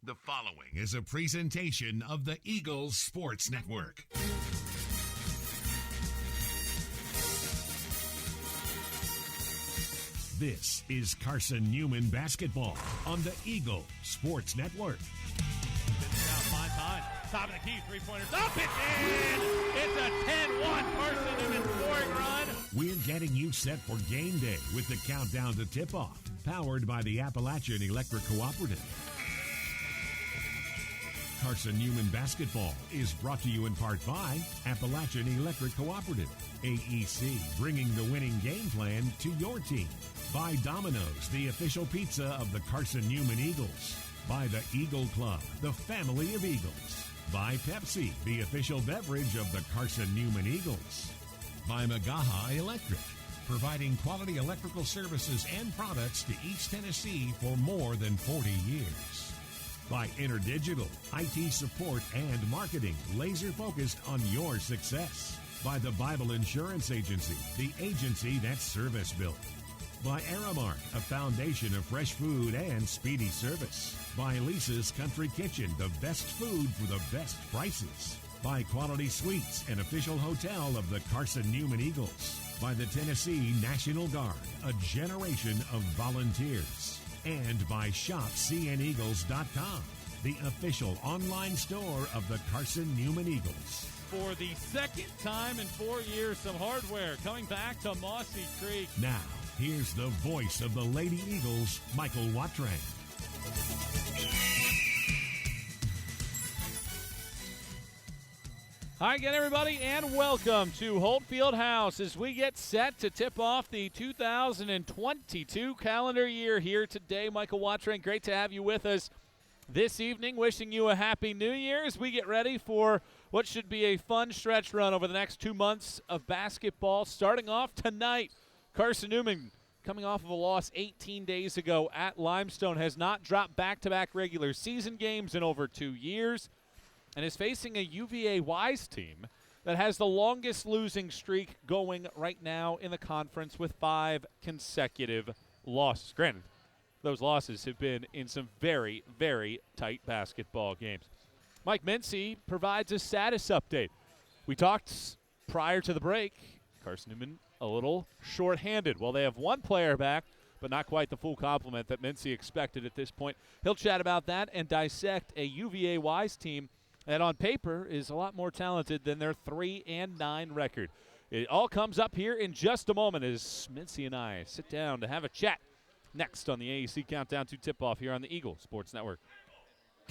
The following is a presentation of the Eagles Sports Network. This is Carson-Newman basketball on the Eagle Sports Network. Top of the key, three-pointers up and in! It's a 10-1 Carson-Newman scoring run. We're getting you set for game day with the countdown to tip-off, powered by the Appalachian Electric Cooperative. Carson-Newman basketball is brought to you in part by Appalachian Electric Cooperative, AEC, bringing the winning game plan to your team. By Domino's, the official pizza of the Carson-Newman Eagles. By the Eagle Club, the family of Eagles. By Pepsi, the official beverage of the Carson-Newman Eagles. By Magaha Electric, providing quality electrical services and products to East Tennessee for more than 40 years. By InterDigital, IT support and marketing laser-focused on your success. By the Bible Insurance Agency, the agency that's service-built. By Aramark, a foundation of fresh food and speedy service. By Lisa's Country Kitchen, the best food for the best prices. By Quality Suites, an official hotel of the Carson-Newman Eagles. By the Tennessee National Guard, a generation of volunteers. And by ShopCNEagles.com, the official online store of the Carson-Newman Eagles. For the second time in 4 years, some hardware coming back to Mossy Creek. Now, here's the voice of the Lady Eagles, Michael Wattrang. Hi again, everybody, and welcome to Holt Field House as we get set to tip off the 2022 calendar year here today. Michael Wattrang, great to have you with us this evening. Wishing you a happy New Year as we get ready for what should be a fun stretch run over the next 2 months of basketball. Starting off tonight, Carson-Newman, coming off of a loss 18 days ago at Limestone, has not dropped back-to-back regular season games in over 2 years and is facing a UVA Wise team that has the longest losing streak going right now in the conference with 5 consecutive losses. Granted, those losses have been in some very, very tight basketball games. Mike Mincy provides a status update. We talked prior to the break, Carson-Newman a little short-handed. Well, they have one player back, but not quite the full complement that Mincy expected at this point. He'll chat about that and dissect a UVA Wise team that on paper is a lot more talented than their 3-9 record. It all comes up here in just a moment as Mincy and I sit down to have a chat next on the AEC Countdown to Tip-Off here on the Eagle Sports Network.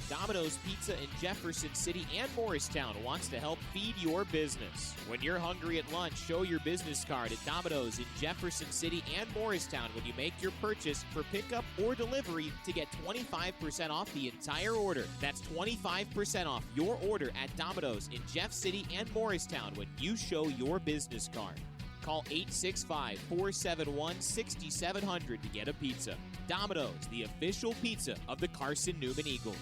Domino's Pizza in Jefferson City and Morristown wants to help feed your business. When you're hungry at lunch, show your business card at Domino's in Jefferson City and Morristown when you make your purchase for pickup or delivery to get 25% off the entire order. That's 25% off your order at Domino's in Jeff City and Morristown when you show your business card. Call 865-471-6700 to get a pizza. Domino's, the official pizza of the Carson-Newman Eagles.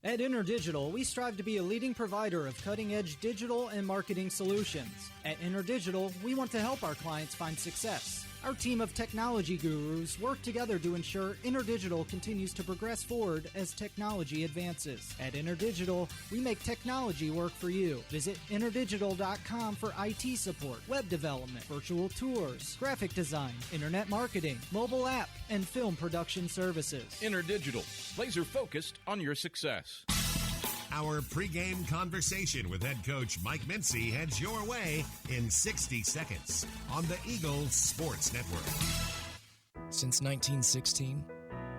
At InterDigital, we strive to be a leading provider of cutting-edge digital and marketing solutions. At InterDigital, we want to help our clients find success. Our team of technology gurus work together to ensure InterDigital continues to progress forward as technology advances. At InterDigital, we make technology work for you. Visit interdigital.com for IT support, web development, virtual tours, graphic design, internet marketing, mobile app, and film production services. InterDigital, laser-focused on your success. Our pregame conversation with head coach Mike Mincy heads your way in 60 seconds on the Eagles Sports Network. Since 1916,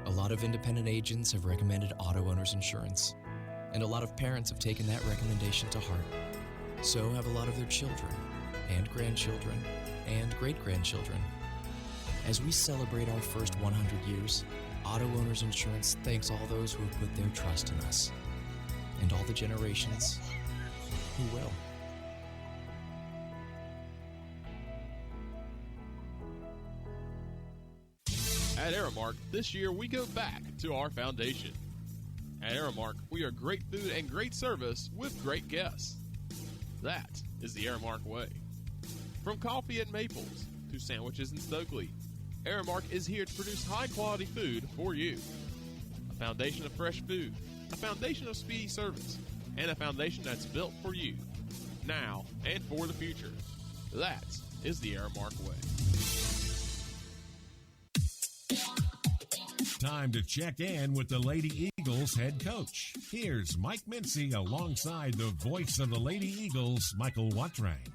a lot of independent agents have recommended auto owners insurance, and a lot of parents have taken that recommendation to heart. So have a lot of their children, and grandchildren, and great-grandchildren. As we celebrate our first 100 years, Auto Owners Insurance thanks all those who have put their trust in us, and all the generations who will. At Aramark, this year we go back to our foundation. At Aramark, we are great food and great service with great guests. That is the Aramark way. From coffee at Maples to sandwiches in Stokely, Aramark is here to produce high-quality food for you. A foundation of fresh food, a foundation of speedy service, and a foundation that's built for you, now and for the future. That is the Aramark way. Time to check in with the Lady Eagles head coach. Here's Mike Mincy alongside the voice of the Lady Eagles, Michael Watrang.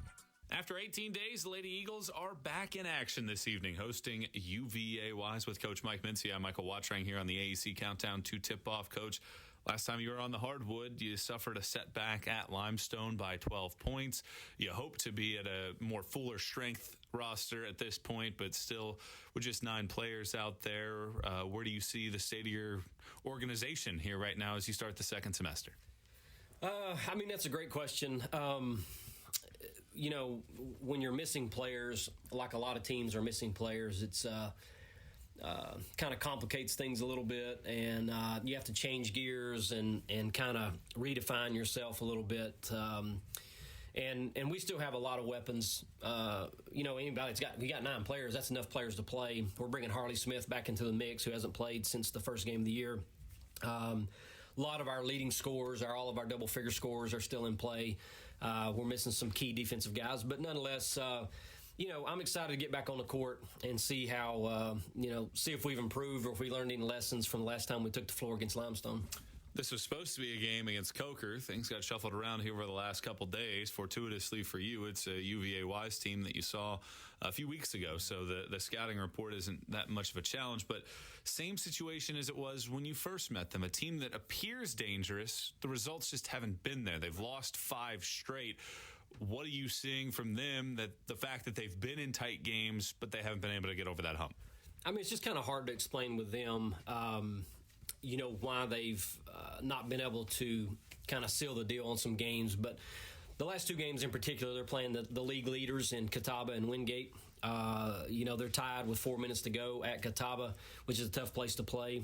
After 18 days, the Lady Eagles are back in action this evening, hosting UVA Wise with Coach Mike Mincy. I'm Michael Watrang here on the AEC Countdown to Tip-Off. Coach, last time you were on the hardwood, you suffered a setback at Limestone by 12 points. You hope to be at a more fuller strength roster at this point, but still with just 9 players out there. Where do you see the state of your organization here right now as you start the second semester? That's a great question. When you're missing players, like a lot of teams are missing players, it's kind of complicates things a little bit, and you have to change gears and kind of redefine yourself a little bit. And we still have a lot of weapons. We got 9 players. That's enough players to play. We're bringing Harley Smith back into the mix, who hasn't played since the first game of the year. A lot of our leading scorers, all of our double-figure scorers are still in play. We're missing some key defensive guys, but nonetheless, I'm excited to get back on the court and see how, see if we've improved or if we learned any lessons from the last time we took the floor against Limestone. This was supposed to be a game against Coker. Things got shuffled around here over the last couple days. Fortuitously for you, it's a UVA Wise team that you saw a few weeks ago, so the scouting report isn't that much of a challenge, but same situation as it was when you first met them, a team that appears dangerous. The results just haven't been there. They've lost 5 straight. What are you seeing from them, that the fact that they've been in tight games, but they haven't been able to get over that hump? It's just kind of hard to explain with them, why they've not been able to kind of seal the deal on some games. But the last 2 games in particular, they're playing the league leaders in Catawba and Wingate. They're tied with 4 minutes to go at Catawba, which is a tough place to play.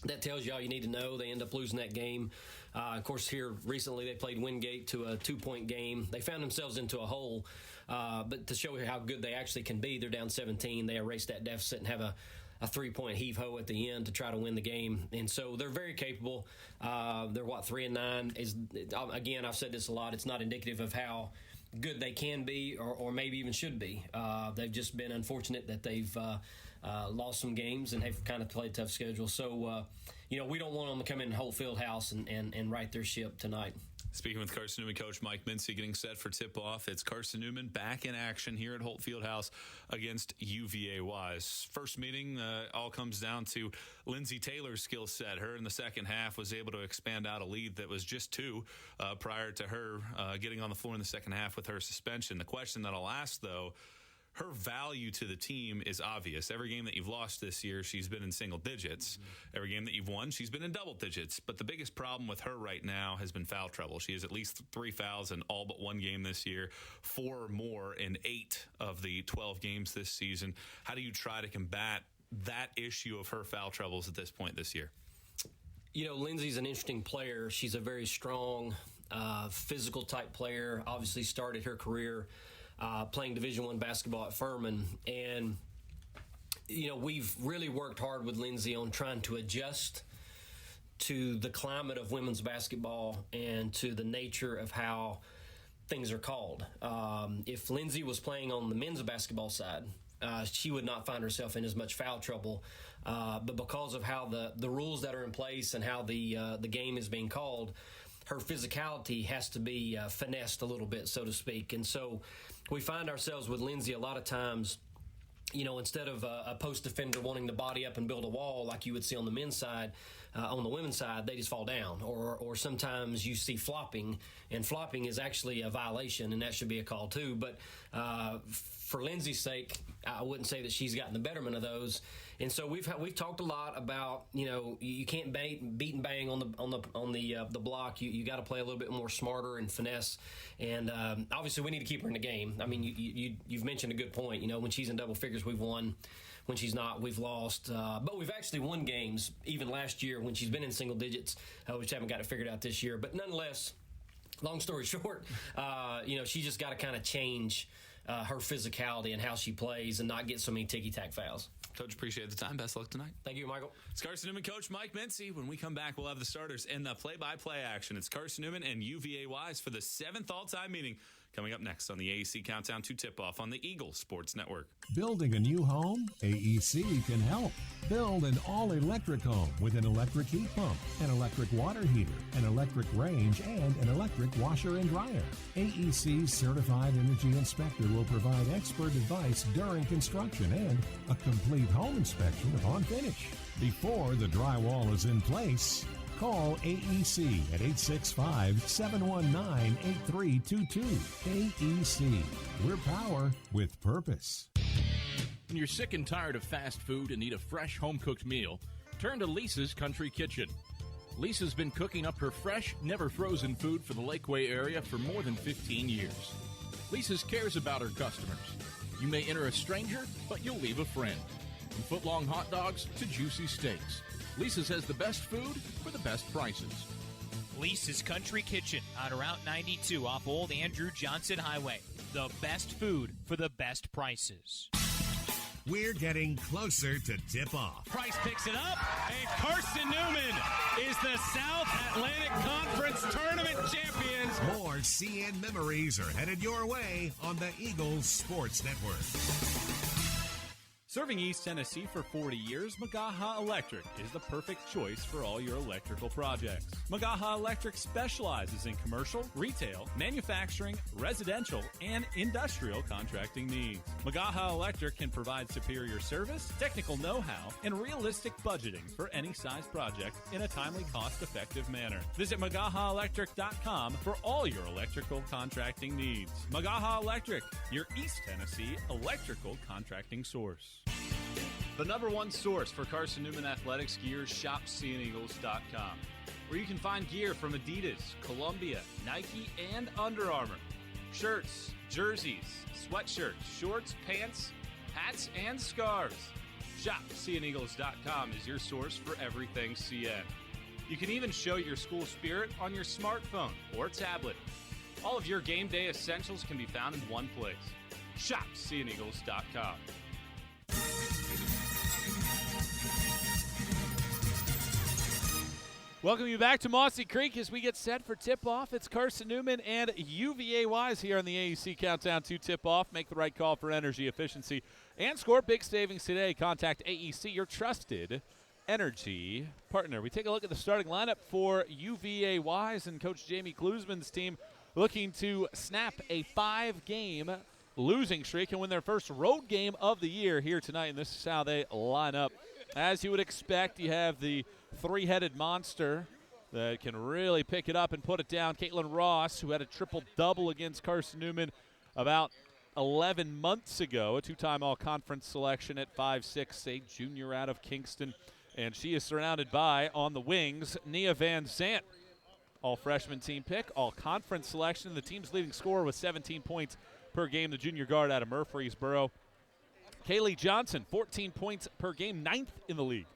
That tells you all you need to know. They end up losing that game. Of course, here recently they played Wingate to a 2-point game. They found themselves into a hole, but to show you how good they actually can be, they're down 17. They erased that deficit and have a 3-point heave-ho at the end to try to win the game. And so they're very capable. They're 3-9. Again, I've said this a lot. It's not indicative of how good they can be or maybe even should be. They've just been unfortunate that they've lost some games and have kind of played a tough schedule. So, we don't want them to come in Holt Fieldhouse and right their ship tonight. Speaking with Carson-Newman coach Mike Mincy, getting set for tip-off. It's Carson-Newman back in action here at Holt Fieldhouse against UVA Wise. First meeting all comes down to Lindsay Taylor's skill set. Her in the second half was able to expand out a lead that was just 2 prior to her getting on the floor in the second half with her suspension. The question that I'll ask, though, her value to the team is obvious. Every game that you've lost this year, she's been in single digits. Mm-hmm. Every game that you've won, she's been in double digits. But the biggest problem with her right now has been foul trouble. She has at least 3 fouls in all but 1 game this year, 4 or more in 8 of the 12 games this season. How do you try to combat that issue of her foul troubles at this point this year? Lindsay's an interesting player. She's a very strong, physical type player. Obviously started her career playing Division I basketball at Furman. And, we've really worked hard with Lindsay on trying to adjust to the climate of women's basketball and to the nature of how things are called. If Lindsay was playing on the men's basketball side, she would not find herself in as much foul trouble. But because of how the rules that are in place and how the game is being called, her physicality has to be finessed a little bit, so to speak. And so we find ourselves with Lindsay a lot of times, instead of a post defender wanting to body up and build a wall like you would see on the men's side, on the women's side, they just fall down. Or sometimes you see flopping, and flopping is actually a violation, and that should be a call too. But for Lindsay's sake, I wouldn't say that she's gotten the betterment of those. And so we've talked a lot about, you can't beat and bang on the block. You got to play a little bit more smarter and finesse. And obviously we need to keep her in the game. You've mentioned a good point. When she's in double figures, we've won. When she's not, we've lost. But we've actually won games even last year when she's been in single digits. We just haven't got it figured out this year. But nonetheless, long story short, she just got to kind of change her physicality and how she plays and not get so many ticky-tack fouls. Coach, appreciate the time. Best luck tonight. Thank you, Michael. It's Carson-Newman coach Mike Mincy. When we come back, we'll have the starters in the play-by-play action. It's Carson-Newman and UVA Wise for the 7th all-time meeting coming up next on the AEC Countdown to Tip-Off on the Eagle Sports Network. Building a new home? AEC can help. Build an all-electric home with an electric heat pump, an electric water heater, an electric range, and an electric washer and dryer. AEC's certified energy inspector will provide expert advice during construction and a complete home inspection upon finish. Before the drywall is in place, call AEC at 865-719-8322. AEC. We're power with purpose. When you're sick and tired of fast food and need a fresh home-cooked meal, turn to Lisa's Country Kitchen. Lisa's been cooking up her fresh, never-frozen food for the Lakeway area for more than 15 years. Lisa's cares about her customers. You may enter a stranger, but you'll leave a friend. From foot-long hot dogs to juicy steaks, Lisa's has the best food for the best prices. Lisa's Country Kitchen on Route 92 off Old Andrew Johnson Highway. The best food for the best prices. We're getting closer to tip-off. Price picks it up, and Carson-Newman is the South Atlantic Conference Tournament champions. More CN memories are headed your way on the Eagles Sports Network. Serving East Tennessee for 40 years, Magaha Electric is the perfect choice for all your electrical projects. Magaha Electric specializes in commercial, retail, manufacturing, residential, and industrial contracting needs. Magaha Electric can provide superior service, technical know-how, and realistic budgeting for any size project in a timely, cost-effective manner. Visit MagahaElectric.com for all your electrical contracting needs. Magaha Electric, your East Tennessee electrical contracting source. The number one source for Carson-Newman athletics gear, shopseeandeagles.com, where you can find gear from Adidas, Columbia, Nike, and Under Armour. Shirts, jerseys, sweatshirts, shorts, pants, hats, and scarves. Shopseeandeagles.com is your source for everything CN. You can even show your school spirit on your smartphone or tablet. All of your game day essentials can be found in one place. Shopseeandeagles.com. Welcome you back to Mossy Creek as we get set for tip-off. It's Carson-Newman and UVA Wise here on the AEC Countdown to tip-off. Make the right call for energy efficiency and score big savings today. Contact AEC, your trusted energy partner. We take a look at the starting lineup for UVA Wise and Coach Jamie Klusman's team looking to snap a 5-game losing streak and win their first road game of the year here tonight, and this is how they line up. As you would expect, you have the three-headed monster that can really pick it up and put it down. Caitlin Ross, who had a triple-double against Carson-Newman about 11 months ago, a two-time all-conference selection at 5'6", a junior out of Kingston. And she is surrounded by, on the wings, Nia Van Zant, all-freshman team pick, all-conference selection. The team's leading scorer with 17 points per game, the junior guard out of Murfreesboro. Kaylee Johnson, 14 points per game, 9th in the league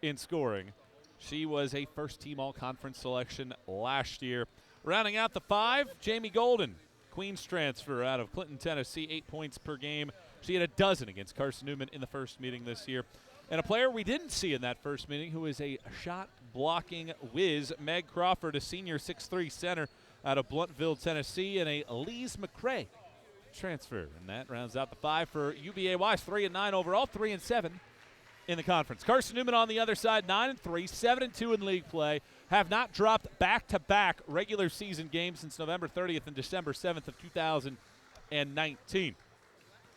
in scoring. She was a first-team all-conference selection last year. Rounding out the 5, Jamie Golden, Queens transfer out of Clinton, Tennessee, 8 points per game. She had a dozen against Carson-Newman in the first meeting this year. And a player we didn't see in that first meeting who is a shot-blocking whiz, Meg Crawford, a senior 6'3" center out of Blountville, Tennessee, and a Elise McCrae transfer. And that rounds out the 5 for UVA Wise, 3-9 overall, 3-7 in the conference. Carson-Newman on the other side, 9-3, 7-2 in league play, have not dropped back-to-back regular season games since November 30th and December 7th of 2019.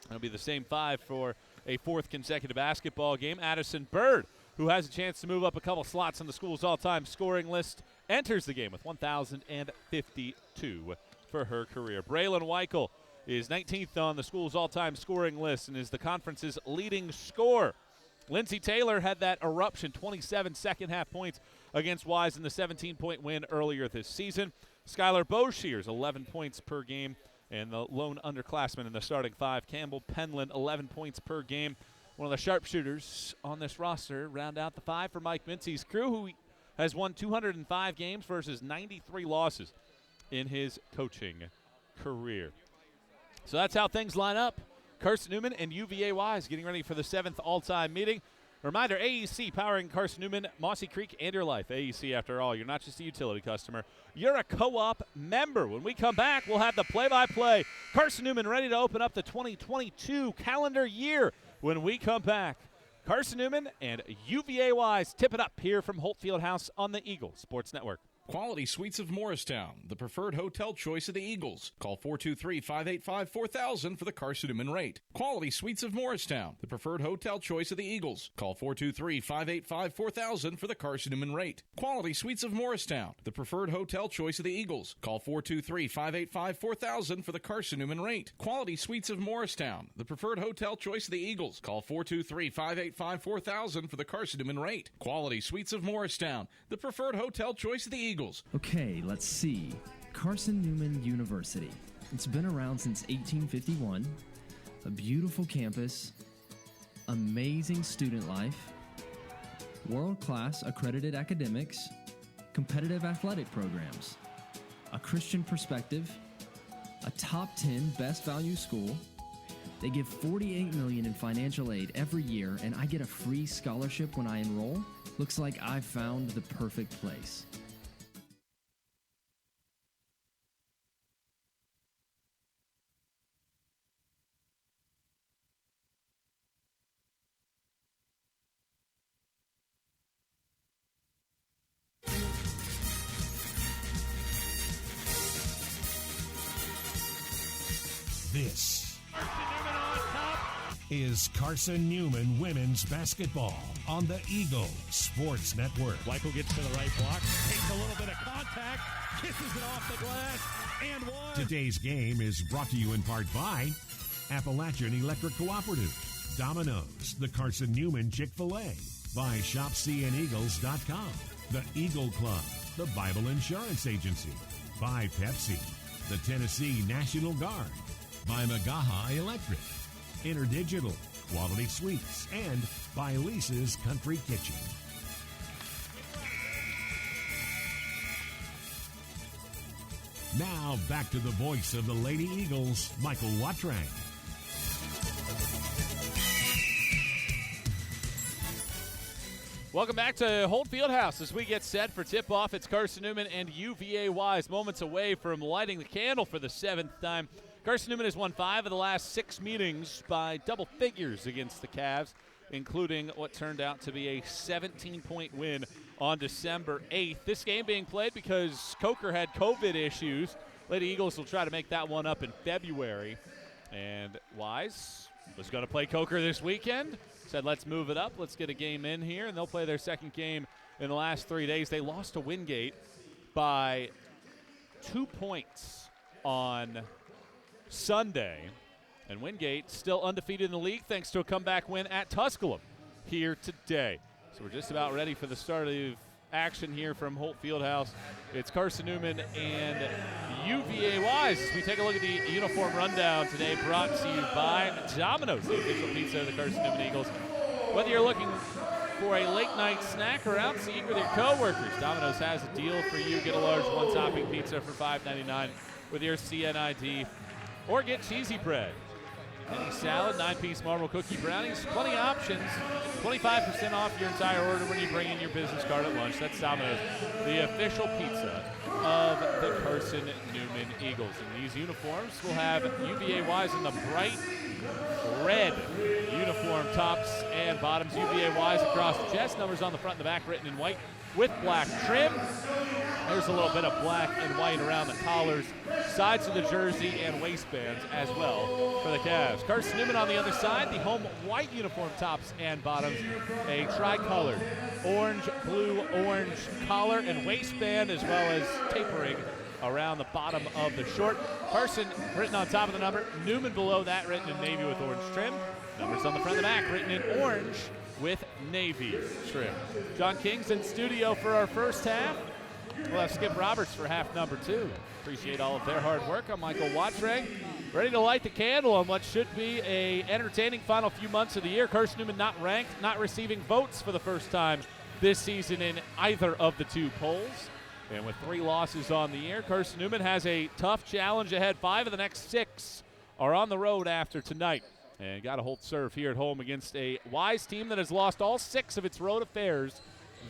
It'll be the same 5 for a 4th consecutive basketball game. Addison Bird, who has a chance to move up a couple slots on the school's all-time scoring list, enters the game with 1,052 for her career. Braylon Weichel is 19th on the school's all-time scoring list and is the conference's leading scorer. Lindsey Taylor had that eruption, 27 second-half points against Wise in the 17-point win earlier this season. Skylar Boshears, 11 points per game, and the lone underclassman in the starting 5, Campbell Penland, 11 points per game. One of the sharpshooters on this roster round out the 5 for Mike Mincy's crew, who has won 205 games versus 93 losses in his coaching career. So that's how things line up. Carson-Newman and UVA Wise getting ready for the 7th all-time meeting. Reminder, AEC powering Carson-Newman, Mossy Creek, and your life. AEC, after all, you're not just a utility customer. You're a co-op member. When we come back, we'll have the play-by-play. Carson-Newman ready to open up the 2022 calendar year. When we come back, Carson-Newman and UVA Wise tip it up here from Holt Fieldhouse on the Eagle Sports Network. Quality Suites of Morristown, the preferred hotel choice of the Eagles. Call 423-585-4000 for the Carson-Newman rate. Quality Suites of Morristown, the preferred hotel choice of the Eagles. Call 423-585-4000 for the Carson-Newman rate. Quality Suites of Morristown, the preferred hotel choice of the Eagles. Call 423-585-4000 for the Carson-Newman rate. Quality Suites of Morristown, the preferred hotel choice of the Eagles. Call 423-585-4000 for the Carson-Newman rate. Quality Suites of Morristown, the preferred hotel choice of the Eagles. Okay, let's see. Carson-Newman University. It's been around since 1851. A beautiful campus, amazing student life, world-class accredited academics, competitive athletic programs, a Christian perspective, a top 10 best value school. They give $48 million in financial aid every year, and I get a free scholarship when I enroll. Looks like I've found the perfect place. This is Carson-Newman women's basketball on the Eagle Sports Network. Michael gets to the right block, takes a little bit of contact, kisses it off the glass, and one. Today's game is brought to you in part by Appalachian Electric Cooperative, Domino's, the Carson-Newman Chick-fil-A, by ShopCNEagles.com, the Eagle Club, the Bible Insurance Agency, by Pepsi, the Tennessee National Guard, by Magaha Electric, InterDigital, Quality Suites, and by Lisa's Country Kitchen. Now back to the voice of the Lady Eagles, Michael Watrang. Welcome back to Holt Fieldhouse as we get set for tip-off. It's Carson-Newman and UVA Wise, moments away from lighting the candle for the 7th time. Carson-Newman has won 5 of the last 6 meetings by double figures against the Cavs, including what turned out to be a 17-point win on December 8th. This game being played because Coker had COVID issues. Lady Eagles will try to make that one up in February. And Wise was going to play Coker this weekend. Said, let's move it up. Let's get a game in here. And they'll play their second game in the last 3 days. They lost to Wingate by 2 points on Sunday. And Wingate still undefeated in the league thanks to a comeback win at Tusculum here today. So we're just about ready for the start of action here from Holt Fieldhouse. It's Carson-Newman and UVA Wise. As we take a look at the uniform rundown today, brought to you by Domino's, the official pizza of the Carson-Newman Eagles. Whether you're looking for a late night snack or out to eat with your coworkers, Domino's has a deal for you. Get a large one-topping pizza for $5.99 with your CNID. Or get cheesy bread, any salad, 9-piece marble cookie brownies, plenty of options. 25% off your entire order when you bring in your business card at lunch. That's Domino's, the official pizza of the Carson-Newman Eagles. And these uniforms will have UVA Wise in the bright red uniform tops and bottoms. UVA Wise across the chest, numbers on the front and the back written in white with black trim. There's a little bit of black and white around the collars, sides of the jersey, and waistbands as well for the Cavs. Carson-Newman on the other side, the home white uniform tops and bottoms, a tri-colored orange, blue, orange collar and waistband, as well as tapering around the bottom of the short. Carson written on top of the number, Newman below that written in navy with orange trim. Numbers on the front and the back written in orange with navy trim. John King's in studio for our first half. We'll have Skip Roberts for half number 2. Appreciate all of their hard work. I'm Michael Watrang, ready to light the candle on what should be a entertaining final few months of the year. Carson-Newman not ranked, not receiving votes for the first time this season in either of the 2 polls. And with 3 losses on the year, Carson-Newman has a tough challenge ahead. 5 of the next 6 are on the road after tonight. And got a hold serve here at home against a Wise team that has lost all 6 of its road affairs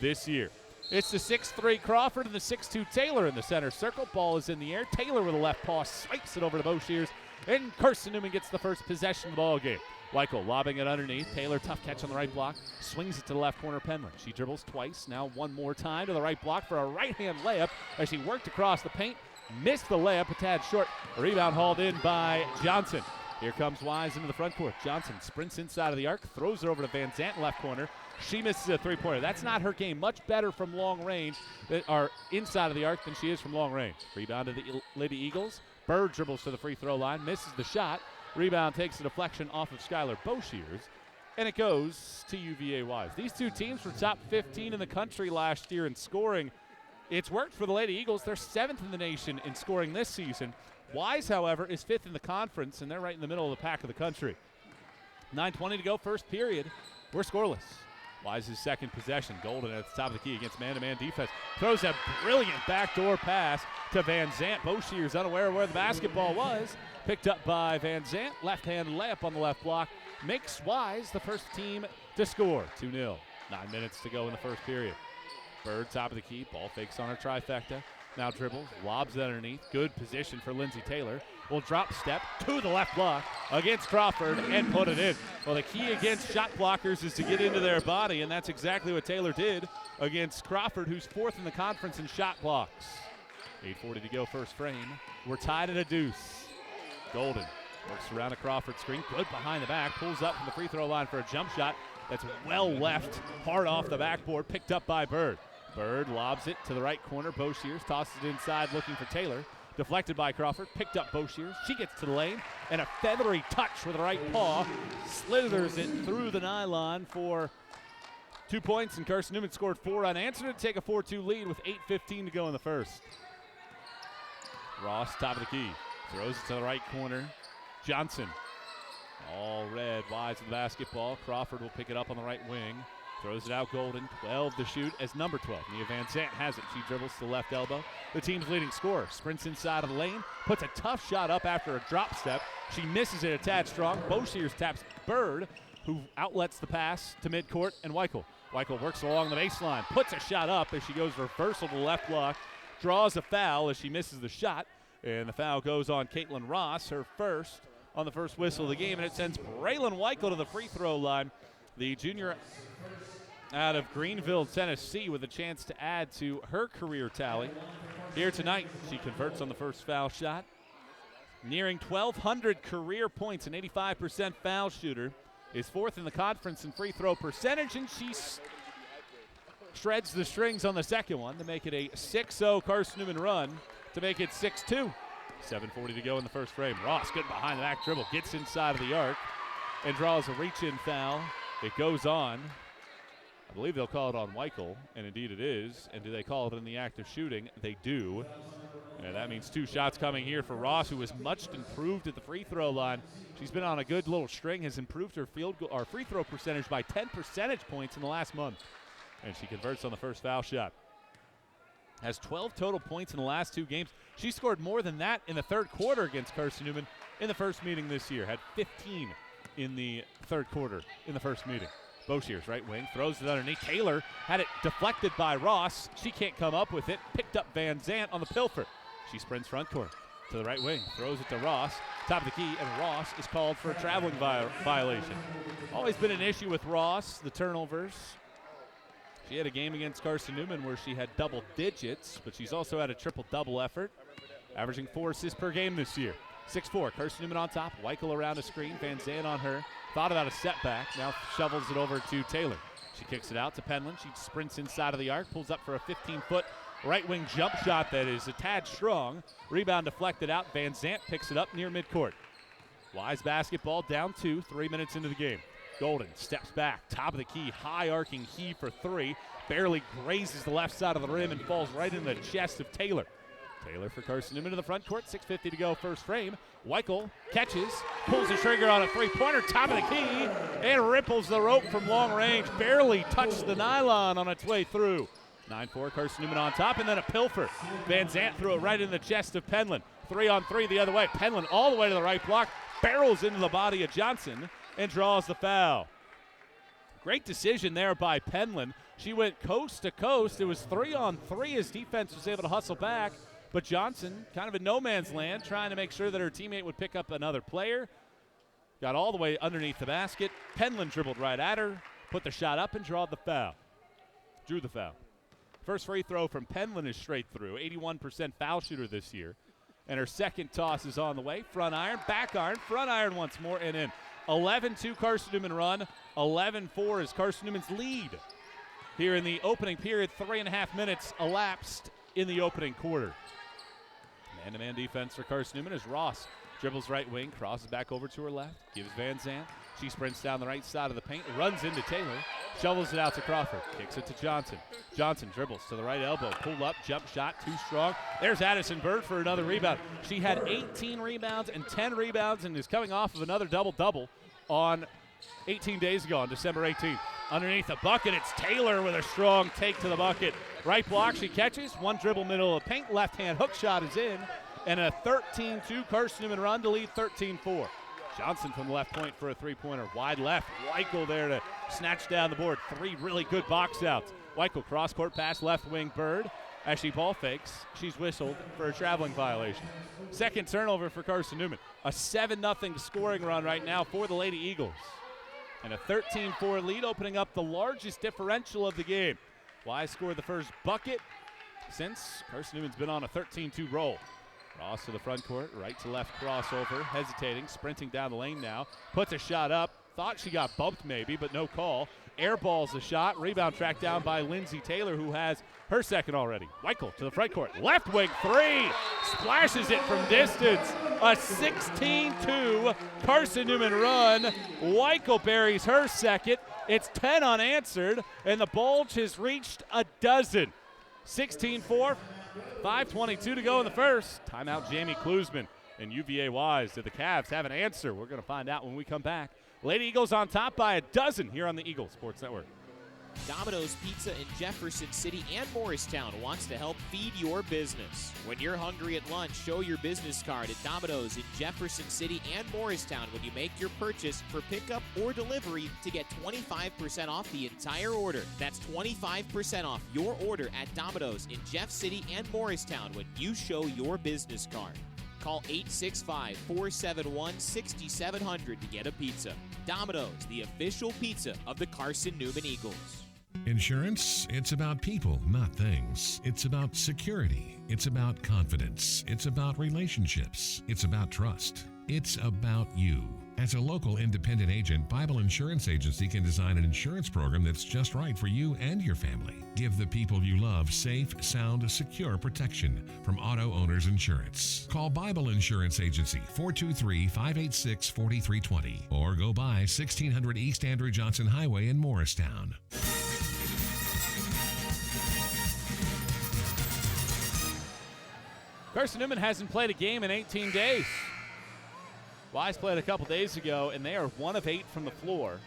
this year. It's the 6'3" Crawford and the 6'2" Taylor in the center circle. Ball is in the air. Taylor with a left paw swipes it over to Boshears, and Carson-Newman gets the first possession of the ball game. Weichel lobbing it underneath. Taylor, tough catch on the right block. Swings it to the left corner, Penland. She dribbles twice. Now one more time to the right block for a right-hand layup as she worked across the paint. Missed the layup, a tad short. Rebound hauled in by Johnson. Here comes Wise into the front court. Johnson sprints inside of the arc, throws it over to Van Zandt left corner. She misses a three-pointer. That's not her game. Much better from long range, or inside of the arc, than she is from long range. Rebound to the Lady Eagles. Bird dribbles to the free throw line, misses the shot. Rebound takes a deflection off of Skylar Boshears, and it goes to UVA Wise. These two teams were top 15 in the country last year in scoring. It's worked for the Lady Eagles. They're 7th in the nation in scoring this season. Wise, however, is 5th in the conference, and they're right in the middle of the pack of the country. 9:20 to go, first period. We're scoreless. Wise's second possession. Golden at the top of the key against man-to-man defense. Throws a brilliant backdoor pass to Van Zandt. Boshears unaware of where the basketball was. Picked up by Van Zandt. Left-hand layup on the left block. Makes Wise the first team to score. 2-0. 9 minutes to go in the first period. Bird, top of the key. Ball fakes on her trifecta. Now dribbles, lobs it underneath. Good position for Lindsey Taylor. Will drop step to the left block against Crawford and put it in. Well, the key against shot blockers is to get into their body, and that's exactly what Taylor did against Crawford, who's 4th in the conference in shot blocks. 8:40 to go, first frame. We're tied at a deuce. Golden works around a Crawford screen. Good behind the back. Pulls up from the free throw line for a jump shot that's well left, hard off the backboard, picked up by Bird. Bird lobs it to the right corner. Boshears tosses it inside looking for Taylor. Deflected by Crawford. Picked up Boshears. She gets to the lane. And a feathery touch with the right paw. Slithers it through the nylon for 2 points. And Carson-Newman scored 4 unanswered to take a 4-2 lead with 8:15 to go in the first. Ross, top of the key. Throws it to the right corner. Johnson. All red. Wise with the basketball. Crawford will pick it up on the right wing. Throws it out, Golden, 12 to shoot as number 12. Nia Van Zandt has it. She dribbles to the left elbow. The team's leading scorer sprints inside of the lane, puts a tough shot up after a drop step. She misses it a tad strong. Boshears taps Bird, who outlets the pass to midcourt, and Weichel. Weichel works along the baseline, puts a shot up as she goes reversal to the left block, draws a foul as she misses the shot, and the foul goes on Caitlin Ross, her first on the first whistle of the game, and it sends Braylon Weichel to the free throw line. The junior out of Greenville, Tennessee, with a chance to add to her career tally. Here tonight, she converts on the first foul shot. Nearing 1,200 career points, an 85% foul shooter. Is 4th in the conference in free throw percentage, and she shreds the strings on the second one to make it a 6-0 Carson-Newman run to make it 6-2. 7:40 to go in the first frame. Ross, good behind the back dribble, gets inside of the arc and draws a reach-in foul. It goes on. I believe they'll call it on Weichel, and indeed it is. And do they call it in the act of shooting? They do. And that means 2 shots coming here for Ross, who is much improved at the free throw line. She's been on a good little string, has improved her free throw percentage by 10 percentage points in the last month. And she converts on the first foul shot. Has 12 total points in the last 2 games. She scored more than that in the third quarter against Carson-Newman in the first meeting this year. Had 15 in the third quarter in the first meeting. Boshears, right wing, throws it underneath. Taylor had it deflected by Ross. She can't come up with it. Picked up Van Zandt on the pilfer. She sprints front court to the right wing, throws it to Ross. Top of the key, and Ross is called for a traveling violation. Always been an issue with Ross, the turnovers. She had a game against Carson-Newman where she had double digits, but she's also had a triple-double effort, averaging 4 assists per game this year. 6'4", Carson-Newman on top, Weichel around a screen, Van Zandt on her. Thought about a setback, now shovels it over to Taylor. She kicks it out to Penland. She sprints inside of the arc, pulls up for a 15-foot right wing jump shot that is a tad strong. Rebound deflected out. Van Zandt picks it up near midcourt. Wise basketball down 2, 3 minutes into the game. Golden steps back, top of the key, high arcing heave for 3. Barely grazes the left side of the rim and falls right in the chest of Taylor. Taylor for Carson-Newman to the front court, 6:50 to go, first frame. Weichel catches, pulls the trigger on a three-pointer, top of the key, and ripples the rope from long range. Barely touched the nylon on its way through. 9-4, Carson-Newman on top, and then a pilfer. Van Zandt threw it right in the chest of Penland. 3-on-3 the other way. Penland all the way to the right block, barrels into the body of Johnson and draws the foul. Great decision there by Penland. She went coast to coast. It was 3-on-3 as defense was able to hustle back, but Johnson kind of in no man's land trying to make sure that her teammate would pick up another player. Got all the way underneath the basket. Penland dribbled right at her, put the shot up and drew the foul. First free throw from Penland is straight through. 81% foul shooter this year. And her second toss is on the way. Front iron, back iron, front iron once more and in. 11-2 Carson-Newman run. 11-4 is Carson-Newman's lead. Here in the opening period, 3.5 minutes elapsed in the opening quarter. Man-to-man defense for Carson-Newman as Ross dribbles right wing, crosses back over to her left, gives Van Zandt. She sprints down the right side of the paint, runs into Taylor, shovels it out to Crawford, kicks it to Johnson. Johnson dribbles to the right elbow, pull up, jump shot, too strong. There's Addison Bird for another rebound. She had 18 rebounds and 10 rebounds and is coming off of another double-double on 18 days ago on December 18th. Underneath the bucket, it's Taylor with a strong take to the bucket. Right block, she catches, one dribble middle of the paint, left-hand hook shot is in, and a 13-2 Carson-Newman run to lead 13-4. Johnson from the left point for a three-pointer. Wide left. Weichel there to snatch down the board. Three really good box outs. Weichel cross-court pass left wing Bird. As she ball fakes, she's whistled for a traveling violation. Second turnover for Carson-Newman. A 7-0 scoring run right now for the Lady Eagles. And a 13-4 lead, opening up the largest differential of the game. Wise scored the first bucket since Carson-Newman's been on a 13-2 roll. Ross to the front court, right to left crossover, hesitating, sprinting down the lane now. Puts a shot up, thought she got bumped maybe, but no call. Airballs the shot, rebound tracked down by Lindsay Taylor, who has her second already. Weichel to the front court, left wing three, splashes it from distance. A 16-2 Carson-Newman run. Weichel buries her second. It's 10 unanswered, and the Bulge has reached a dozen. 16-4. 5:22 to go in the first. Timeout Jamie Klusman and UVA Wise. Did the Cavs have an answer? We're going to find out when we come back. Lady Eagles on top by a dozen here on the Eagle Sports Network. Domino's Pizza in Jefferson City and Morristown wants to help feed your business. When you're hungry at lunch, show your business card at Domino's in Jefferson City and Morristown when you make your purchase for pickup or delivery to get 25% off the entire order. That's 25% off your order at Domino's in Jeff City and Morristown when you show your business card. Call 865-471-6700 to get a pizza. Domino's, the official pizza of the Carson-Newman Eagles. Insurance, it's about people, not things. It's about security. It's about confidence. It's about relationships. It's about trust. It's about you. As a local independent agent, Bible Insurance Agency can design an insurance program that's just right for you and your family. Give the people you love safe, sound, secure protection from Auto Owners Insurance. Call Bible Insurance Agency 423-586-4320 or go by 1600 East Andrew Johnson Highway in Morristown. Carson-Newman hasn't played a game in 18 days. Wise played a couple days ago, and they are 1 of 8 from the floor.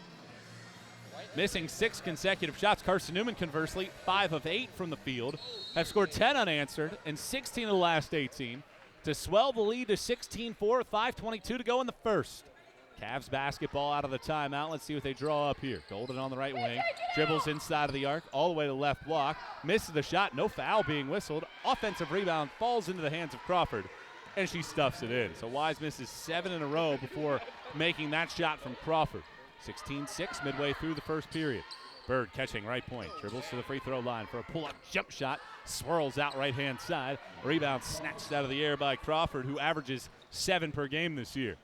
Missing 6 consecutive shots. Carson-Newman, conversely, 5 of 8 from the field. Have scored 10 unanswered in 16 of the last 18 to swell the lead to 16-4 with 5:22 to go in the first. Cavs basketball out of the timeout. Let's see what they draw up here. Golden on the right wing. Dribbles inside of the arc, all the way to the left block. Misses the shot. No foul being whistled. Offensive rebound falls into the hands of Crawford, and she stuffs it in. So Wise misses 7 in a row before making that shot from Crawford. 16-6 midway through the first period. Bird catching right point. Dribbles to the free throw line for a pull-up jump shot. Swirls out right-hand side. Rebound snatched out of the air by Crawford, who averages 7 per game this year.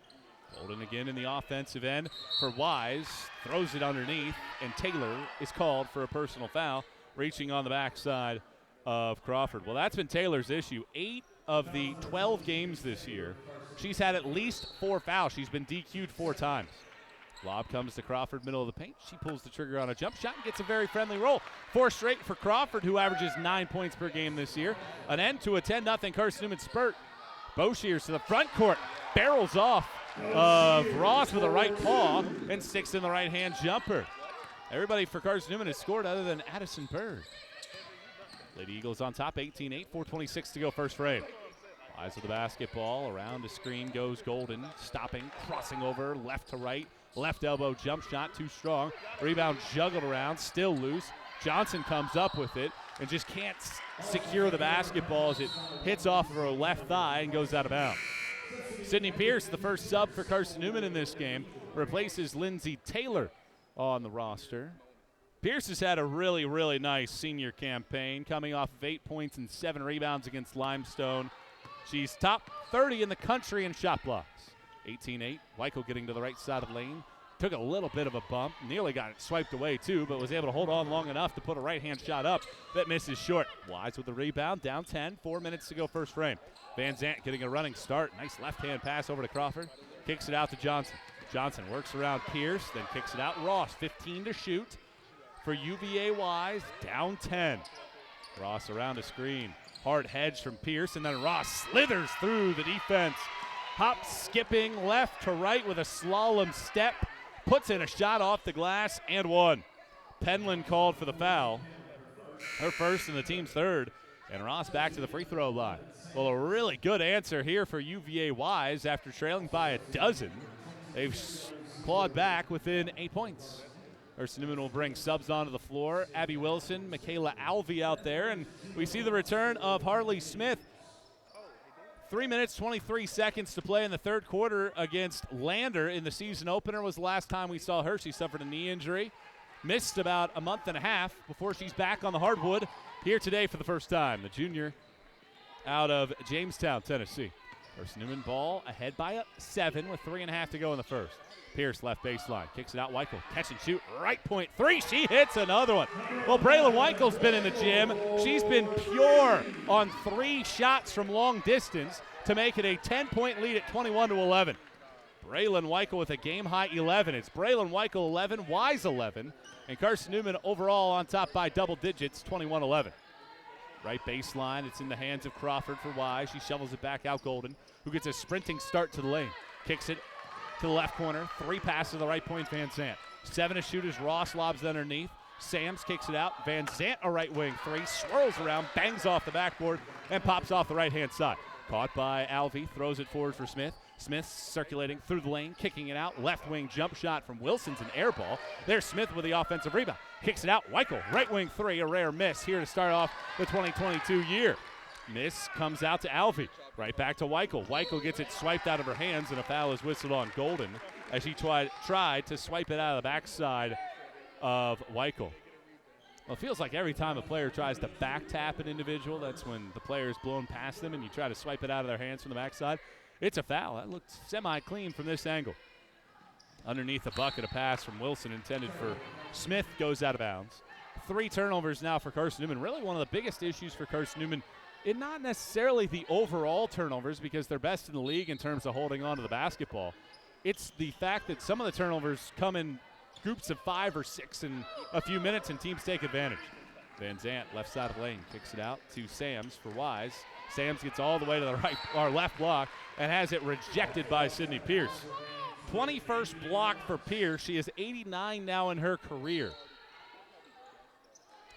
Golden again in the offensive end for Wise. Throws it underneath, and Taylor is called for a personal foul, reaching on the backside of Crawford. Well, that's been Taylor's issue. 8 of the 12 games this year, she's had at least 4 fouls. She's been DQ'd 4 times. Lob comes to Crawford, middle of the paint. She pulls the trigger on a jump shot and gets a very friendly roll. 4 straight for Crawford, who averages 9 points per game this year. An end to a 10-0 Carson-Newman spurt. Boshiers to the front court, barrels off of Ross with a right paw and sticks in the right-hand jumper. Everybody for Carson-Newman has scored other than Addison Bird. Lady Eagles on top, 18-8, 4:26 to go first frame. Eyes with the basketball. Around the screen goes Golden. Stopping, crossing over, left to right. Left elbow jump shot, too strong. Rebound juggled around, still loose. Johnson comes up with it and just can't secure the basketball as it hits off of her left thigh and goes out of bounds. Sydney Pierce, the first sub for Carson-Newman in this game, replaces Lindsay Taylor on the roster. Pierce has had a really, really nice senior campaign, coming off of 8 points and 7 rebounds against Limestone. She's top 30 in the country in shot blocks. 18-8, Weichel getting to the right side of the lane. Took a little bit of a bump, nearly got it swiped away too, but was able to hold on long enough to put a right-hand shot up that misses short. Wise with the rebound, down 10, 4 minutes to go first frame. Van Zant getting a running start, nice left-hand pass over to Crawford, kicks it out to Johnson. Johnson works around Pierce, then kicks it out. Ross, 15 to shoot for UVA Wise, down 10. Ross around the screen, hard hedge from Pierce, and then Ross slithers through the defense. Hop skipping left to right with a slalom step. Puts in a shot off the glass and one. Penland called for the foul. Her first and the team's third. And Ross back to the free throw line. Well, a really good answer here for UVA Wise after trailing by a dozen. They've clawed back within 8 points. Carson-Newman will bring subs onto the floor. Abby Wilson, Michaela Alvey out there. And we see the return of Harley Smith. 3 minutes, 23 seconds to play in the third quarter against Lander in the season opener was the last time we saw her. She suffered a knee injury. Missed about a month and a half before she's back on the hardwood here today for the first time. The junior out of Jamestown, Tennessee. Carson-Newman ball ahead by 7 with 3.5 to go in the first. Pierce left baseline, kicks it out. Weichel, catch and shoot, right point three. She hits another one. Well, Braylon Weichel's been in the gym. She's been pure on 3 shots from long distance to make it a 10-point lead at 21-11. Braylon Weichel with a game-high 11. It's Braylon Weichel 11, Wise 11, and Carson-Newman overall on top by double digits, 21-11. Right baseline, it's in the hands of Crawford for Wise. She shovels it back out. Golden, who gets a sprinting start to the lane, kicks it to the left corner. 3 passes to the right point, Van Zant. 7 to shoot as Ross lobs underneath. Sams kicks it out. Van Zant, a right wing 3, swirls around, bangs off the backboard, and pops off the right-hand side. Caught by Alvey, throws it forward for Smith. Smith circulating through the lane, kicking it out. Left wing jump shot from Wilson's an air ball. There's Smith with the offensive rebound. Kicks it out. Weichel, right wing 3, a rare miss here to start off the 2022 year. Miss comes out to Alvey. Right back to Weichel. Weichel gets it swiped out of her hands, and a foul is whistled on Golden as she tried to swipe it out of the backside of Weichel. Well, it feels like every time a player tries to back tap an individual, that's when the player is blown past them and you try to swipe it out of their hands from the backside. It's a foul. That looked semi-clean from this angle. Underneath the bucket, a pass from Wilson intended for Smith goes out of bounds. 3 turnovers now for Carson-Newman. Really one of the biggest issues for Carson-Newman, and not necessarily the overall turnovers because they're best in the league in terms of holding on to the basketball. It's the fact that some of the turnovers come in groups of 5 or 6 in a few minutes and teams take advantage. Van Zant, left side of the lane, kicks it out to Sams for Wise. Sams gets all the way to the right or left block and has it rejected by Sydney Pierce. 21st block for Pierce. She is 89 now in her career.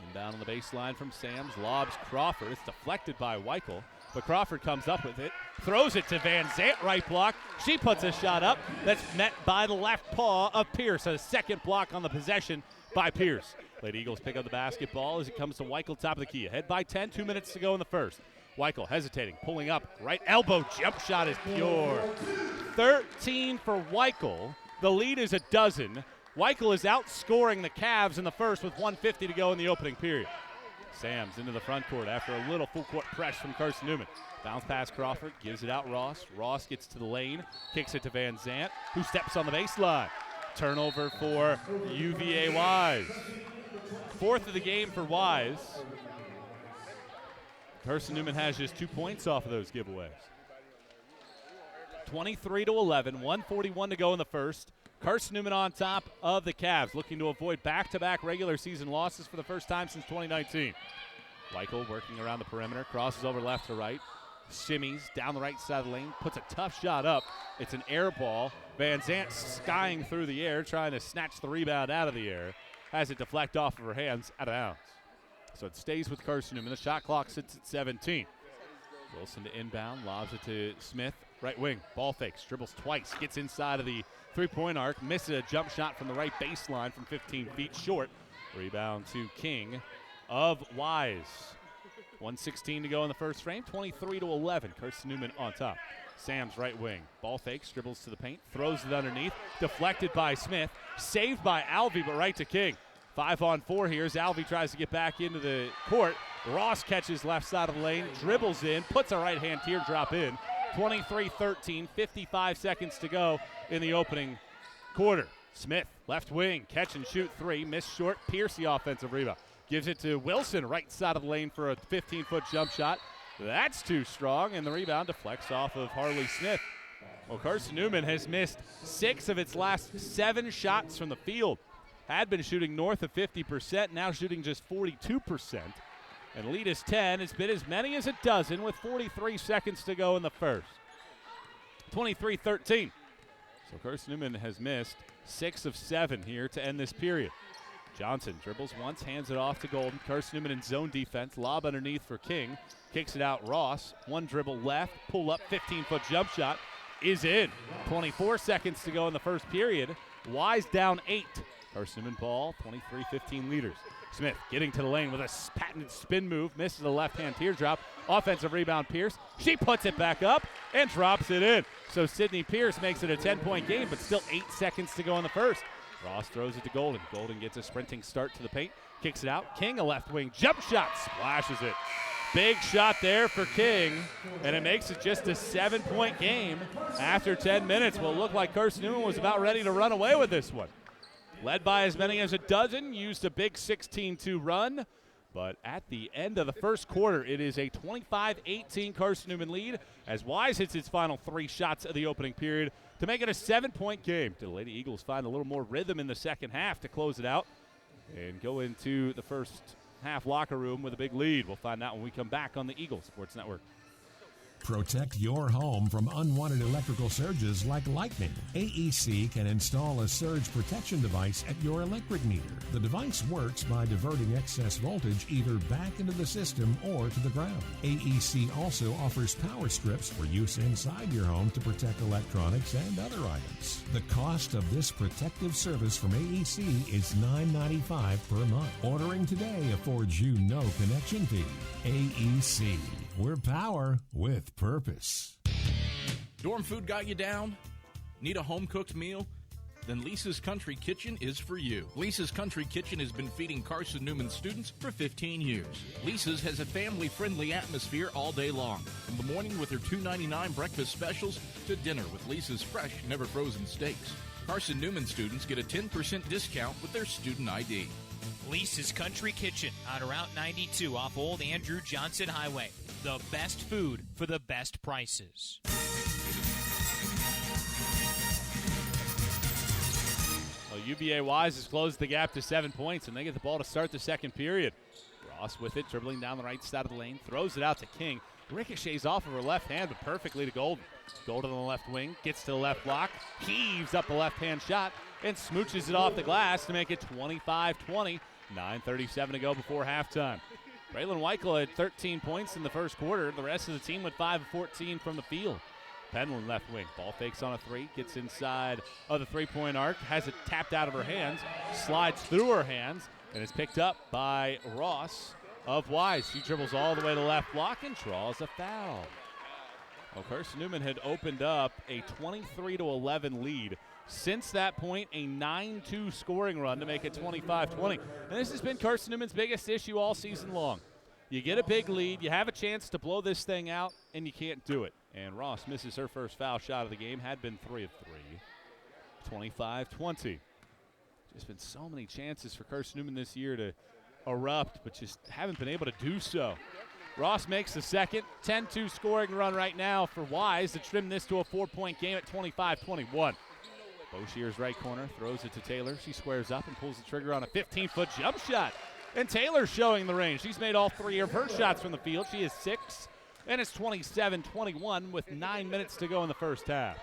Inbound on the baseline from Sams, lobs Crawford. It's deflected by Weichel, but Crawford comes up with it, throws it to Van Zant, right block. She puts a shot up that's met by the left paw of Pierce. A second block on the possession by Pierce. Lady Eagles pick up the basketball as it comes to Weichel, top of the key. Ahead by 10, 2 minutes to go in the first. Weichel hesitating, pulling up, right elbow jump shot is pure. 13 for Weichel. The lead is a dozen. Weichel is outscoring the Cavs in the first with 1:50 to go in the opening period. Sams into the front court after a little full court press from Carson-Newman. Bounce pass Crawford, gives it out Ross. Ross gets to the lane, kicks it to Van Zant, who steps on the baseline. Turnover for UVA Wise. 4th of the game for Wise. Carson-Newman has just 2 points off of those giveaways. 23-11, 1:41 to go in the first. Carson-Newman on top of the Cavs, looking to avoid back-to-back regular season losses for the first time since 2019. Weichel working around the perimeter, crosses over left to right, shimmies down the right side of the lane, puts a tough shot up. It's an air ball. Van Zant skying through the air, trying to snatch the rebound out of the air. Has it deflect off of her hands, out of bounds. So it stays with Carson-Newman. The shot clock sits at 17. Wilson to inbound, lobs it to Smith. Right wing, ball fakes, dribbles twice, gets inside of the three-point arc, misses a jump shot from the right baseline from 15 feet short. Rebound to King of Wise. 1:16 to go in the first frame, 23-11. Carson-Newman on top. Sam's right wing, ball fakes, dribbles to the paint, throws it underneath, deflected by Smith, saved by Alvey, but right to King. 5-on-4 here as Alvey tries to get back into the court. Ross catches left side of the lane, dribbles in, puts a right-hand teardrop in. 23-13, 55 seconds to go in the opening quarter. Smith, left wing, catch and shoot three, missed short, Pierce the offensive rebound. Gives it to Wilson, right side of the lane for a 15-foot jump shot. That's too strong, and the rebound deflects off of Harley Smith. Well, Carson-Newman has missed 6 of its last 7 shots from the field. Had been shooting north of 50%, now shooting just 42%. And lead is 10. It's been as many as a dozen with 43 seconds to go in the first. 23-13. So Carson-Newman has missed 6 of 7 here to end this period. Johnson dribbles once, hands it off to Golden. Carson-Newman in zone defense, lob underneath for King. Kicks it out Ross. One dribble left, pull up, 15-foot jump shot is in. 24 seconds to go in the first period. Wise down 8. Carson-Newman ball, 23-15 leaders. Smith getting to the lane with a patented spin move, misses a left-hand teardrop. Offensive rebound, Pierce. She puts it back up and drops it in. So Sydney Pierce makes it a 10-point game, but still 8 seconds to go in the first. Ross throws it to Golden. Golden gets a sprinting start to the paint, kicks it out. King, a left wing jump shot, splashes it. Big shot there for King, and it makes it just a 7-point game after 10 minutes. Will look like Carson-Newman was about ready to run away with this one. Led by as many as a dozen, used a big 16-2 run. But at the end of the first quarter, it is a 25-18 Carson-Newman lead as Wise hits its final 3 shots of the opening period to make it a 7-point game. The Lady Eagles find a little more rhythm in the second half to close it out and go into the first half locker room with a big lead. We'll find out when we come back on the Eagle Sports Network. Protect your home from unwanted electrical surges like lightning. AEC can install a surge protection device at your electric meter. The device works by diverting excess voltage either back into the system or to the ground. AEC also offers power strips for use inside your home to protect electronics and other items. The cost of this protective service from AEC is $9.95 per month. Ordering today affords you no connection fee. AEC. We're power with purpose. Dorm food got you down? Need a home-cooked meal? Then Lisa's Country Kitchen is for you. Lisa's Country Kitchen has been feeding Carson-Newman students for 15 years. Lisa's has a family-friendly atmosphere all day long, from the morning with their $2.99 breakfast specials to dinner with Lisa's fresh, never-frozen steaks. Carson-Newman students get a 10% discount with their student ID. Lisa's Country Kitchen on Route 92 off Old Andrew Johnson Highway. The best food for the best prices. Well, UVA Wise has closed the gap to 7 points, and they get the ball to start the second period. Ross with it, dribbling down the right side of the lane, throws it out to King. Ricochets off of her left hand, but perfectly to Golden. Golden on the left wing, gets to the left block, heaves up the left-hand shot, and smooches it off the glass to make it 25-20. 9:37 to go before halftime. Braylon Weichel had 13 points in the first quarter. The rest of the team went 5 of 14 from the field. Penland left wing. Ball fakes on a 3. Gets inside of the three-point arc. Has it tapped out of her hands. Slides through her hands. And is picked up by Ross of Wise. She dribbles all the way to the left block and draws a foul. Well, Carson-Newman had opened up a 23-11 lead. Since that point, a 9-2 scoring run to make it 25-20. And this has been Carson-Newman's biggest issue all season long. You get a big lead, you have a chance to blow this thing out, and you can't do it. And Ross misses her first foul shot of the game, had been 3 of 3. 25-20. Just been so many chances for Carson-Newman this year to erupt, but just haven't been able to do so. Ross makes the second. 10-2 scoring run right now for Wise to trim this to a 4-point game at 25-21. Boshear's right corner, throws it to Taylor. She squares up and pulls the trigger on a 15-foot jump shot. And Taylor's showing the range. She's made all 3 of her shots from the field. She is 6, and it's 27-21 with 9 minutes to go in the first half.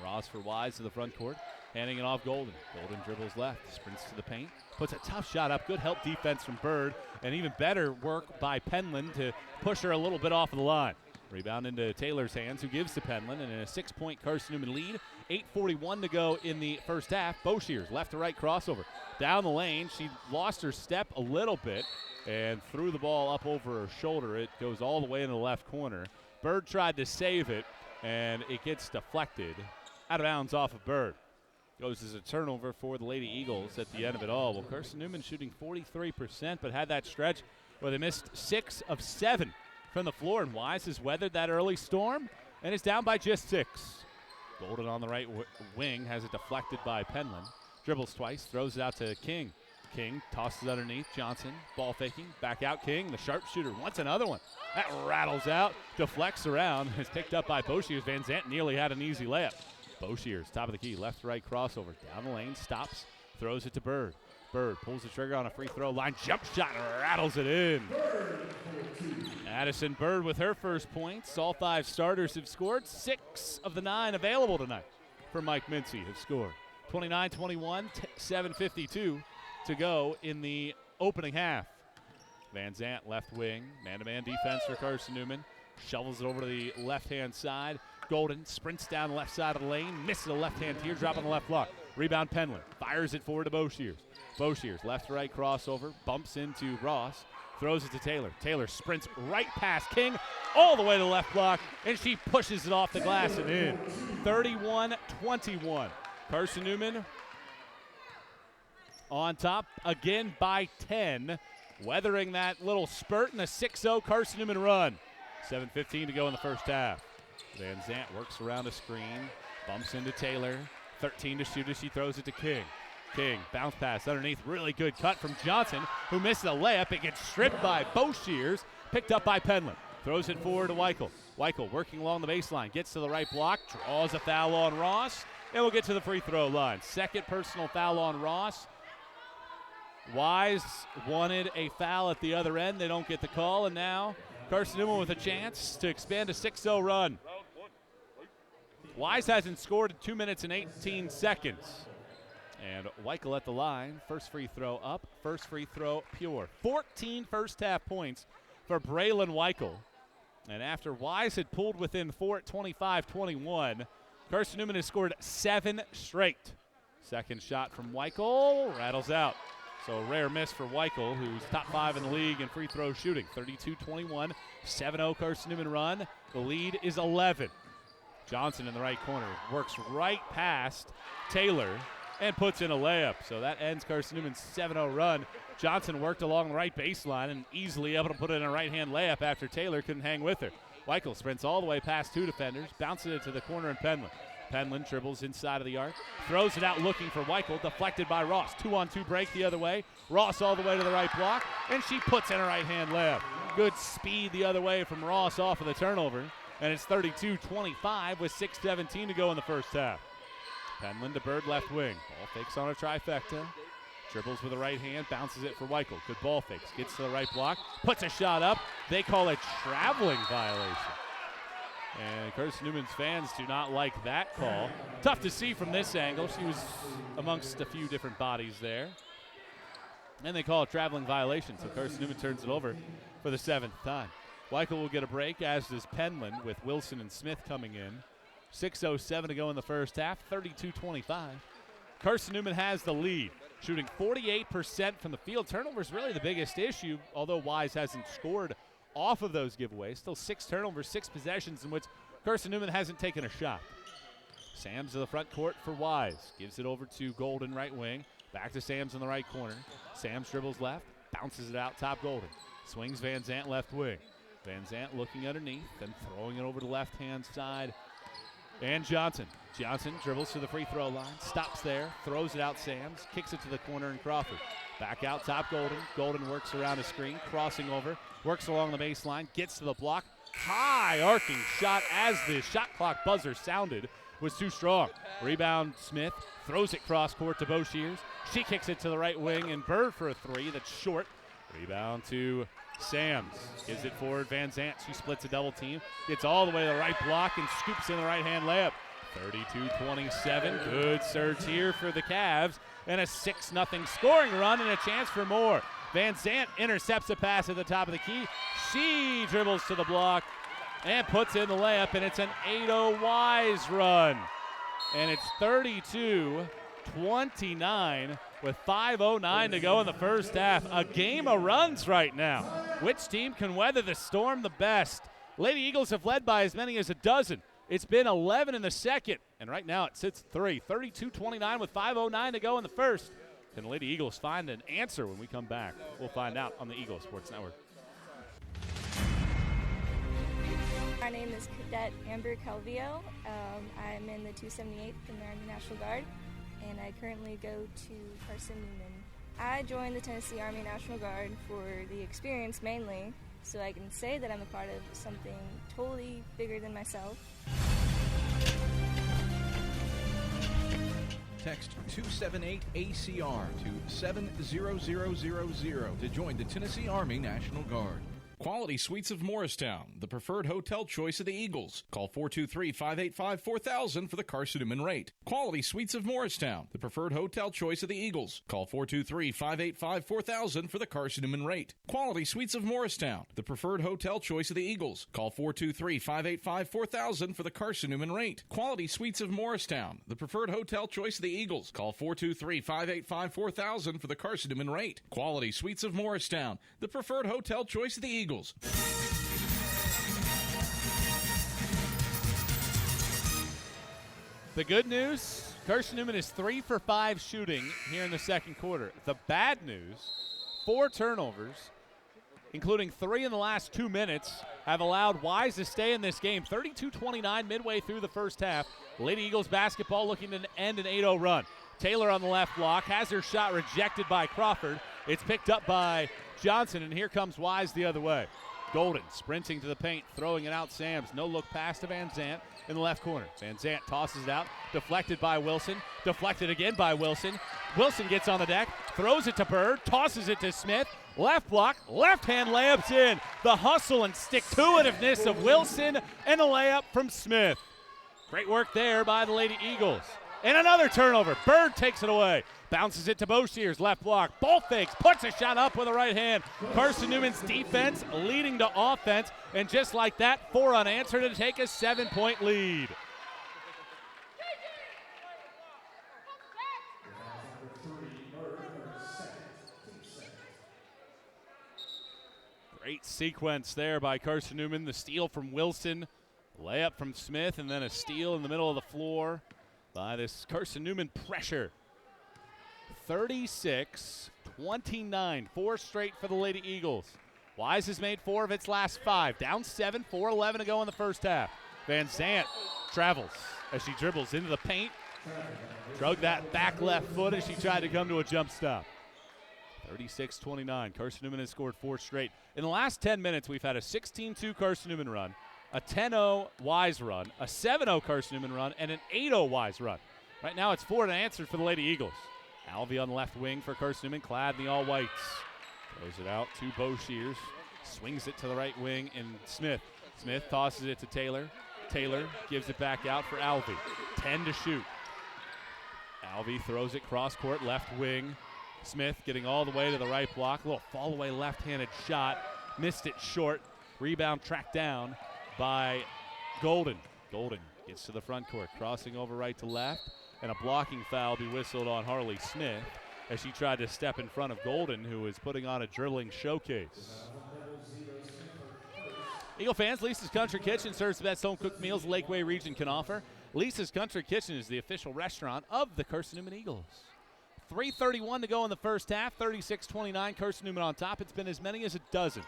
Ross for Wise to the front court. Handing it off Golden. Golden dribbles left, sprints to the paint, puts a tough shot up. Good help defense from Bird, and even better work by Penland to push her a little bit off of the line. Rebound into Taylor's hands, who gives to Penland, and a 6-point Carson-Newman lead. 8:41 to go in the first half. Boshiers, left to right crossover. Down the lane, she lost her step a little bit and threw the ball up over her shoulder. It goes all the way in the left corner. Bird tried to save it, and it gets deflected out of bounds off of Bird. Goes as a turnover for the Lady Eagles at the end of it all. Well, Carson-Newman shooting 43%, but had that stretch where they missed 6 of 7 from the floor, and Wise has weathered that early storm and is down by just 6. Golden on the right wing has it deflected by Penland. Dribbles twice, throws it out to King. King tosses underneath. Johnson, ball faking, back out King. The sharpshooter wants another one. That rattles out, deflects around, is picked up by Boshiers. Van Zandt nearly had an easy layup. Boshiers, top of the key, left to right crossover. Down the lane, stops, throws it to Bird. Bird pulls the trigger on a free throw line. Jump shot, rattles it in. Addison Bird with her first points. All 5 starters have scored. 6 of the 9 available tonight for Mike Mincy have scored. 29-21, 7:52 to go in the opening half. Van Zandt, left wing, man-to-man defense for Carson-Newman. Shovels it over to the left-hand side. Golden sprints down the left side of the lane, misses a left-hand teardrop on the left block. Rebound Penland, fires it forward to Boshiers. Boshiers, left to right crossover, bumps into Ross, throws it to Taylor. Taylor sprints right past King, all the way to the left block, and she pushes it off the glass and in. 31-21. Carson-Newman on top again by 10, weathering that little spurt in a 6-0 Carson-Newman run. 7:15 to go in the first half. Van Zandt works around a screen, bumps into Taylor. 13 to shoot as she throws it to King. King, bounce pass underneath, really good cut from Johnson, who misses a layup. It gets stripped by Boshiers, picked up by Penland. Throws it forward to Weichel. Weichel working along the baseline, gets to the right block, draws a foul on Ross, and we'll get to the free throw line. Second personal foul on Ross. Wise wanted a foul at the other end. They don't get the call, and now Carson-Newman with a chance to expand a 6-0 run. Wise hasn't scored in 2 minutes and 18 seconds. And Weichel at the line. First free throw up, first free throw pure. 14 first half points for Braylon Weichel. And after Wise had pulled within 4 at 25-21, Carson-Newman has scored 7 straight. Second shot from Weichel, rattles out. So a rare miss for Weichel, who's top 5 in the league in free throw shooting. 32-21, 7-0 Carson-Newman run. The lead is 11. Johnson in the right corner works right past Taylor and puts in a layup. So that ends Carson-Newman's 7-0 run. Johnson worked along the right baseline and easily able to put in a right-hand layup after Taylor couldn't hang with her. Weichel sprints all the way past 2 defenders, bounces it to the corner and Penland. Penland dribbles inside of the arc, throws it out looking for Weichel, deflected by Ross. 2-on-2 break the other way. Ross all the way to the right block, and she puts in a right-hand layup. Good speed the other way from Ross off of the turnover, and it's 32-25 with 6:17 to go in the first half. Penland to Bird, left wing. Ball fakes on a trifecta. Dribbles with the right hand, bounces it for Weichel. Good ball fakes, gets to the right block, puts a shot up. They call it traveling violation. And Carson-Newman's fans do not like that call. Tough to see from this angle. She was amongst a few different bodies there. And they call it traveling violation, so Carson-Newman turns it over for the 7th time. Weichel will get a break, as does Penland, with Wilson and Smith coming in. 6:07 to go in the first half, 32-25. Carson-Newman has the lead, shooting 48% from the field. Turnover is really the biggest issue, although Wise hasn't scored off of those giveaways. Still 6 turnovers, 6 possessions in which Carson-Newman hasn't taken a shot. Sams to the front court for Wise. Gives it over to Golden, right wing. Back to Sams in the right corner. Sams dribbles left, bounces it out top Golden. Swings Van Zandt left wing. Van Zandt looking underneath, then throwing it over to left-hand side. And Johnson. Johnson dribbles to the free throw line, stops there, throws it out Sams, kicks it to the corner and Crawford. Back out top Golden. Golden works around a screen, crossing over, works along the baseline, gets to the block. High arcing shot as the shot clock buzzer sounded was too strong. Rebound Smith, throws it cross court to Boshiers. She kicks it to the right wing and Bird for a 3 that's short. Rebound to Sams. Gives it forward Van Zandt. She splits a double team. Gets all the way to the right block and scoops in the right hand layup. 32-27. Good surge here for the Cavs. And a 6-0 scoring run and a chance for more. Van Zant intercepts a pass at the top of the key. She dribbles to the block and puts in the layup, and it's an 8-0 Wise run. And it's 32-29 with 5:09 to go in the first half. A game of runs right now. Which team can weather the storm the best? Lady Eagles have led by as many as a dozen. It's been 11 in the second, and right now it sits 3. 32-29 with 5:09 to go in the first. Can the Lady Eagles find an answer when we come back? We'll find out on the Eagles Sports Network. My name is Cadet Amber Calvillo. I'm in the 278th in the Army National Guard, and I currently go to Carson-Newman. I joined the Tennessee Army National Guard for the experience mainly, so I can say that I'm a part of something totally bigger than myself. Text 278-ACR to 70000 to join the Tennessee Army National Guard. Quality Suites of Morristown, the preferred hotel choice of the Eagles. Call 423-585-4000 for the Carson-Newman rate. Quality Suites of Morristown, the preferred hotel choice of the Eagles. Call 423-585-4000 for the Carson-Newman rate. Quality Suites of Morristown, the preferred hotel choice of the Eagles. Call 423-585-4000 for the Carson-Newman rate. Quality Suites of Morristown, the preferred hotel choice of the Eagles. Call 423-585-4000 for the Carson-Newman rate. Quality Suites of Morristown, the preferred hotel choice of the Eagles. The good news, Carson-Newman is 3 for 5 shooting here in the second quarter. The bad news, 4 turnovers, including 3 in the last 2 minutes, have allowed Wise to stay in this game. 32-29 midway through the first half. Lady Eagles basketball looking to end an 8-0 run. Taylor on the left block, has her shot rejected by Crawford. It's picked up by Johnson, and here comes Wise the other way. Golden sprinting to the paint, throwing it out. Sams, no look pass to Van Zant in the left corner. Van Zant tosses it out, deflected by Wilson, deflected again by Wilson. Wilson gets on the deck, throws it to Bird, tosses it to Smith. Left block, left hand layups in. The hustle and stick-to-itiveness of Wilson and a layup from Smith. Great work there by the Lady Eagles. And another turnover. Bird takes it away. Bounces it to Boshears, left block. Ball fakes, puts a shot up with the right hand. Carson-Newman's defense leading to offense. And just like that, 4 unanswered to take a 7-point lead. Great sequence there by Carson-Newman. The steal from Wilson, layup from Smith, and then a steal in the middle of the floor by this Carson-Newman pressure. 36-29, 4 straight for the Lady Eagles. Wise has made 4 of its last 5. Down 7, 4:11 to go in the first half. Van Zant travels as she dribbles into the paint. Drug that back left foot as she tried to come to a jump stop. 36-29, Carson-Newman has scored 4 straight. In the last 10 minutes, we've had a 16-2 Carson-Newman run, a 10-0 Wise run, a 7-0 Carson-Newman run, and an 8-0 Wise run. Right now it's 4 unanswered for the Lady Eagles. Alvey on the left wing for Carson-Newman, clad in the all-whites. Throws it out to Boshears. Swings it to the right wing, and Smith. Smith tosses it to Taylor. Taylor gives it back out for Alvey. 10 to shoot. Alvey throws it cross-court, left wing. Smith getting all the way to the right block. A little fall-away left-handed shot. Missed it short. Rebound tracked down by Golden. Golden gets to the front court, crossing over right to left. And a blocking foul be whistled on Harley Smith as she tried to step in front of Golden, who was putting on a dribbling showcase. Eagle fans, Lisa's Country Kitchen serves the best home-cooked meals the Lakeway region can offer. Lisa's Country Kitchen is the official restaurant of the Carson-Newman Eagles. 3:31 to go in the first half, 36-29, Carson-Newman on top. It's been as many as a dozen.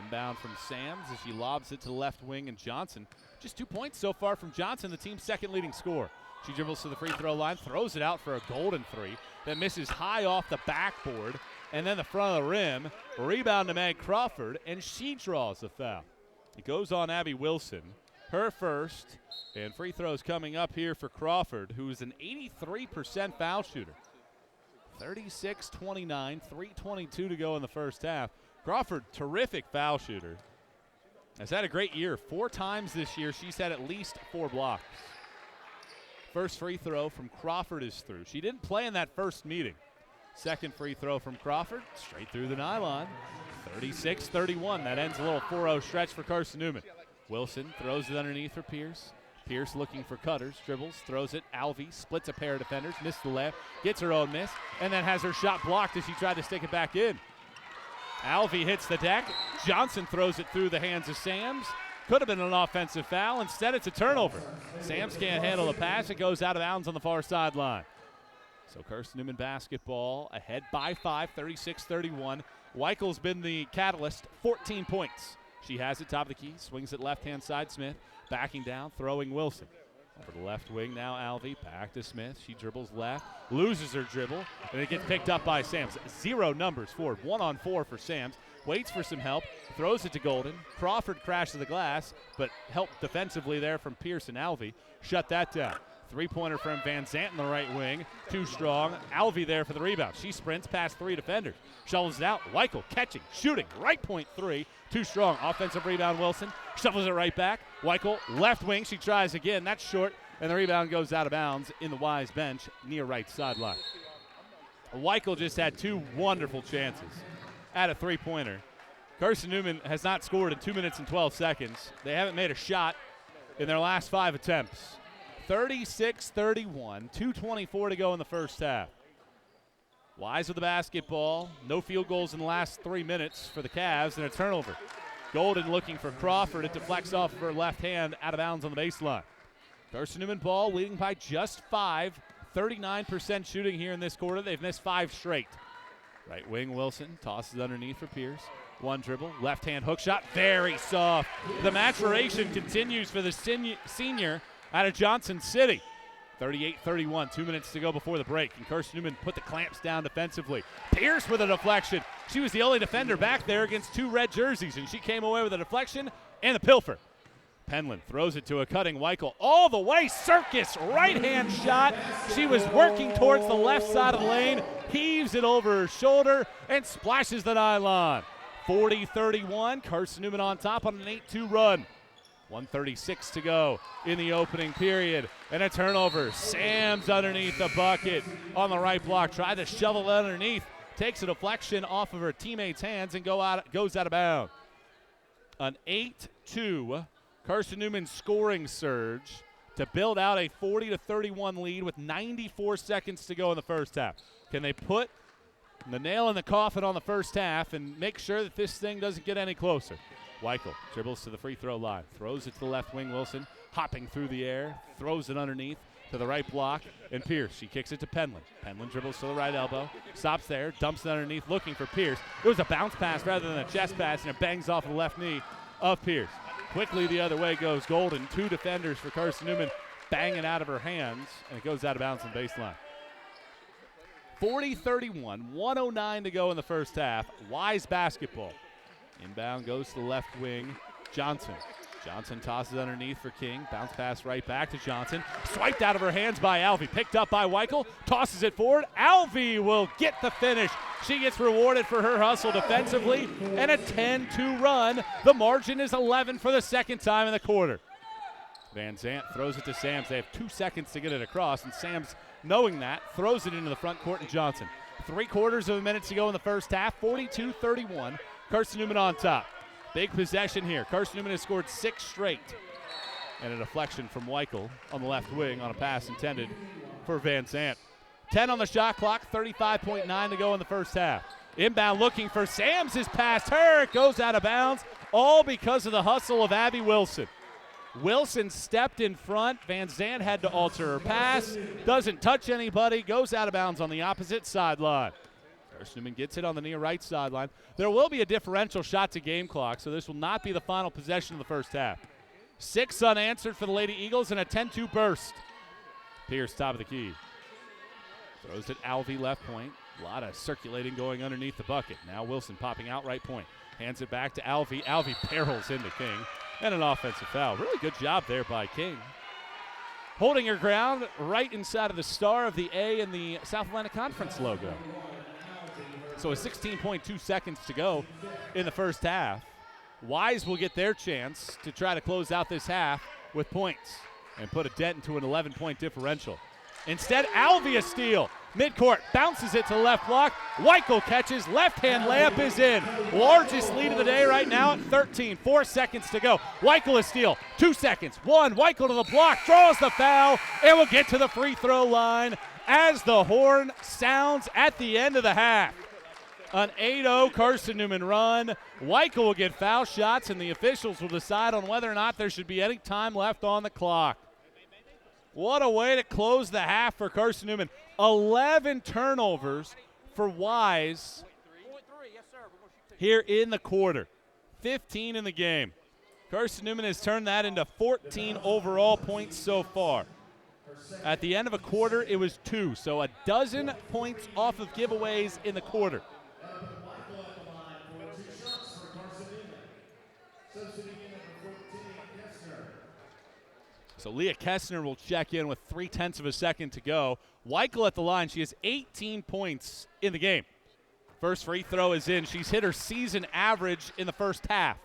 Inbound from Sams as she lobs it to the left wing, and Johnson. Just 2 points so far from Johnson, the team's second leading scorer. She dribbles to the free throw line, throws it out for a Golden 3 that misses high off the backboard and then the front of the rim. Rebound to Meg Crawford, and she draws a foul. It goes on Abby Wilson, her first, and free throws coming up here for Crawford, who is an 83% foul shooter. 36-29, 3:22 to go in the first half. Crawford, terrific foul shooter. Has had a great year. 4 times this year she's had at least 4 blocks. First free throw from Crawford is through. She didn't play in that first meeting. Second free throw from Crawford, straight through the nylon. 36-31. That ends a little 4-0 stretch for Carson-Newman. Wilson throws it underneath for Pierce. Pierce looking for cutters, dribbles, throws it. Alvey splits a pair of defenders, missed the left, gets her own miss, and then has her shot blocked as she tried to stick it back in. Alvey hits the deck. Johnson throws it through the hands of Sams. Could have been an offensive foul. Instead, it's a turnover. Sams can't handle the pass. It goes out of bounds on the far sideline. So Carson-Newman basketball ahead by 5, 36-31. Weichel's been the catalyst, 14 points. She has it top of the key, swings it left-hand side. Smith backing down, throwing Wilson. Over the left wing now, Alvey back to Smith. She dribbles left, loses her dribble, and it gets picked up by Sams. 0 numbers forward, 1-on-4 for Sams. Waits for some help, throws it to Golden. Crawford crashes the glass, but help defensively there from Pierce and Alvey. Shut that down. Three-pointer from Van Zant in the right wing. Too strong. Alvey there for the rebound. She sprints past 3 defenders. Shovels it out. Weichel catching, shooting. Right point 3. Too strong. Offensive rebound, Wilson. Shovels it right back. Weichel, left wing. She tries again. That's short. And the rebound goes out of bounds in the Wise bench near right sideline. Weichel just had 2 wonderful chances at a three-pointer. Carson-Newman has not scored in 2 minutes and 12 seconds. They haven't made a shot in their last 5 attempts. 36-31, 2:24 to go in the first half. Wise with the basketball. No field goals in the last 3 minutes for the Cavs, and a turnover. Golden looking for Crawford. It deflects off of her left hand, out of bounds on the baseline. Carson-Newman ball leading by just 5. 39% shooting here in this quarter. They've missed 5 straight. Right wing Wilson tosses underneath for Pierce. One dribble, left hand hook shot, very soft. The maturation continues for the senior out of Johnson City. 38-31, 2 minutes to go before the break, and Carson-Newman put the clamps down defensively. Pierce with a deflection. She was the only defender back there against 2 red jerseys, and she came away with a deflection and a pilfer. Penland throws it to a cutting Weichel all the way. Circus right-hand shot. She was working towards the left side of the lane, heaves it over her shoulder, and splashes the nylon. 40-31, Carson-Newman on top on an 8-2 run. 1:36 to go in the opening period, and a turnover. Sams underneath the bucket on the right block. Tried to shovel it underneath. Takes a deflection off of her teammate's hands and goes out of bounds. An 8-2 Carson-Newman scoring surge to build out a 40-31 lead with 94 seconds to go in the first half. Can they put the nail in the coffin on the first half and make sure that this thing doesn't get any closer? Weichel dribbles to the free throw line, throws it to the left wing. Wilson hopping through the air, throws it underneath to the right block, and Pierce. She kicks it to Penland. Penland dribbles to the right elbow, stops there, dumps it underneath, looking for Pierce. It was a bounce pass rather than a chest pass, and it bangs off the left knee of Pierce. Quickly the other way goes Golden. 2 defenders for Carson-Newman banging out of her hands, and it goes out of bounds on the baseline. 40-31, 1:09 to go in the first half. Wise basketball. Inbound goes to the left wing. Johnson. Johnson tosses underneath for King. Bounce pass right back to Johnson. Swiped out of her hands by Alvey. Picked up by Weichel. Tosses it forward. Alvey will get the finish. She gets rewarded for her hustle defensively. And a 10-2 run. The margin is 11 for the second time in the quarter. Van Zant throws it to Sams. They have 2 seconds to get it across. And Sams, knowing that, throws it into the front court to Johnson. 3/4 of a minute to go in the first half. 42-31. Carson-Newman on top. Big possession here. Carson-Newman has scored 6 straight. And a deflection from Weichel on the left wing on a pass intended for Van Zant. 10 on the shot clock, 35.9 to go in the first half. Inbound looking for Sams is past her. It goes out of bounds, all because of the hustle of Abby Wilson. Wilson stepped in front. Van Zant had to alter her pass. Doesn't touch anybody. Goes out of bounds on the opposite sideline. Carson-Newman gets it on the near right sideline. There will be a differential shot to game clock, so this will not be the final possession of the first half. 6 unanswered for the Lady Eagles and a 10-2 burst. Pierce, top of the key. Throws it Alvey left point. A lot of circulating going underneath the bucket. Now Wilson popping out right point. Hands it back to Alvey. Alvey barrels into King. And an offensive foul. Really good job there by King. Holding her ground right inside of the star of the A in the South Atlantic Conference logo. So a 16.2 seconds to go in the first half. Wise will get their chance to try to close out this half with points. and put a dent into an 11-point differential. Instead, Alvia steal. Midcourt bounces it to the left block. Weichel catches. Left-hand layup is in. Largest lead of the day right now at 13. 4 seconds to go. Weichel a steal. 2 seconds. 1. Weichel to the block. Draws the foul. And will get to the free throw line as the horn sounds at the end of the half. An 8-0 Carson-Newman run. Weichel will get foul shots, and the officials will decide on whether or not there should be any time left on the clock. What a way to close the half for Carson-Newman. 11 turnovers for Wise here in the quarter. 15 in the game. Carson-Newman has turned that into 14 overall points so far. At the end of a quarter, it was 2, so a dozen points off of giveaways in the quarter. So Leah Kessner will check in with 0.3 of a second to go. Weichel at the line. She has 18 points in the game. First free throw is in. She's hit her season average in the first half.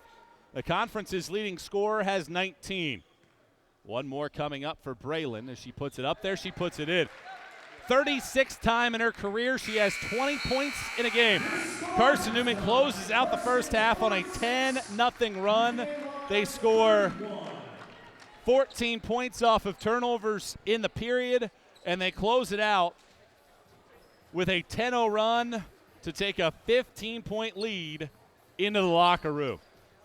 The conference's leading scorer has 19. One more coming up for Braylon. As she puts it up there, she puts it in. 36th time in her career she has 20 points in a game. Carson-Newman closes out the first half on a 10-0 run. They score 14 points off of turnovers in the period, and they close it out with a 10-0 run to take a 15-point lead into the locker room.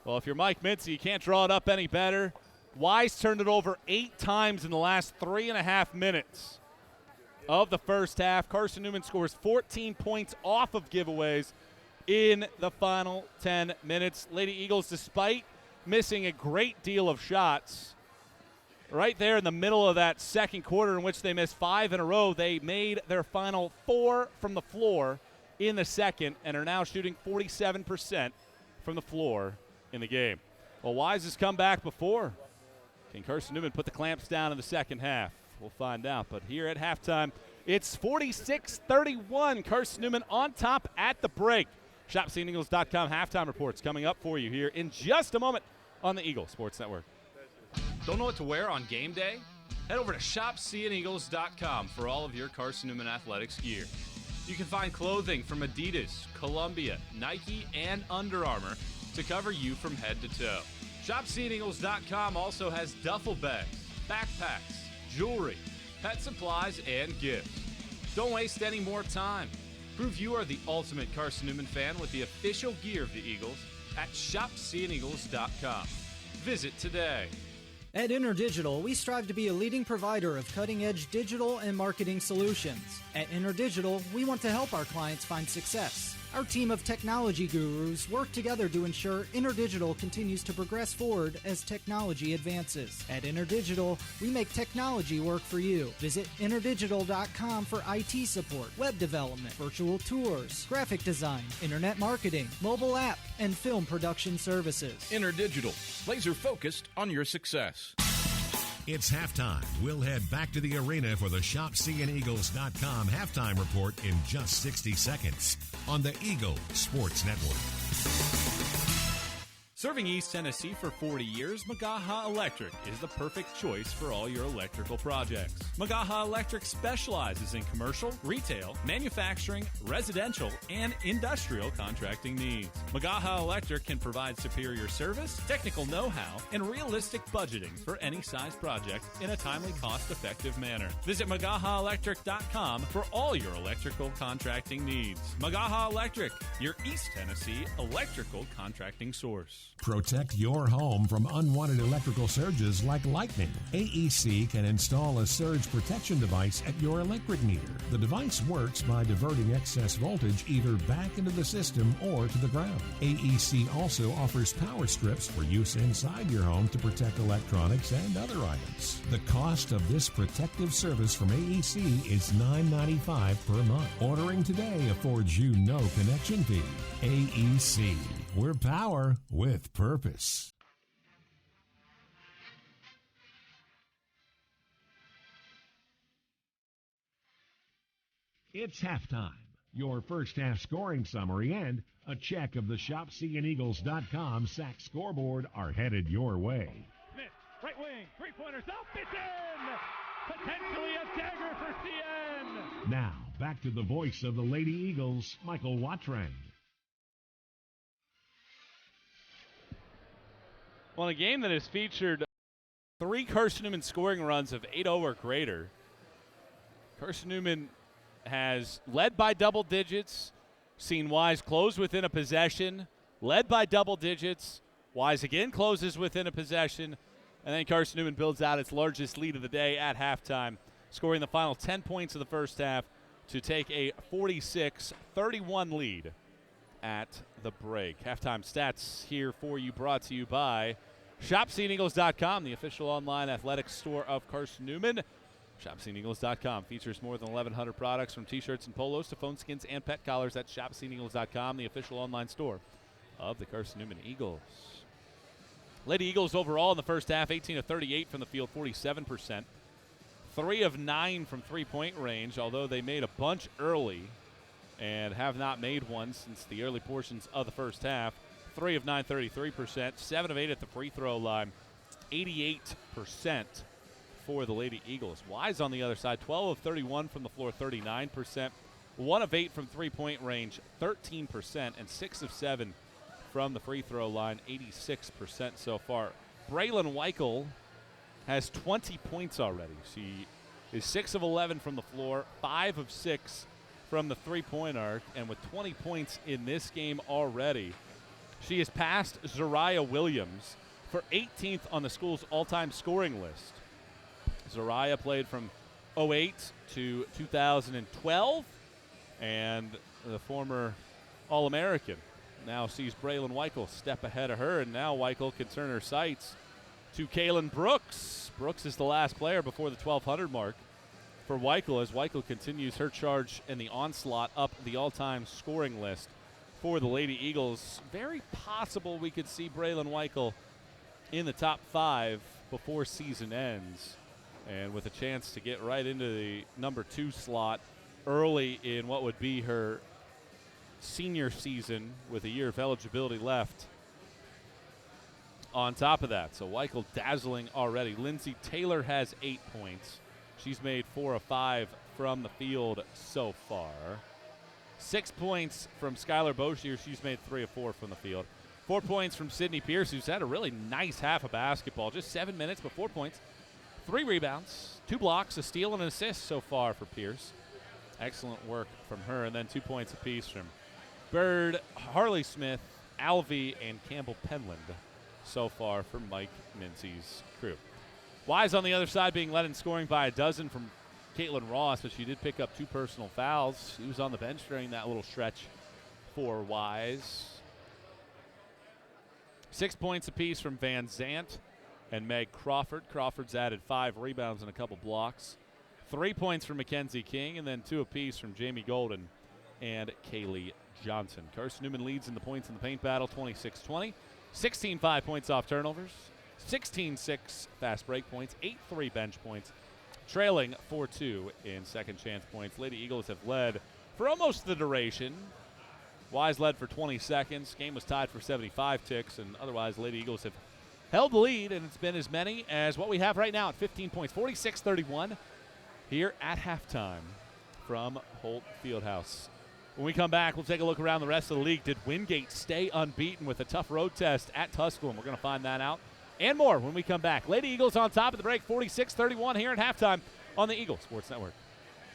Well, if you're Mike Mincy, you can't draw it up any better. Wise turned it over 8 times in the last 3.5 minutes of the first half. Carson-Newman scores 14 points off of giveaways in the final 10 minutes. Lady Eagles, despite missing a great deal of shots, right there in the middle of that second quarter in which they missed 5 in a row, they made their final 4 from the floor in the second and are now shooting 47% from the floor in the game. Well, Wise has come back before. Can Carson-Newman put the clamps down in the second half? We'll find out. But here at halftime, it's 46-31. Carson-Newman on top at the break. ShopSeeingEagles.com halftime reports coming up for you here in just a moment on the Eagle Sports Network. Don't know what to wear on game day? Head over to ShopSeeingEagles.com for all of your Carson-Newman athletics gear. You can find clothing from Adidas, Columbia, Nike, and Under Armour to cover you from head to toe. ShopSeeingEagles.com also has duffel bags, backpacks, jewelry, pet supplies, and gifts. Don't waste any more time. Prove you are the ultimate Carson-Newman fan with the official gear of the Eagles at ShopSeeingEagles.com. Visit today. At InterDigital, we strive to be a leading provider of cutting-edge digital and marketing solutions. At InterDigital, we want to help our clients find success. Our team of technology gurus work together to ensure InterDigital continues to progress forward as technology advances. At InterDigital, we make technology work for you. Visit InterDigital.com for IT support, web development, virtual tours, graphic design, internet marketing, mobile app, and film production services. InterDigital, laser-focused on your success. It's halftime. We'll head back to the arena for the ShopSeeingEagles.com halftime report in just 60 seconds on the Eagle Sports Network. Serving East Tennessee for 40 years, Magaha Electric is the perfect choice for all your electrical projects. Magaha Electric specializes in commercial, retail, manufacturing, residential, and industrial contracting needs. Magaha Electric can provide superior service, technical know-how, and realistic budgeting for any size project in a timely, cost-effective manner. Visit MagahaElectric.com for all your electrical contracting needs. Magaha Electric, your East Tennessee electrical contracting source. Protect your home from unwanted electrical surges like lightning. AEC can install a surge protection device at your electric meter. The device works by diverting excess voltage either back into the system or to the ground. AEC also offers power strips for use inside your home to protect electronics and other items. The cost of this protective service from AEC is $9.95 per month. Ordering today affords you no connection fee. AEC. We're power with purpose. It's halftime. Your first half scoring summary and a check of the ShopSeeingEagles.com sack scoreboard are headed your way. Smith Right wing, three-pointers up, it's in! Potentially a dagger for CN! Now, back to the voice of the Lady Eagles, Michael Watrang. Well, a game that has featured 3 Carson-Newman scoring runs of 8-0 or greater. Carson-Newman has led by double digits, seen Wise close within a possession, led by double digits. Wise again closes within a possession, and then Carson-Newman builds out its largest lead of the day at halftime, scoring the final 10 points of the first half to take a 46-31 lead at the break. Halftime stats here for you, brought to you by ShopSeeingEagles.com, the official online athletics store of Carson-Newman. ShopSeeingEagles.com features more than 1,100 products from T-shirts and polos to phone skins and pet collars. That's ShopSeeingEagles.com, the official online store of the Carson-Newman Eagles. Lady Eagles overall in the first half, 18 of 38 from the field, 47%. 3 of 9 from three-point range, although they made a bunch early and have not made one since the early portions of the first half. 3 of 9, 33%. 7 of 8 at the free throw line, 88% for the Lady Eagles. Wise on the other side, 12 of 31 from the floor, 39%. 1 of 8 from three-point range, 13%. And 6 of 7 from the free throw line, 86% so far. Braylon Weichel has 20 points already. She is 6 of 11 from the floor, 5 of 6 from the three-point arc, and with 20 points in this game already, she has passed Zariah Williams for 18th on the school's all-time scoring list. Zariah played from 2008 to 2012, and the former All-American now sees Braylon Weichel step ahead of her, and now Weichel can turn her sights to Kaylin Brooks. Brooks is the last player before the 1,200 mark for Weichel, as Weichel continues her charge in the onslaught up the all-time scoring list for the Lady Eagles. Very possible we could see Braylon Weichel in the top 5 before season ends, and with a chance to get right into the number 2 slot early in what would be her senior season with a year of eligibility left on top of that. So Weichel dazzling already. Lindsay Taylor has 8 points. She's made 4 of 5 from the field so far. 6 points from Skylar Boshier. She's made 3 of 4 from the field. 4 points from Sydney Pierce, who's had a really nice half of basketball. Just 7 minutes, but 4 points. 3 rebounds, 2 blocks, a steal, and an assist so far for Pierce. Excellent work from her. And then 2 points apiece from Bird, Harley Smith, Alvey, and Campbell Penland so far for Mike Mincy's crew. Wise on the other side being led in scoring by a dozen from Caitlin Ross, but she did pick up 2 personal fouls. She was on the bench during that little stretch for Wise. 6 points apiece from Van Zant and Meg Crawford. Crawford's added 5 rebounds and a couple blocks. 3 points from Mackenzie King, and then 2 apiece from Jamie Golden and Kaylee Johnson. Carson-Newman leads in the points in the paint battle, 26-20. 16-5 points off turnovers. 16-6 fast break points. 8-3 bench points. Trailing 4-2 in second chance points. Lady Eagles have led for almost the duration. Wise led for 20 seconds. Game was tied for 75 ticks, and otherwise Lady Eagles have held the lead, and it's been as many as what we have right now at 15 points. 46-31 here at halftime from Holt Fieldhouse. When we come back, we'll take a look around the rest of the league. Did Wingate stay unbeaten with a tough road test at Tusculum? We're going to find that out and more when we come back. Lady Eagles on top of the break, 46-31 here at halftime on the Eagle Sports Network.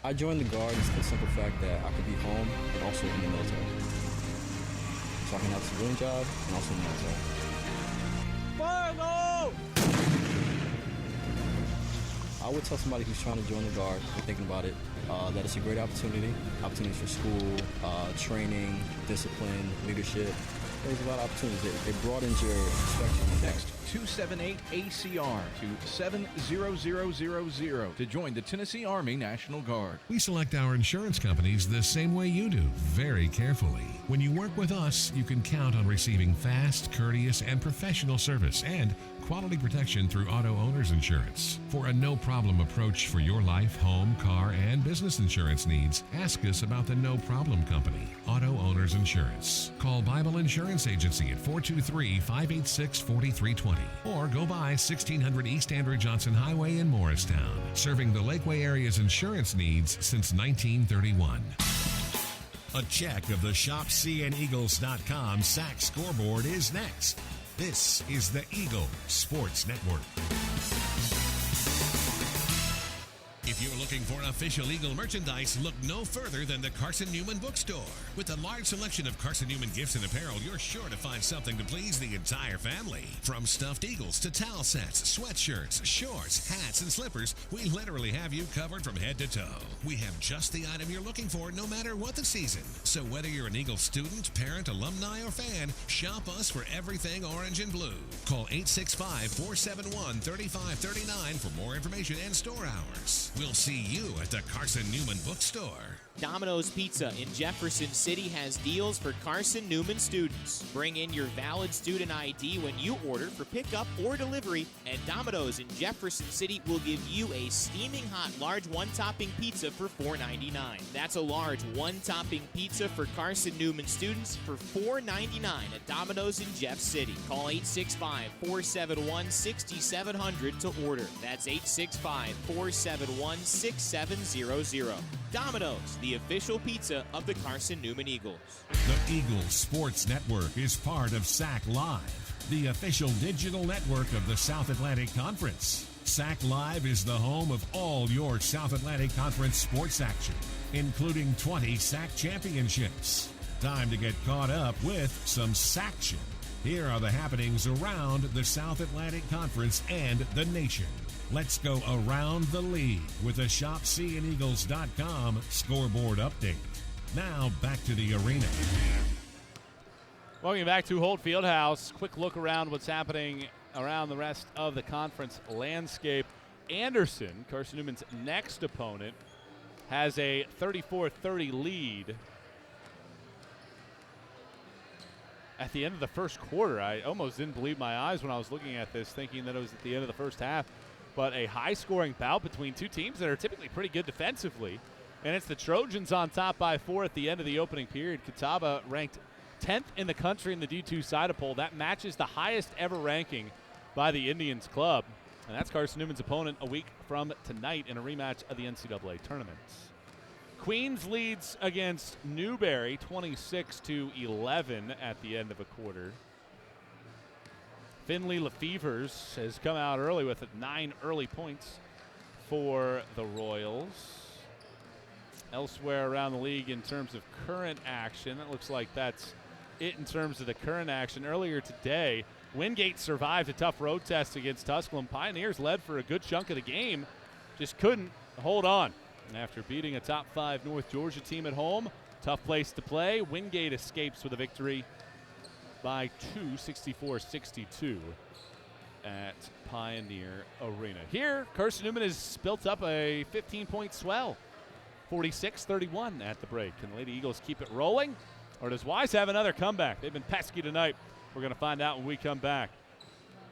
I joined the Guard for the simple fact that I could be home and also in the military. So I can have a civilian job and also in the military. Final! I would tell somebody who's trying to join the Guard and thinking about it that it's a great opportunity. Opportunities for school, training, discipline, leadership. There's a lot of opportunities. It broadens your perspective. Text 278-ACR to 70000 to join the Tennessee Army National Guard. We select our insurance companies the same way you do, very carefully. When you work with us, you can count on receiving fast, courteous, and professional service and quality protection through auto owner's insurance. For a no-problem approach for your life, home, car, and business insurance needs, ask us about the No Problem Company, Auto Owners Insurance. Call Bible Insurance Agency at 423-586-4320 or go by 1600 East Andrew Johnson Highway in Morristown, serving the Lakeway area's insurance needs since 1931. A check of the ShopCNEagles.com SAC scoreboard is next. This is the Eagle Sports Network. If you're looking for official Eagle merchandise, look no further than the Carson-Newman bookstore. With a large selection of Carson-Newman gifts and apparel, you're sure to find something to please the entire family. From stuffed eagles to towel sets, sweatshirts, shorts, hats, and slippers, we literally have you covered from head to toe. We have just the item you're looking for no matter what the season. So whether you're an Eagle student, parent, alumni, or fan, shop us for everything orange and blue. Call 865-471-3539 for more information and store hours. We'll see you at the Carson-Newman bookstore. Domino's Pizza in Jefferson City has deals for Carson-Newman students. Bring in your valid student ID when you order for pickup or delivery, and Domino's in Jefferson City will give you a steaming hot large one-topping pizza for $4.99. That's a large one-topping pizza for Carson-Newman students for $4.99 at Domino's in Jeff City. Call 865-471-6700 to order. That's 865-471-6700. Domino's, the official pizza of the Carson-Newman Eagles. The Eagles Sports Network is part of SAC Live, the official digital network of the South Atlantic Conference. SAC Live is the home of all your South Atlantic Conference sports action, including 20 SAC championships. Time to get caught up with some SACtion. Here are the happenings around the South Atlantic Conference and the nation. Let's go around the league with a ShopCNEagles.com scoreboard update. Now back to the arena. Welcome back to Holt Fieldhouse. Quick look around what's happening around the rest of the conference landscape. Anderson, Carson-Newman's next opponent, has a 34-30 lead. At the end of the first quarter, I almost didn't believe my eyes when I was looking at this, thinking that it was at the end of the first half. But a high-scoring bout between two teams that are typically pretty good defensively. And it's the Trojans on top by 4 at the end of the opening period. Catawba ranked 10th in the country in the D2 side poll. That matches the highest ever ranking by the Indians club. And that's Carson-Newman's opponent a week from tonight in a rematch of the NCAA tournament. Queens leads against Newberry 26-11 at the end of a quarter. Finley Lefevers has come out early with 9 early points for the Royals. Elsewhere around the league in terms of current action, it looks like that's it in terms of the current action. Earlier today, Wingate survived a tough road test against Tusculum. Pioneers led for a good chunk of the game, just couldn't hold on. After beating a top 5 North Georgia team at home, tough place to play, Wingate escapes with a victory by 2, 64-62 at Pioneer Arena. Here, Carson-Newman has built up a 15-point swell, 46-31 at the break. Can the Lady Eagles keep it rolling, or does Wise have another comeback? They've been pesky tonight. We're going to find out when we come back.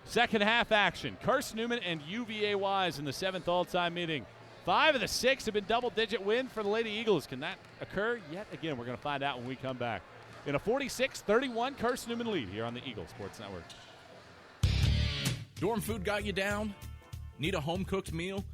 Second half action, Carson-Newman and UVA Wise in the 7th all-time meeting. 5 of the 6 have been double-digit win for the Lady Eagles. Can that occur yet again? We're going to find out when we come back. In a 46-31 Carson-Newman lead here on the Eagle Sports Network. Dorm food got you down? Need a home-cooked meal?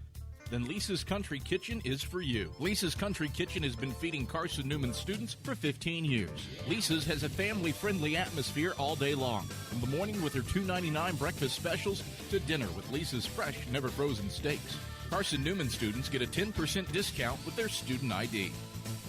Then Lisa's Country Kitchen is for you. Lisa's Country Kitchen has been feeding Carson-Newman students for 15 years. Lisa's has a family-friendly atmosphere all day long, from the morning with their $2.99 breakfast specials to dinner with Lisa's fresh, never-frozen steaks. Carson-Newman students get a 10% discount with their student ID.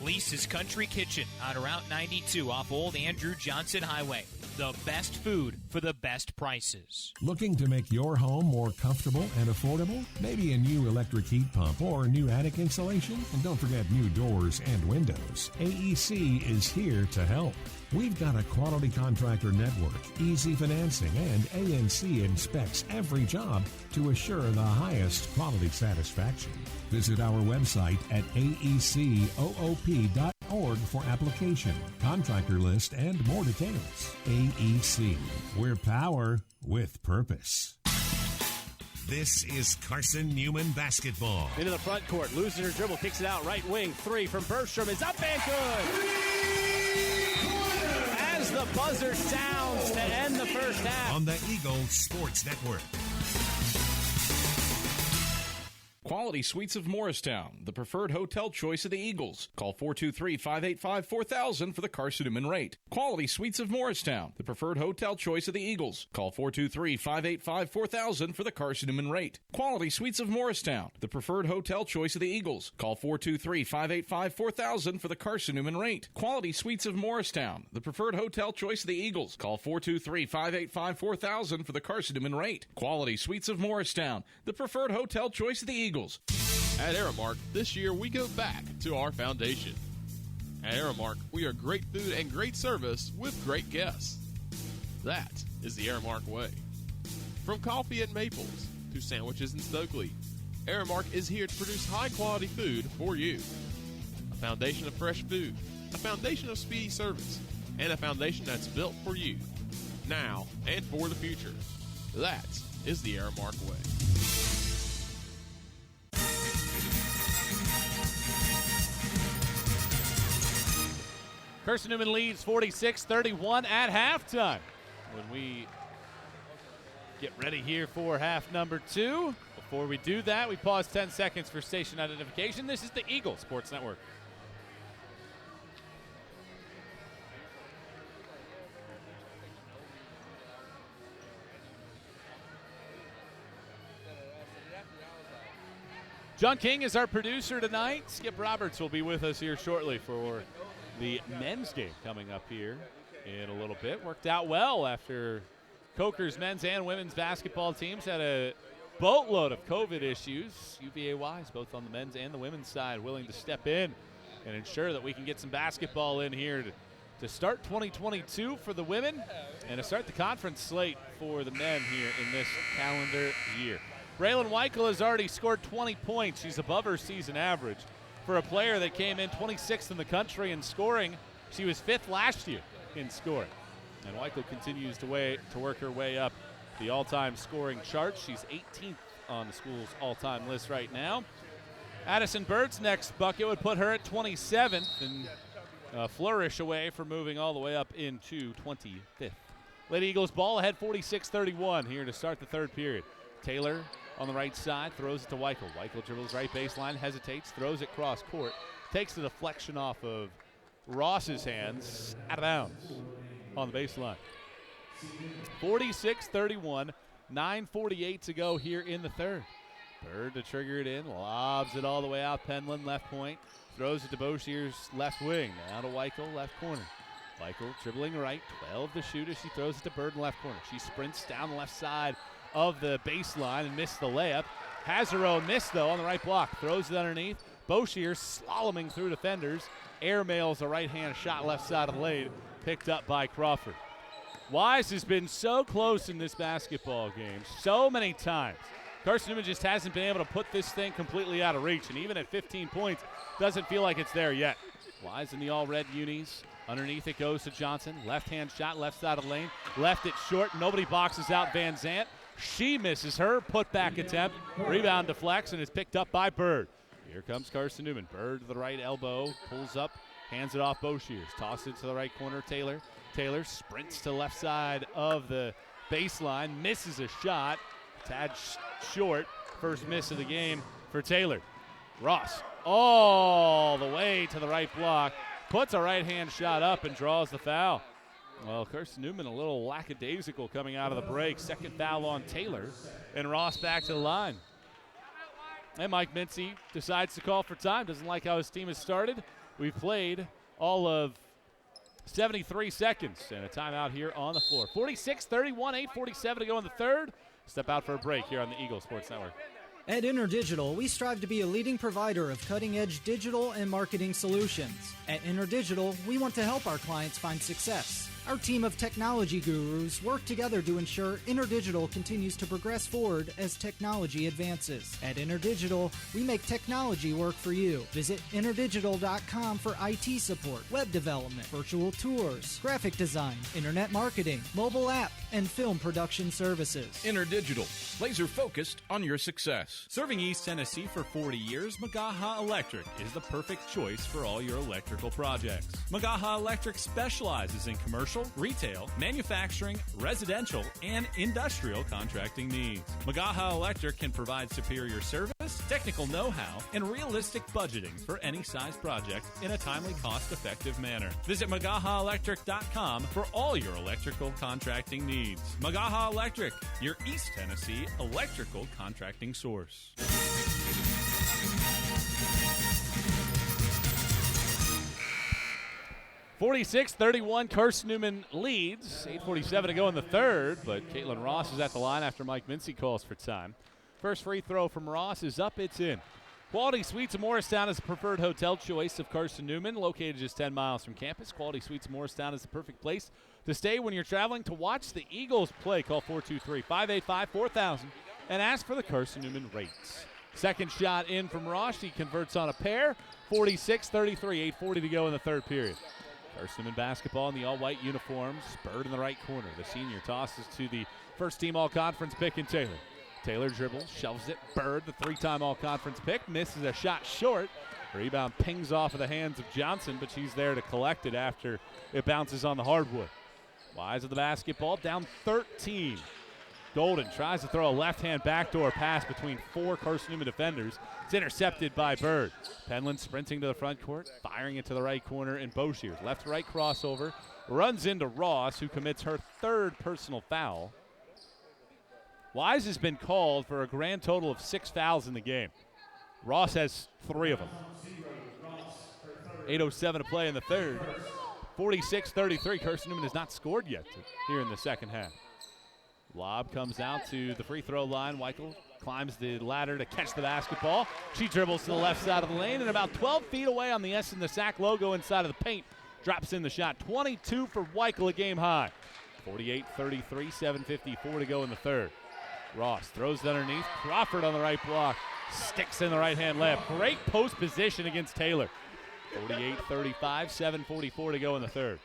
Lisa's Country Kitchen on Route 92 off Old Andrew Johnson Highway. The best food for the best prices. Looking to make your home more comfortable and affordable? Maybe a new electric heat pump or new attic insulation? And don't forget new doors and windows. AEC is here to help. We've got a quality contractor network, easy financing, and ANC inspects every job to assure the highest quality satisfaction. Visit our website at aecoop.org for application, contractor list, and more details. AEC, we're power with purpose. This is Carson-Newman basketball. Into the front court, loses her dribble, kicks it out, right wing, three from Bergstrom is up and good! As the buzzer sounds to end the first half. On the Eagle Sports Network. Quality Suites of Morristown, the preferred hotel choice of the Eagles. Call 423-585-4000 for the Carson-Newman rate. Quality Suites of Morristown, the preferred hotel choice of the Eagles. Call 423-585-4000 for the Carson-Newman rate. Quality Suites of Morristown, the preferred hotel choice of the Eagles. Call 423-585-4000 for the Carson-Newman rate. Quality Suites of Morristown, the preferred hotel choice of the Eagles. Call 423-585-4000 for the Carson-Newman rate. Quality Suites of Morristown, the preferred hotel choice of the Eagles. At Aramark, this year we go back to our foundation. At Aramark, we are great food and great service with great guests. That is the Aramark way. From coffee at Maples to sandwiches in Stokely, Aramark is here to produce high-quality food for you. A foundation of fresh food, a foundation of speedy service, and a foundation that's built for you, now and for the future. That is the Aramark way. Carson-Newman leads 46-31 at halftime. When we get ready here for half number 2. Before we do that, we pause 10 seconds for station identification. This is the Eagle Sports Network. John King is our producer tonight. Skip Roberts will be with us here shortly for the men's game coming up here in a little bit. Worked out well after Coker's men's and women's basketball teams had a boatload of COVID issues. UVA-wise, both on the men's and the women's side, willing to step in and ensure that we can get some basketball in here to start 2022 for the women and to start the conference slate for the men here in this calendar year. Braylon Weichel has already scored 20 points. She's above her season average. For a player that came in 26th in the country in scoring, she was 5th last year in scoring. And Weichel continues to work her way up the all-time scoring chart. She's 18th on the school's all-time list right now. Addison Bird's next bucket would put her at 27th and flourish away from moving all the way up into 25th. Lady Eagles ball ahead 46-31 here to start the third period. Taylor on the right side, throws it to Weichel. Weichel dribbles right baseline, hesitates, throws it cross court, takes the deflection off of Ross's hands, out of bounds on the baseline. 46-31, 9:48 to go here in the third. Bird to trigger it in, lobs it all the way out. Penland left point, throws it to Boshear's left wing. Now to Weichel, left corner. Weichel dribbling right, 12 to shoot as she throws it to Bird in left corner. She sprints down the left side of the baseline and missed the layup. Has her own miss, though, on the right block. Throws it underneath. Boshear slaloming through defenders. Airmails a right-hand shot left side of the lane. Picked up by Crawford. Wise has been so close in this basketball game so many times. Carson-Newman just hasn't been able to put this thing completely out of reach. And even at 15 points, doesn't feel like it's there yet. Wise in the all-red unis. Underneath it goes to Johnson. Left-hand shot, left side of the lane. Left it short. Nobody boxes out Van Zant. She misses her putback attempt. Rebound deflects and is picked up by Bird. Here comes Carson-Newman. Bird to the right elbow, pulls up, hands it off Boshears. Toss it to the right corner, Taylor. Taylor sprints to left side of the baseline, misses a shot. Tad short, first miss of the game for Taylor. Ross all the way to the right block, puts a right-hand shot up and draws the foul. Well, Carson-Newman a little lackadaisical coming out of the break. Second foul on Taylor, and Ross back to the line. And Mike Mincy decides to call for time. Doesn't like how his team has started. We've played all of 73 seconds, and a timeout here on the floor. 46-31, 8:47 to go in the third. Step out for a break here on the Eagle Sports Network. At InterDigital, we strive to be a leading provider of cutting-edge digital and marketing solutions. At InterDigital, we want to help our clients find success. Our team of technology gurus work together to ensure InterDigital continues to progress forward as technology advances. At InterDigital, we make technology work for you. Visit interdigital.com for IT support, web development, virtual tours, graphic design, internet marketing, mobile app, and film production services. InterDigital, laser focused on your success. Serving East Tennessee for 40 years, Magaha Electric is the perfect choice for all your electrical projects. Magaha Electric specializes in commercial, retail, manufacturing, residential, and industrial contracting needs. Magaha Electric can provide superior service, technical know-how, and realistic budgeting for any size project in a timely, cost-effective manner. Visit MagahaElectric.com for all your electrical contracting needs. Magaha Electric, your East Tennessee electrical contracting source. 46-31, Carson-Newman leads. 8:47 to go in the third, but Caitlin Ross is at the line after Mike Mincy calls for time. First free throw from Ross is up, it's in. Quality Suites of Morristown is the preferred hotel choice of Carson-Newman, located just 10 miles from campus. Quality Suites of Morristown is the perfect place to stay when you're traveling to watch the Eagles play. Call 423-585-4000 and ask for the Carson-Newman rates. Second shot in from Ross. He converts on a pair. 46-33, 8:40 to go in the third period. Carson-Newman basketball in the all-white uniforms. Bird in the right corner. The senior tosses to the first-team all-conference pick in Taylor. Taylor dribbles, shoves it. Bird, the three-time all-conference pick, misses a shot short. Rebound pings off of the hands of Johnson, but she's there to collect it after it bounces on the hardwood. Wise of the basketball, down 13. Golden tries to throw a left-hand backdoor pass between four Carson-Newman defenders. It's intercepted by Bird. Penland sprinting to the front court, firing it to the right corner, and Boshiers. Left-to-right crossover, runs into Ross, who commits her third personal foul. Wise has been called for a grand total of 6 fouls in the game. Ross has 3 of them. 8:07 to play in the third. 46-33, Carson-Newman has not scored yet here in the second half. Lob comes out to the free throw line. Weichel climbs the ladder to catch the basketball. She dribbles to the left side of the lane and about 12 feet away on the S in the SAC logo inside of the paint. Drops in the shot. 22 for Weichel, a game high. 48-33, 7:54 to go in the third. Ross throws it underneath. Crawford on the right block. Sticks in the right-hand layup. Great post position against Taylor. 48-35, 7:44 to go in the third.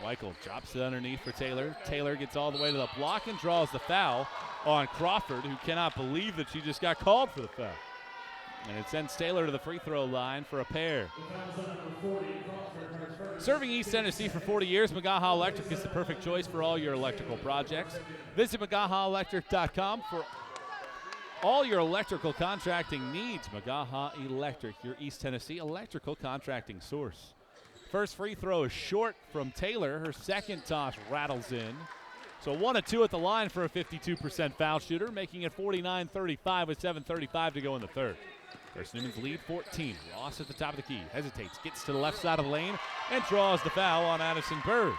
Weichel drops it underneath for Taylor. Taylor gets all the way to the block and draws the foul on Crawford, who cannot believe that she just got called for the foul. And it sends Taylor to the free throw line for a pair. Serving East Tennessee for 40 years, Magaha Electric is the perfect choice for all your electrical projects. Visit MagahaElectric.com for all your electrical contracting needs. Magaha Electric, your East Tennessee electrical contracting source. First free throw is short from Taylor. Her second toss rattles in. So 1 of 2 at the line for a 52% foul shooter, making it 49-35 with 7:35 to go in the third. Carson-Newman's lead 14. Ross at the top of the key. Hesitates, gets to the left side of the lane, and draws the foul on Addison Bird.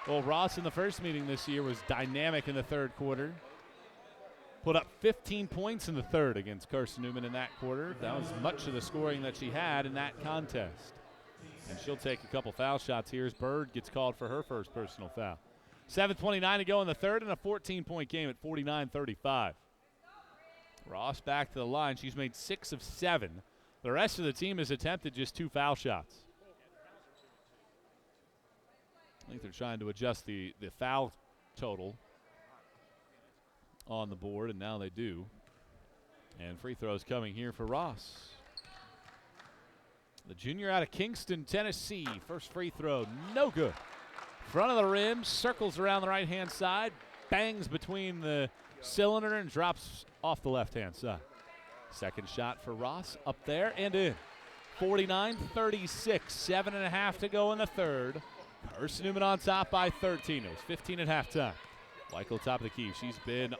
Well, Ross in the first meeting this year was dynamic in the third quarter. Put up 15 points in the third against Carson-Newman in that quarter. That was much of the scoring that she had in that contest. And she'll take a couple foul shots here as Bird gets called for her first personal foul. 7:29 to go in the third and a 14-point game at 49-35. Ross back to the line. She's made 6 of 7. The rest of the team has attempted just 2 foul shots. I think they're trying to adjust the foul total on the board, and now they do. And free throws coming here for Ross. The junior out of Kingston, Tennessee. First free throw, no good. Front of the rim, circles around the right-hand side, bangs between the cylinder and drops off the left-hand side. Second shot for Ross, up there and in. 49-36, 7.5 to go in the third. Carson-Newman on top by 13. It was 15 at halftime. Weichel top of the key. She's been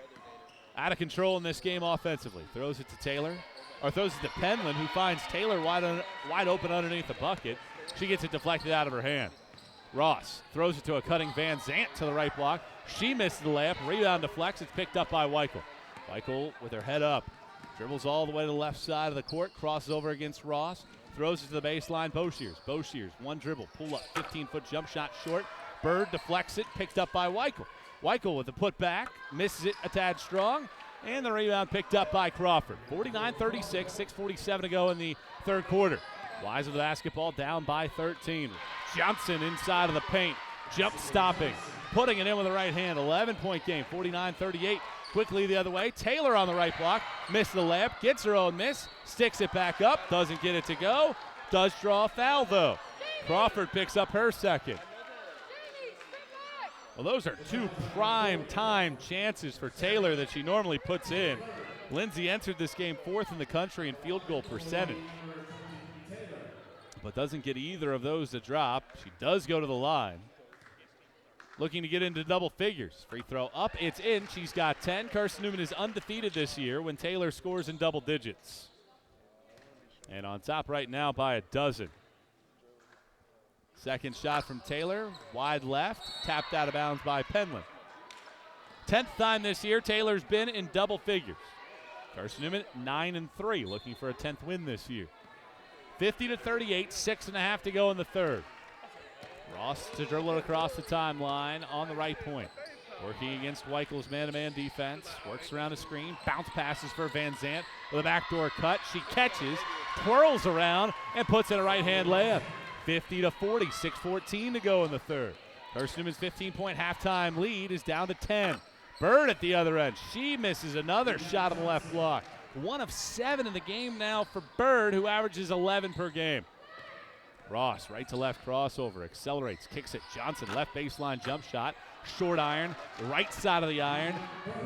out of control in this game offensively. Throws it to Taylor. Or throws it to Penland, who finds Taylor wide open underneath the bucket. She gets it deflected out of her hand. Ross throws it to a cutting Van Zant to the right block. She misses the layup. Rebound deflects. It's picked up by Weichel. Weichel with her head up. Dribbles all the way to the left side of the court. Crosses over against Ross. Throws it to the baseline. Boshiers. One dribble. Pull up. 15-foot jump shot short. Bird deflects it, picked up by Weichel. Weichel with the putback, misses it a tad strong, and the rebound picked up by Crawford. 49-36, 6:47 to go in the third quarter. Wise with the basketball, down by 13. Johnson inside of the paint, jump stopping, putting it in with the right hand. 11-point game, 49-38. Quickly the other way. Taylor on the right block, missed the layup, gets her own miss, sticks it back up, doesn't get it to go. Does draw a foul though. Crawford picks up her second. Well, those are two prime time chances for Taylor that she normally puts in. Lindsay entered this game 4th in the country in field goal percentage, but doesn't get either of those to drop. She does go to the line, looking to get into double figures. Free throw up, it's in. She's got 10. Carson-Newman is undefeated this year when Taylor scores in double digits. And on top right now by a dozen. Second shot from Taylor, wide left, tapped out of bounds by Penland. 10th time this year Taylor's been in double figures. Carson-Newman 9-3, looking for a 10th win this year. 50-38, 6.5 to go in the third. Ross to dribble it across the timeline on the right point. Working against Weichel's man-to-man defense. Works around a screen. Bounce passes for Van Zandt with a backdoor cut. She catches, twirls around, and puts in a right-hand layup. 50-40, 6:14 to go in the third. Carson-Newman's 15-point halftime lead is down to 10. Bird at the other end. She misses another shot on the left block. 1 of 7 in the game now for Bird, who averages 11 per game. Ross, right to left crossover, accelerates, kicks it. Johnson, left baseline jump shot. Short iron, right side of the iron.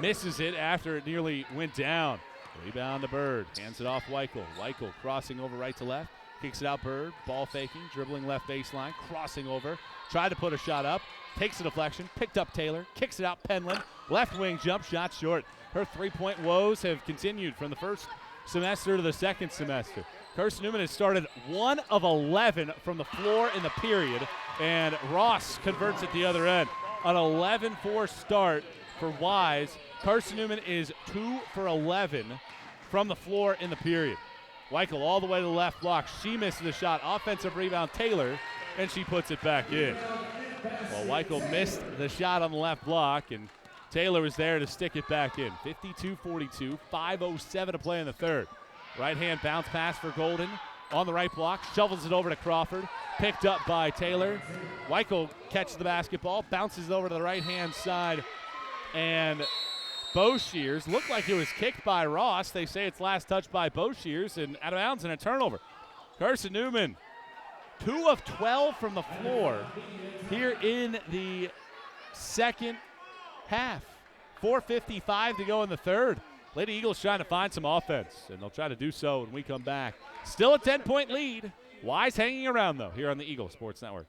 Misses it after it nearly went down. Rebound to Bird. Hands it off Weichel. Weichel crossing over right to left. Kicks it out Bird. Ball faking, dribbling left baseline, crossing over. Tried to put a shot up. Takes a deflection. Picked up Taylor. Kicks it out Penland. Left wing jump shot short. Her three-point woes have continued from the first semester to the second semester. Carson-Newman has started 1 of 11 from the floor in the period, and Ross converts at the other end. An 11-4 start for Wise. Carson-Newman is 2 for 11 from the floor in the period. Weichel all the way to the left block. She misses the shot. Offensive rebound, Taylor, and she puts it back in. Well, Weichel missed the shot on the left block, and Taylor was there to stick it back in. 52-42, 5:07 to play in the third. Right-hand bounce pass for Golden. On the right block, shovels it over to Crawford. Picked up by Taylor. Weichel catches the basketball, bounces it over to the right-hand side, and Boshears looked like it was kicked by Ross. They say it's last touched by Boshears, and out of bounds and a turnover. Carson-Newman, 2 of 12 from the floor here in the second half. 4:55 to go in the third. Lady Eagles trying to find some offense, and they'll try to do so when we come back. Still a 10-point lead. Wise hanging around, though, here on the Eagle Sports Network.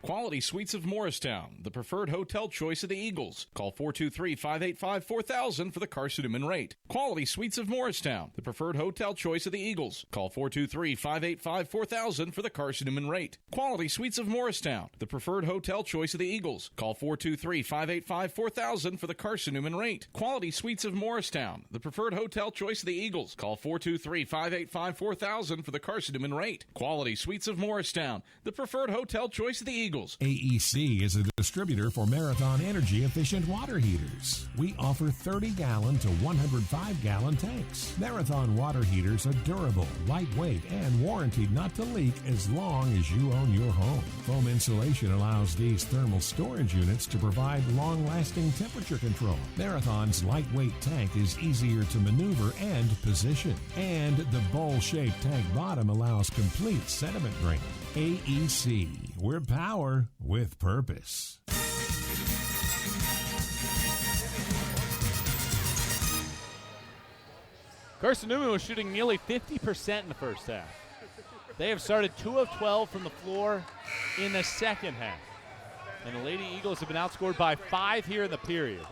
Quality Suites of Morristown, the preferred hotel choice of the Eagles. Call 423-585-4000 for the Carson-Newman rate. Quality Suites of Morristown, the preferred hotel choice of the Eagles. Call 423-585-4000 for the Carson-Newman rate. Quality Suites of Morristown, the preferred hotel choice of the Eagles. Call 423-585-4000 for the Carson-Newman rate. Quality Suites of Morristown, the preferred hotel choice of the Eagles. Call 423-585-4000 for the Carson-Newman rate. Quality Suites of Morristown, the preferred hotel choice of the Eagles. AEC is a distributor for Marathon energy-efficient water heaters. We offer 30-gallon to 105-gallon tanks. Marathon water heaters are durable, lightweight, and warranted not to leak as long as you own your home. Foam insulation allows these thermal storage units to provide long-lasting temperature control. Marathon's lightweight tank is easier to maneuver and position. And the bowl-shaped tank bottom allows complete sediment draining. AEC, we're power with purpose. Carson-Newman was shooting nearly 50% in the first half. They have started 2 of 12 from the floor in the second half. And the Lady Eagles have been outscored by 5 here in the period.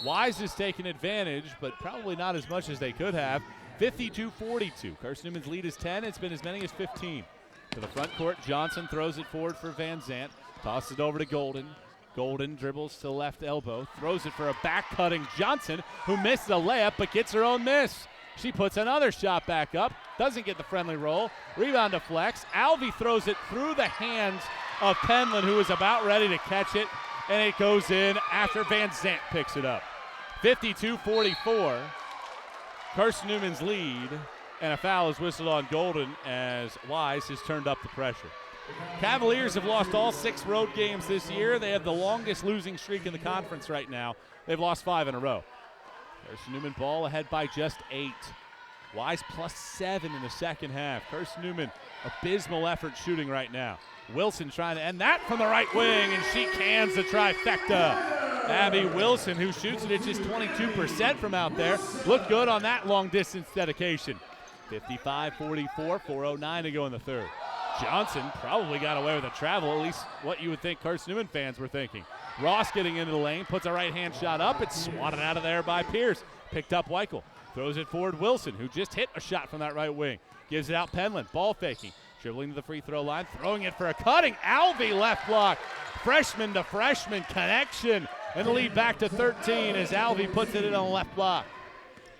Wise has taken advantage, but probably not as much as they could have. 52-42. Carson-Newman's lead is 10. It's been as many as 15. To the front court, Johnson throws it forward for Van Zandt. Tosses it over to Golden. Golden dribbles to the left elbow. Throws it for a back-cutting Johnson, who missed the layup but gets her own miss. She puts another shot back up. Doesn't get the friendly roll. Rebound to Flex. Alvey throws it through the hands of Penland, who was about ready to catch it, and it goes in after Van Zant picks it up. 52-44, Carson-Newman's lead, and a foul is whistled on Golden as Wise has turned up the pressure. Cavaliers have lost all 6 road games this year. They have the longest losing streak in the conference right now. They've lost 5 in a row. Carson-Newman ball ahead by just 8. Wise +7 in the second half. Carson-Newman, abysmal effort shooting right now. Wilson trying to end that from the right wing, and she cans the trifecta. Abby Wilson, who shoots it at just 22% from out there, looked good on that long-distance dedication. 55-44, 4:09 to go in the third. Johnson probably got away with a travel, at least what you would think Carson-Newman fans were thinking. Ross getting into the lane, puts a right-hand shot up. It's swatted out of there by Pierce. Picked up Weichel. Throws it forward Wilson, who just hit a shot from that right wing. Gives it out Penland, ball faking. Dribbling to the free throw line, throwing it for a cutting. Alvey left block. Freshman to freshman connection. And the lead back to 13 as Alvey puts it in on the left block.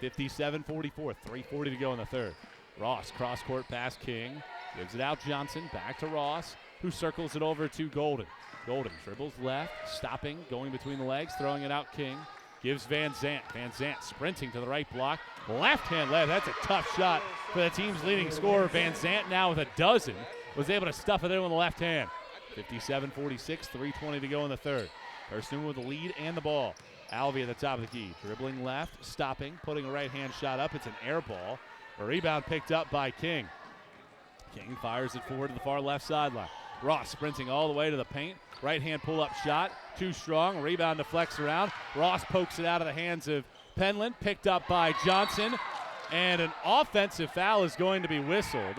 57-44, 3:40 to go in the third. Ross, cross-court pass, King. Gives it out Johnson, back to Ross, who circles it over to Golden. Golden dribbles left, stopping, going between the legs, throwing it out King. Gives Van Zant. Van Zant sprinting to the right block. Left-hand left. That's a tough shot for the team's leading scorer. Van Zant now with a dozen. Was able to stuff it in with the left hand. 57-46, 3:20 to go in the third. Carson with the lead and the ball. Alvey at the top of the key. Dribbling left, stopping, putting a right-hand shot up. It's an air ball. A rebound picked up by King. King fires it forward to the far left sideline. Ross sprinting all the way to the paint. Right-hand pull-up shot. Too strong. Rebound deflects around. Ross pokes it out of the hands of Penland. Picked up by Johnson. And an offensive foul is going to be whistled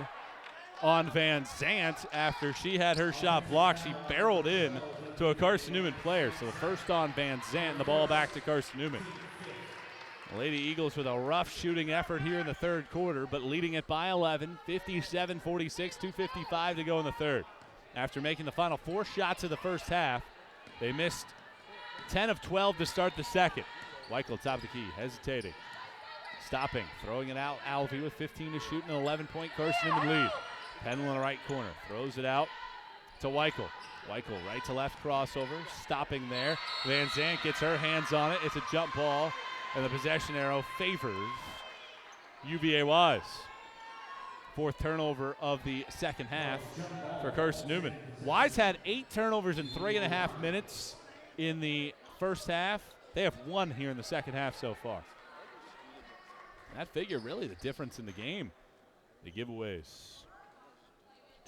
on Van Zant after she had her shot blocked. She barreled in to a Carson-Newman player. So the first on Van Zant and the ball back to Carson-Newman. Lady Eagles with a rough shooting effort here in the third quarter, but leading it by 11, 57-46, 2:55 to go in the third. After making the final 4 shots of the first half, they missed 10 of 12 to start the second. Weichel top of the key, hesitating. Stopping, throwing it out. Alvey with 15 to shoot and an 11-point Carson-Newman lead. Penland in the right corner, throws it out to Weichel. Weichel right to left crossover, stopping there. Van Zant gets her hands on it. It's a jump ball, and the possession arrow favors UVA Wise. 4th turnover of the second half for Carson-Newman. Wise had 8 turnovers in 3.5 minutes in the first half. They have 1 here in the second half so far. That figure really the difference in the game. The giveaways.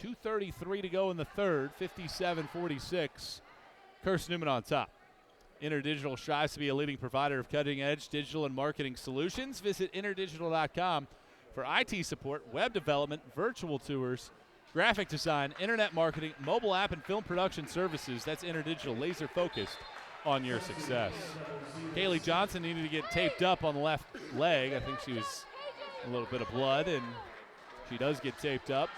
2:33 to go in the third, 57-46. Carson-Newman on top. InterDigital strives to be a leading provider of cutting-edge digital and marketing solutions. Visit interdigital.com for IT support, web development, virtual tours, graphic design, internet marketing, mobile app, and film production services. That's InterDigital, laser-focused on your success. Kaylee Johnson needed to get taped up on the left leg. I think she was a little bit of blood, and she does get taped up.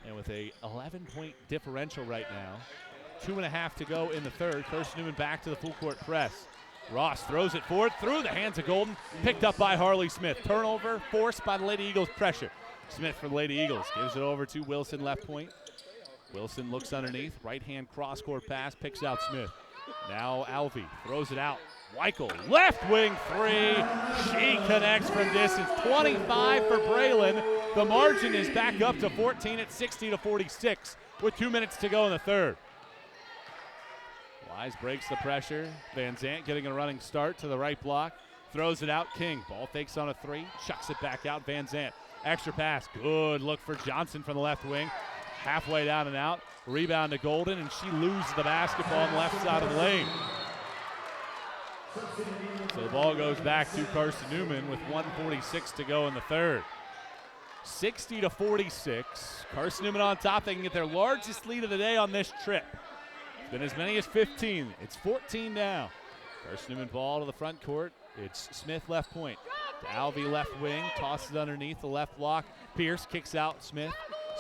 And with a 11-point differential right now, 2.5 to go in the third. Carson-Newman back to the full court press. Ross throws it forward through the hands of Golden. Picked up by Harley Smith. Turnover forced by the Lady Eagles. Pressure. Smith for the Lady Eagles. Gives it over to Wilson, left point. Wilson looks underneath. Right-hand cross-court pass. Picks out Smith. Now Alvey throws it out. Weichel, left wing 3. She connects from distance. 25 for Braylon. The margin is back up to 14 at 60-46 with 2 minutes to go in the third. Wise breaks the pressure. Van Zant getting a running start to the right block. Throws it out. King. Ball fakes on a 3. Chucks it back out. Van Zant. Extra pass. Good look for Johnson from the left wing. Halfway down and out. Rebound to Golden, and she loses the basketball on the left side of the lane. So the ball goes back to Carson-Newman with 1:46 to go in the third. 60-46. Carson-Newman on top. They can get their largest lead of the day on this trip. It's been as many as 15. It's 14 now. Carson-Newman ball to the front court. It's Smith left point. To Alvey left wing. Tosses underneath the left block. Pierce kicks out Smith.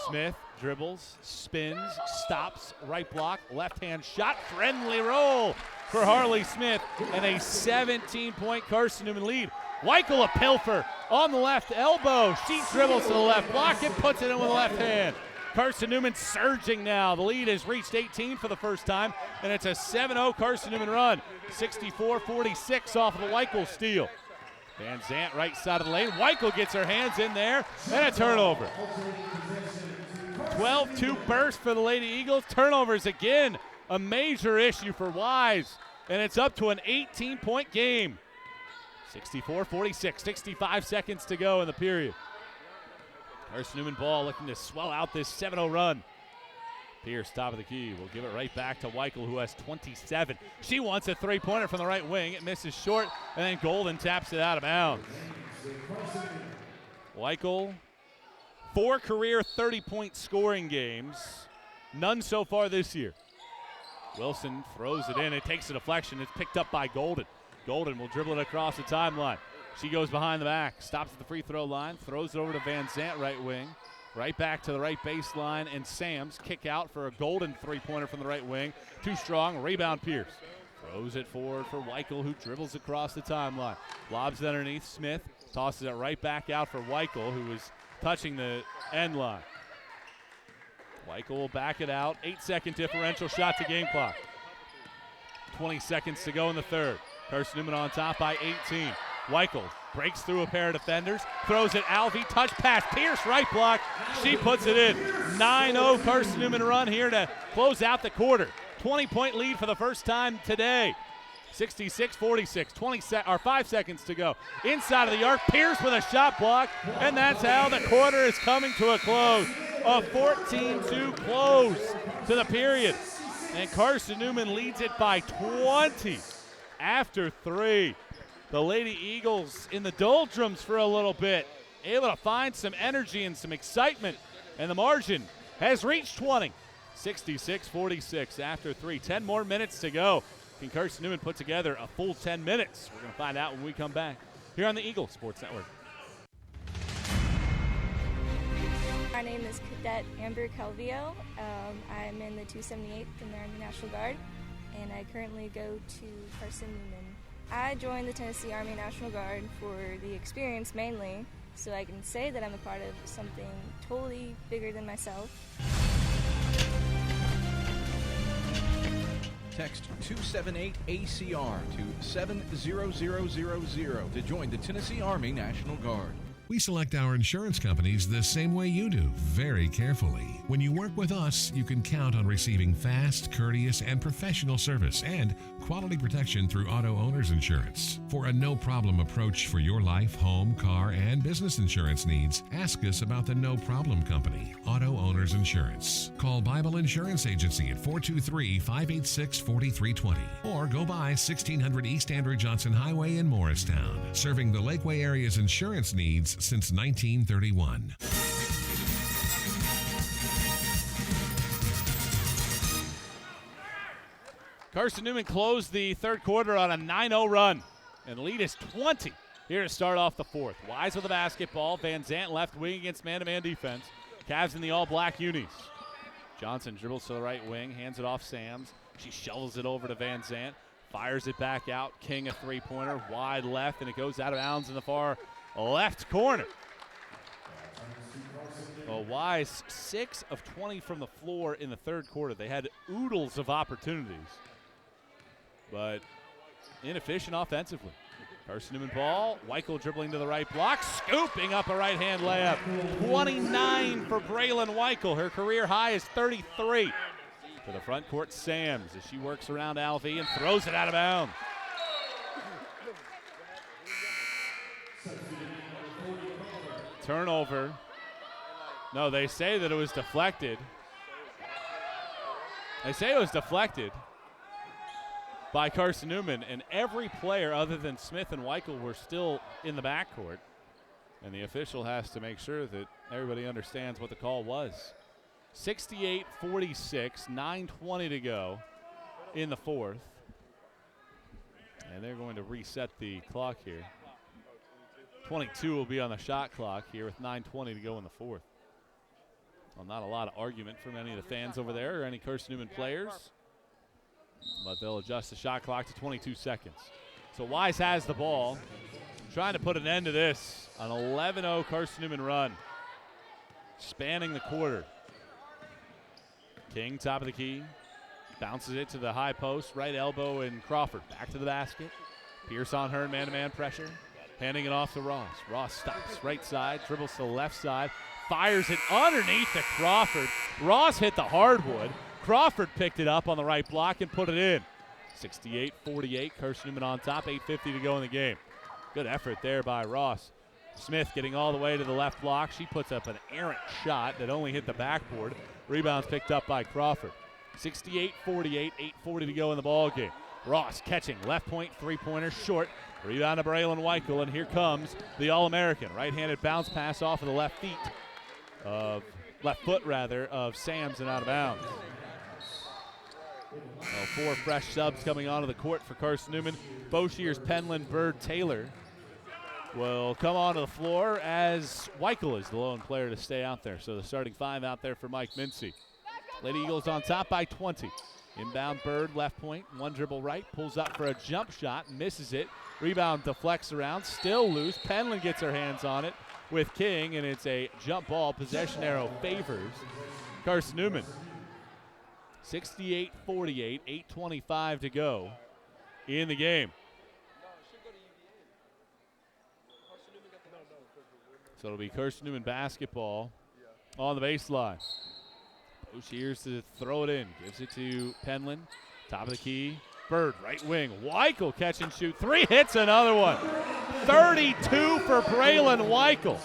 Smith dribbles, spins, stops, right block, left-hand shot, friendly roll for Harley Smith, and a 17-point Carson-Newman lead. Weichel a pilfer on the left elbow. She dribbles to the left block and puts it in with the left hand. Carson-Newman surging now. The lead has reached 18 for the first time, and it's a 7-0 Carson-Newman run. 64-46 off of the Weichel steal. Van Zant right side of the lane. Weichel gets her hands in there, and a turnover. 12-2 burst for the Lady Eagles. Turnovers again, a major issue for Wise, and it's up to an 18-point game. 64-46, 65 seconds to go in the period. Carson-Newman ball looking to swell out this 7-0 run. Pierce, top of the key, will give it right back to Weichel, who has 27. She wants a three-pointer from the right wing. It misses short, and then Golden taps it out of bounds. Weichel, 4 career 30-point scoring games. None so far this year. Wilson throws it in. It takes a deflection. It's picked up by Golden. Golden will dribble it across the timeline. She goes behind the back, stops at the free throw line, throws it over to Van Zant, right wing. Right back to the right baseline, and Sams kick out for a Golden three-pointer from the right wing. Too strong, rebound Pierce. Throws it forward for Weichel, who dribbles across the timeline. Lobs it underneath Smith, tosses it right back out for Weichel, who was touching the end line. Weichel will back it out. 8-second differential shot to game clock. 20 seconds to go in the third. Carson-Newman on top by 18. Weichel breaks through a pair of defenders, throws it Alvey, touch pass, Pierce right block, she puts it in. 9-0 Carson-Newman run here to close out the quarter. 20-point lead for the first time today. 66-46, 5 seconds to go. Inside of the arc, Pierce with a shot block, and that's how the quarter is coming to a close. A 14-2 close to the period. And Carson-Newman leads it by 20 after 3. The Lady Eagles in the doldrums for a little bit, able to find some energy and some excitement, and the margin has reached 20. 66-46 after 3. 10 more minutes to go. Can Carson-Newman put together a full 10 minutes? We're going to find out when we come back here on the Eagle Sports Network. My name is Cadet Amber Calvillo. I'm in the 278th in the Army National Guard, and I currently go to Carson-Newman. I joined the Tennessee Army National Guard for the experience mainly, so I can say that I'm a part of something totally bigger than myself. Text 278-ACR to 70000 to join the Tennessee Army National Guard. We select our insurance companies the same way you do, very carefully. When you work with us, you can count on receiving fast, courteous, and professional service and quality protection through Auto Owners Insurance. For a no-problem approach for your life, home, car, and business insurance needs, ask us about the No Problem Company, Auto Owners Insurance. Call Bible Insurance Agency at 423-586-4320 or go by 1600 East Andrew Johnson Highway in Morristown, serving the Lakeway area's insurance needs since 1931. Carson-Newman closed the third quarter on a 9-0 run, and the lead is 20 here to start off the fourth. Wise with the basketball. Van Zant left wing against man-to-man defense. Cavs in the all-black unis. Johnson dribbles to the right wing, hands it off Sams. She shovels it over to Van Zant, fires it back out. King a three-pointer, wide left, and it goes out of bounds in the far left corner. Well, Wise 6 of 20 from the floor in the third quarter. They had oodles of opportunities, but inefficient offensively. Carson-Newman ball. Weichel dribbling to the right block, scooping up a right-hand layup. 29 for Braylon Weichel. Her career high is 33. To the front court, Sams as she works around Alvey and throws it out of bounds. Turnover. No, they say that it was deflected. They say it was deflected by Carson-Newman, and every player other than Smith and Weichel were still in the backcourt. And the official has to make sure that everybody understands what the call was. 68-46, 9:20 to go in the fourth. And they're going to reset the clock here. 22 will be on the shot clock here with 9:20 to go in the fourth. Well, not a lot of argument from any of the fans over there or any Carson-Newman players, but they'll adjust the shot clock to 22 seconds. So Wise has the ball, trying to put an end to this. An 11-0 Carson-Newman run, spanning the quarter. King, top of the key. Bounces it to the high post, right elbow, and Crawford back to the basket. Pierce on her, man-to-man pressure. Handing it off to Ross. Ross stops right side, dribbles to the left side, fires it underneath to Crawford. Ross hit the hardwood. Crawford picked it up on the right block and put it in. 68-48, Carson-Newman on top, 8:50 to go in the game. Good effort there by Ross. Smith getting all the way to the left block. She puts up an errant shot that only hit the backboard. Rebounds picked up by Crawford. 68-48, 8:40 to go in the ball game. Ross catching, left point, three-pointer, short. Rebound to Braylon Weichel, and here comes the All-American. Right-handed bounce pass off of the left foot of Sams and out of bounds. Well, 4 fresh subs coming onto the court for Carson-Newman. Boshears, Penland, Bird, Taylor will come onto the floor as Weichel is the lone player to stay out there. So the starting 5 out there for Mike Mincy. Lady Eagles on top by 20. Inbound Bird, left point, one dribble right, pulls up for a jump shot, misses it. Rebound deflects around, still loose. Penland gets her hands on it with King, and it's a jump ball. Possession arrow favors Carson-Newman. 68-48, 8:25 to go in the game. So it'll be Carson-Newman basketball on the baseline. Boshears to throw it in. Gives it to Penland. Top of the key. Bird, right wing. Weichel catch and shoot. 3 hits, another one. 32 for Braylon Weichel.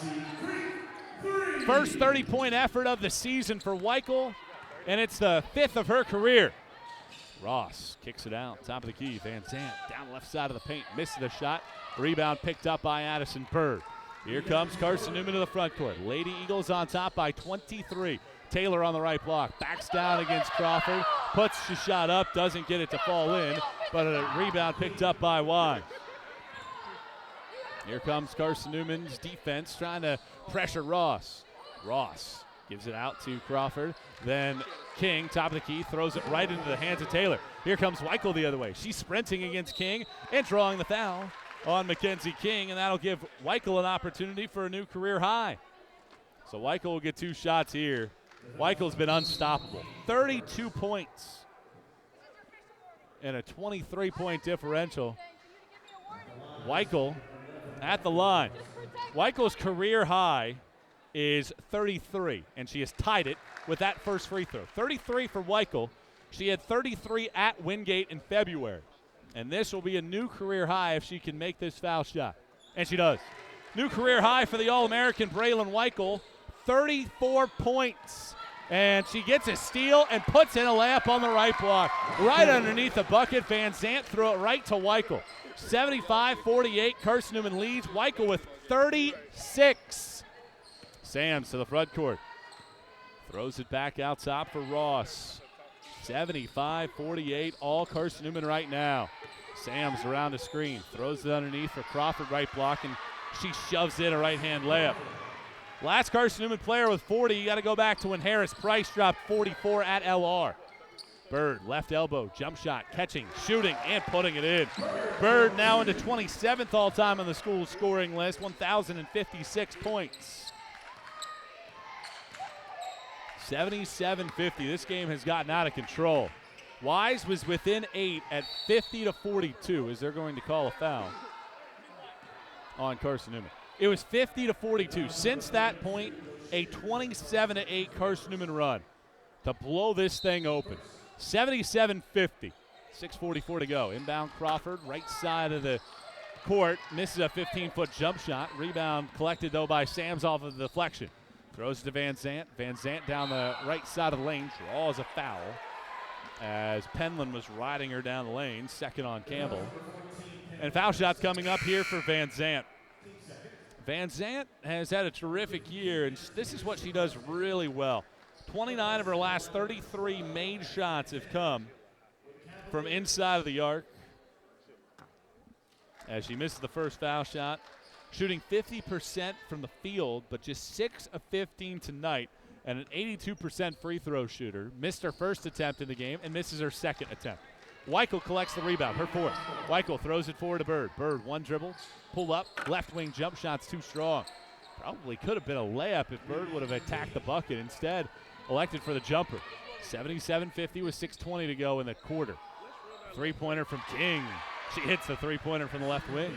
First 30-point effort of the season for Weichel, and it's the 5th of her career. Ross kicks it out. Top of the key. Van Zandt down left side of the paint. Misses the shot. Rebound picked up by Addison Bird. Here comes Carson-Newman to the front court. Lady Eagles on top by 23. Taylor on the right block. Backs down against Crawford. Puts the shot up. Doesn't get it to fall in, but a rebound picked up by Wise. Here comes Carson-Newman's defense trying to pressure Ross. Ross gives it out to Crawford. Then King, top of the key, throws it right into the hands of Taylor. Here comes Weichel the other way. She's sprinting against King and drawing the foul on Mackenzie King, and that'll give Weichel an opportunity for a new career high. So Weichel will get 2 shots here. Weichel's been unstoppable. 32 points and a 23-point differential. Weichel at the line. Weichel's career high is 33, and she has tied it with that first free throw. 33 for Weichel. She had 33 at Wingate in February. And this will be a new career high if she can make this foul shot. And she does. New career high for the All-American Braylon Weichel. 34 points. And she gets a steal and puts in a layup on the right block. Right underneath the bucket. Van Zandt threw it right to Weichel. 75-48. Carson-Newman leads. Weichel with 36. Sams to the front court. Throws it back out top for Ross. 75-48. All Carson-Newman right now. Sams around the screen. Throws it underneath for Crawford, right block, and she shoves in a right-hand layup. Last Carson-Newman player with 40, you got to go back to when Harris Price dropped 44 at LR. Bird, left elbow, jump shot, catching, shooting, and putting it in. Bird now into 27th all-time on the school scoring list, 1,056 points. 77-50. This game has gotten out of control. Wise was within 8 at 50-42 as they're going to call a foul on Carson-Newman. It was 50-42. Since that point, a 27-8 Carson-Newman run to blow this thing open. 77-50. 6:44 to go. Inbound Crawford, right side of the court. Misses a 15-foot jump shot. Rebound collected, though, by Sams off of the deflection. Throws it to Van Zandt. Van Zandt down the right side of the lane. Draws a foul as Penland was riding her down the lane. Second on Campbell. And foul shots coming up here for Van Zandt. Van Zandt has had a terrific year, and this is what she does really well. 29 of her last 33 made shots have come from inside of the arc. As she misses the first foul shot, shooting 50% from the field, but just 6 of 15 tonight, and an 82% free throw shooter. Missed her first attempt in the game and misses her second attempt. Weichel collects the rebound, her fourth. Weichel throws it forward to Bird. Bird, one dribble, pull up, left wing jump shot's too strong. Probably could have been a layup if Bird would have attacked the bucket. Instead, elected for the jumper. 77-50 with 6:20 to go in the quarter. Three-pointer from King. She hits the three-pointer from the left wing.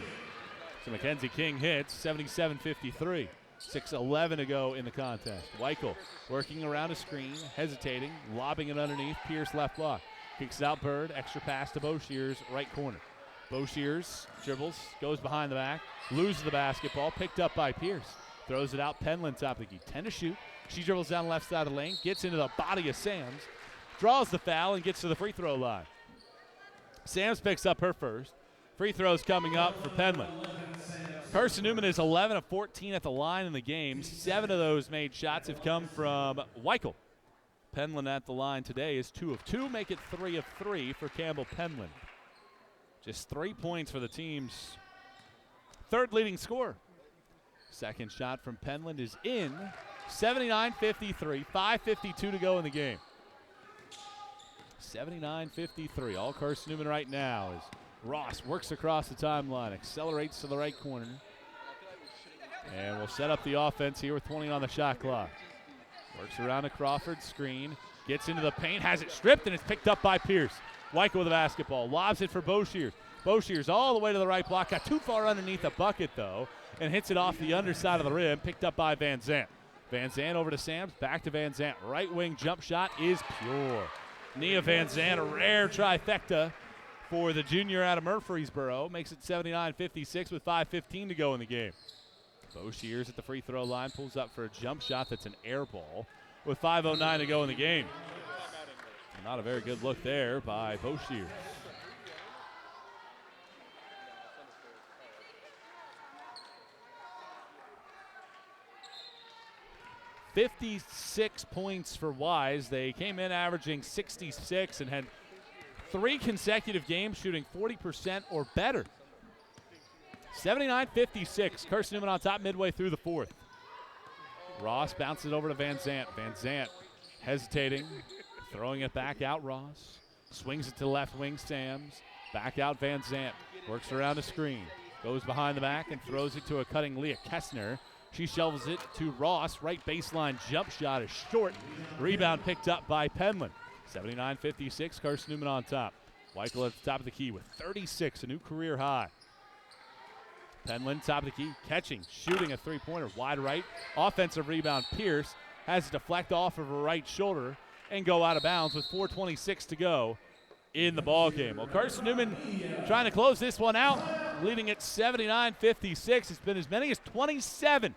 So Mackenzie King hits 77-53. 6:11 to go in the contest. Weichel working around a screen, hesitating, lobbing it underneath. Pierce left block. Kicks it out Bird. Extra pass to Boshears, right corner. Boshears dribbles, goes behind the back, loses the basketball, picked up by Pierce. Throws it out, Penland top of the key. 10 to shoot. She dribbles down the left side of the lane, gets into the body of Sams, draws the foul, and gets to the free throw line. Sams picks up her first. Free throws coming up for Penland. Carson-Newman is 11 of 14 at the line in the game. 7 of those made shots have come from Weichel. Penland at the line today is 2 of 2, make it 3 of 3 for Campbell Penland. Just 3 points for the team's third leading scorer. Second shot from Penland is in. 79-53, 5:52 to go in the game. 79-53, all Carson-Newman right now as Ross works across the timeline, accelerates to the right corner. And we'll set up the offense here with 20 on the shot clock. Works around a Crawford screen, gets into the paint, has it stripped, and it's picked up by Pierce. Weichel with the basketball, lobs it for Boshears. Boshears all the way to the right block, got too far underneath the bucket though, and hits it off the underside of the rim, picked up by Van Zandt. Van Zandt over to Sams, back to Van Zandt. Right wing jump shot is pure. Nia Van Zandt, a rare trifecta for the junior out of Murfreesboro. Makes it 79-56 with 5:15 to go in the game. Boshears at the free throw line, pulls up for a jump shot that's an air ball with 5:09 to go in the game. Not a very good look there by Boshears. $56 points for Wise. They came in averaging 66 and had 3 consecutive games shooting 40% or better. 79-56. Carson-Newman on top midway through the fourth. Ross bounces over to Van Zandt. Van Zandt hesitating, throwing it back out. Ross swings it to left wing. Sams back out. Van Zandt works around a screen, goes behind the back and throws it to a cutting Leah Kessner. She shovels it to Ross. Right baseline jump shot is short. Rebound picked up by Penland. 79-56, Carson-Newman on top. Weichel at the top of the key with 36, a new career high. Penland top of the key, catching, shooting a three-pointer, wide right. Offensive rebound, Pierce has to deflect off of her right shoulder and go out of bounds with 4:26 to go in the ball game. Well, Carson-Newman trying to close this one out, leading at 79-56. It's been as many as 27,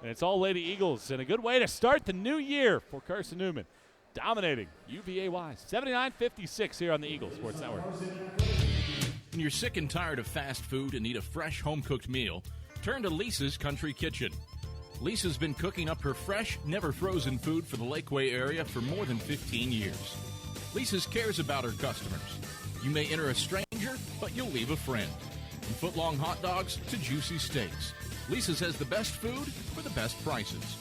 and it's all Lady Eagles, and a good way to start the new year for Carson-Newman. Dominating UVA Wise. 79-56 here on the Eagles Sports Network. When you're sick and tired of fast food and need a fresh home-cooked meal, turn to Lisa's Country Kitchen. Lisa's been cooking up her fresh, never-frozen food for the Lakeway area for more than 15 years. Lisa's cares about her customers. You may enter a stranger, but you'll leave a friend. From foot-long hot dogs to juicy steaks, Lisa's has the best food for the best prices.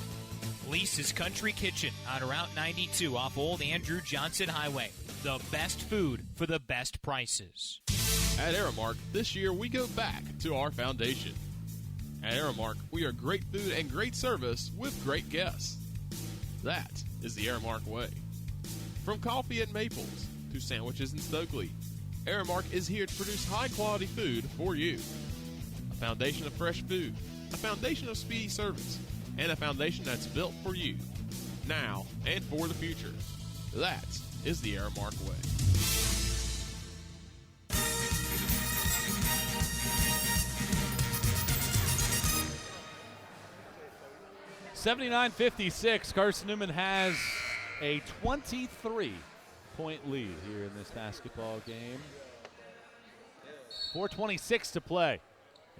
Lisa's Country Kitchen on Route 92 off Old Andrew Johnson Highway. The best food for the best prices. At Aramark, this year we go back to our foundation. At Aramark, we are great food and great service with great guests. That is the Aramark way. From coffee at Maples to sandwiches in Stokely, Aramark is here to produce high-quality food for you. A foundation of fresh food, a foundation of speedy service, and a foundation that's built for you, now and for the future. That is the Aramark way. $79-56. Carson-Newman has a 23-point lead here in this basketball game. 4:26 to play.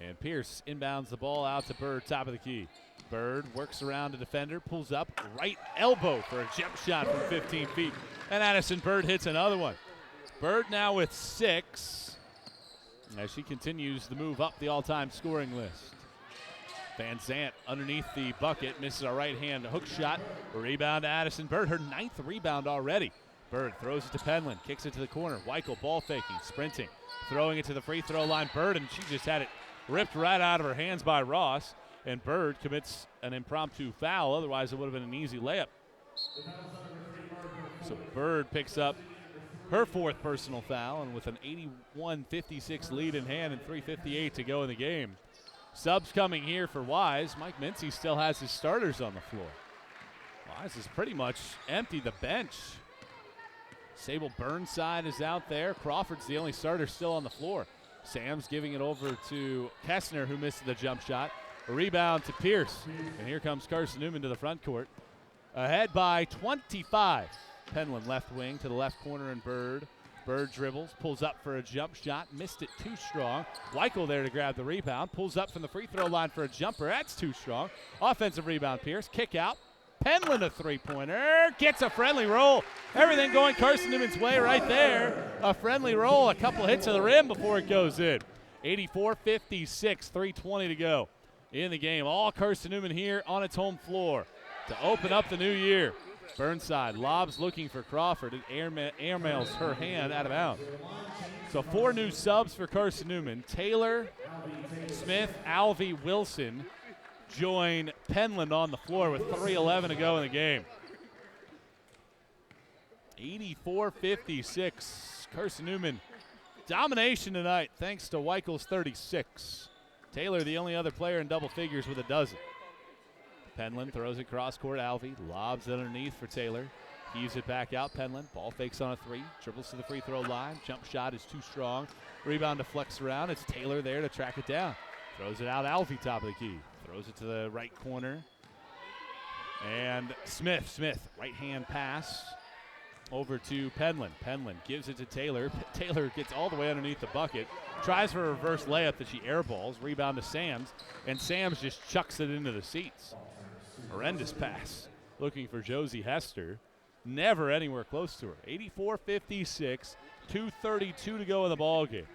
And Pierce inbounds the ball out to Bird, top of the key. Bird works around a defender, pulls up, right elbow for a jump shot from 15 feet. And Addison Bird hits another one. Bird now with 6 as she continues to move up the all-time scoring list. Van Zandt underneath the bucket, misses a right-hand hook shot. Rebound to Addison Bird, her 9th rebound already. Bird throws it to Penland, kicks it to the corner. Weichel ball faking, sprinting, throwing it to the free throw line. Bird, and she just had it ripped right out of her hands by Ross. And Bird commits an impromptu foul. Otherwise, it would have been an easy layup. So Bird picks up her 4th personal foul, and with an 81-56 lead in hand and 3:58 to go in the game. Subs coming here for Wise. Mike Mincy still has his starters on the floor. Wise has pretty much emptied the bench. Sable Burnside is out there. Crawford's the only starter still on the floor. Sam's giving it over to Kessner, who missed the jump shot. A rebound to Pierce. And here comes Carson-Newman to the front court. Ahead by 25. Penland left wing to the left corner, and Bird. Bird dribbles, pulls up for a jump shot, missed it too strong. Weichel there to grab the rebound, pulls up from the free throw line for a jumper. That's too strong. Offensive rebound, Pierce. Kick out. Penland a three-pointer. Gets a friendly roll. Everything going Carson-Newman's way right there. A friendly roll, a couple hits of the rim before it goes in. 84-56, 3:20 to go in the game. All Carson-Newman here on its home floor to open up the new year. Burnside lobs looking for Crawford, and airmails her hand out of bounds. So 4 new subs for Carson-Newman. Taylor, Smith, Alvey, Wilson join Penland on the floor with 3:11 to go in the game. 84-56. Carson-Newman domination tonight thanks to Weichel's 36. Taylor the only other player in double figures with a dozen. Penland throws it cross court. Alvey lobs it underneath for Taylor. Heaves it back out. Penland ball fakes on a 3. Dribbles to the free throw line. Jump shot is too strong. Rebound deflects around. It's Taylor there to track it down. Throws it out. Alvey top of the key. Throws it to the right corner. And Smith, right hand pass over to Penland. Penland gives it to Taylor. Taylor gets all the way underneath the bucket. Tries for a reverse layup that she airballs. Rebound to Sams. And Sams just chucks it into the seats. Horrendous pass. Looking for Josie Hester. Never anywhere close to her. 84-56, 2:32 to go in the ballgame.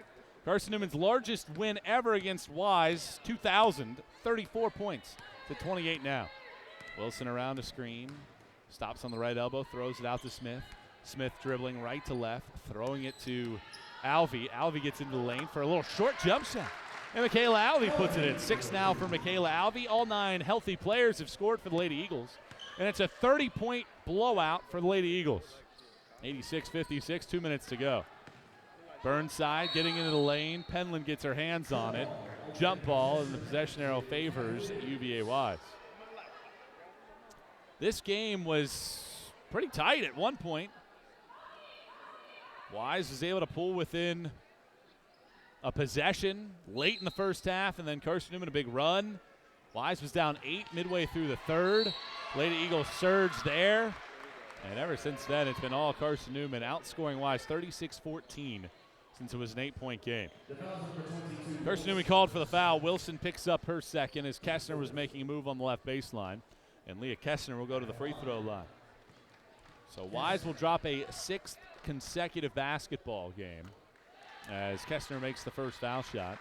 Carson-Newman's largest win ever against Wise, 2000, 34 points to 28 now. Wilson around a screen. Stops on the right elbow, throws it out to Smith. Smith dribbling right to left, throwing it to Alvey. Alvey gets into the lane for a little short jump shot. And Michaela Alvey puts it in. 6 now for Michaela Alvey. All 9 healthy players have scored for the Lady Eagles. And it's a 30-point blowout for the Lady Eagles. 86-56, 2 minutes to go. Burnside getting into the lane. Penland gets her hands on it. Jump ball, and the possession arrow favors UVA Wise. This game was pretty tight at one point. Wise was able to pull within a possession late in the first half, and then Carson-Newman a big run. Wise was down 8 midway through the third. Lady Eagles surged there. And ever since then, it's been all Carson-Newman, outscoring Wise 36-14 since it was an 8-point game. Carson-Newman called for the foul. Wilson picks up her second as Kessner was making a move on the left baseline. And Leah Kessner will go to the free throw line. So Wise will drop a 6th consecutive basketball game as Kessner makes the first foul shot,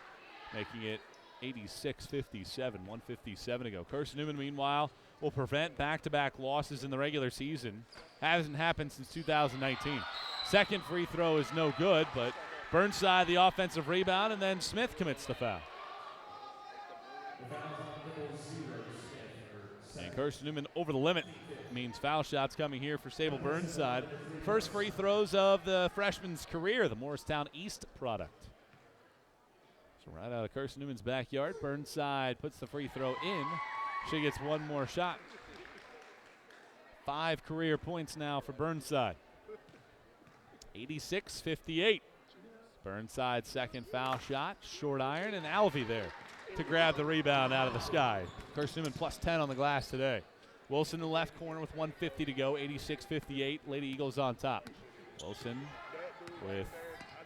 making it 86-57, 1:57 to go. Carson-Newman, meanwhile, will prevent back-to-back losses in the regular season. Hasn't happened since 2019. Second free throw is no good, but Burnside the offensive rebound, and then Smith commits the foul. And Carson-Newman over the limit means foul shots coming here for Sable Burnside. First free throws of the freshman's career, the Morristown East product. So right out of Carson-Newman's backyard, Burnside puts the free throw in. She gets one more shot. 5 career points now for Burnside. 86-58. Burnside's second foul shot, short iron, and Alvey there to grab the rebound out of the sky. Carson-Newman plus 10 on the glass today. Wilson in the left corner with 1:50 to go, 86-58. Lady Eagles on top. Wilson with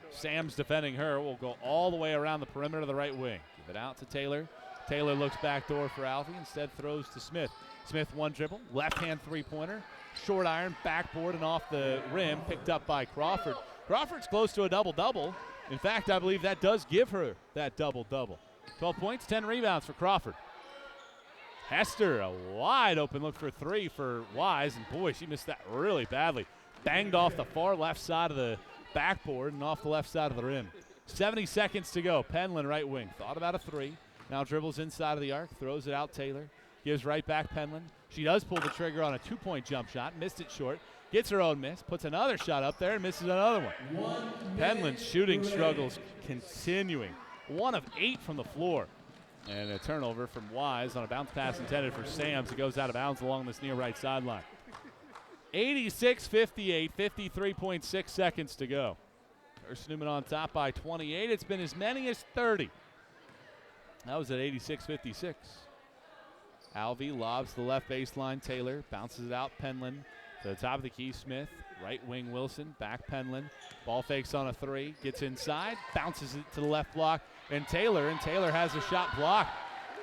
Sams defending her will go all the way around the perimeter of the right wing. Give it out to Taylor. Taylor looks back door for Alvey, instead throws to Smith. Smith one dribble, left-hand three-pointer, short iron, backboard, and off the rim, picked up by Crawford. Crawford's close to a double-double. In fact, I believe that does give her that double-double. 12 points, 10 rebounds for Crawford. Hester, a wide open look for 3 for Wise, and boy, she missed that really badly. Banged off the far left side of the backboard and off the left side of the rim. 70 seconds to go. Penland right wing. Thought about a 3. Now dribbles inside of the arc, throws it out Taylor. Gives right back Penland. She does pull the trigger on a 2-point jump shot. Missed it short. Gets her own miss, puts another shot up there, and misses another one. Penland's shooting struggles continuing. 1 of 8 from the floor. And a turnover from Wise on a bounce pass intended for Sams. It goes out of bounds along this near right sideline. 86-58, 53.6 seconds to go. Carson-Newman on top by 28. It's been as many as 30. That was at 86-56. Alvey lobs the left baseline. Taylor bounces it out. Penland to the top of the key. Smith, right wing Wilson, back Penland. Ball fakes on a 3, gets inside, bounces it to the left block, and Taylor has a shot blocked.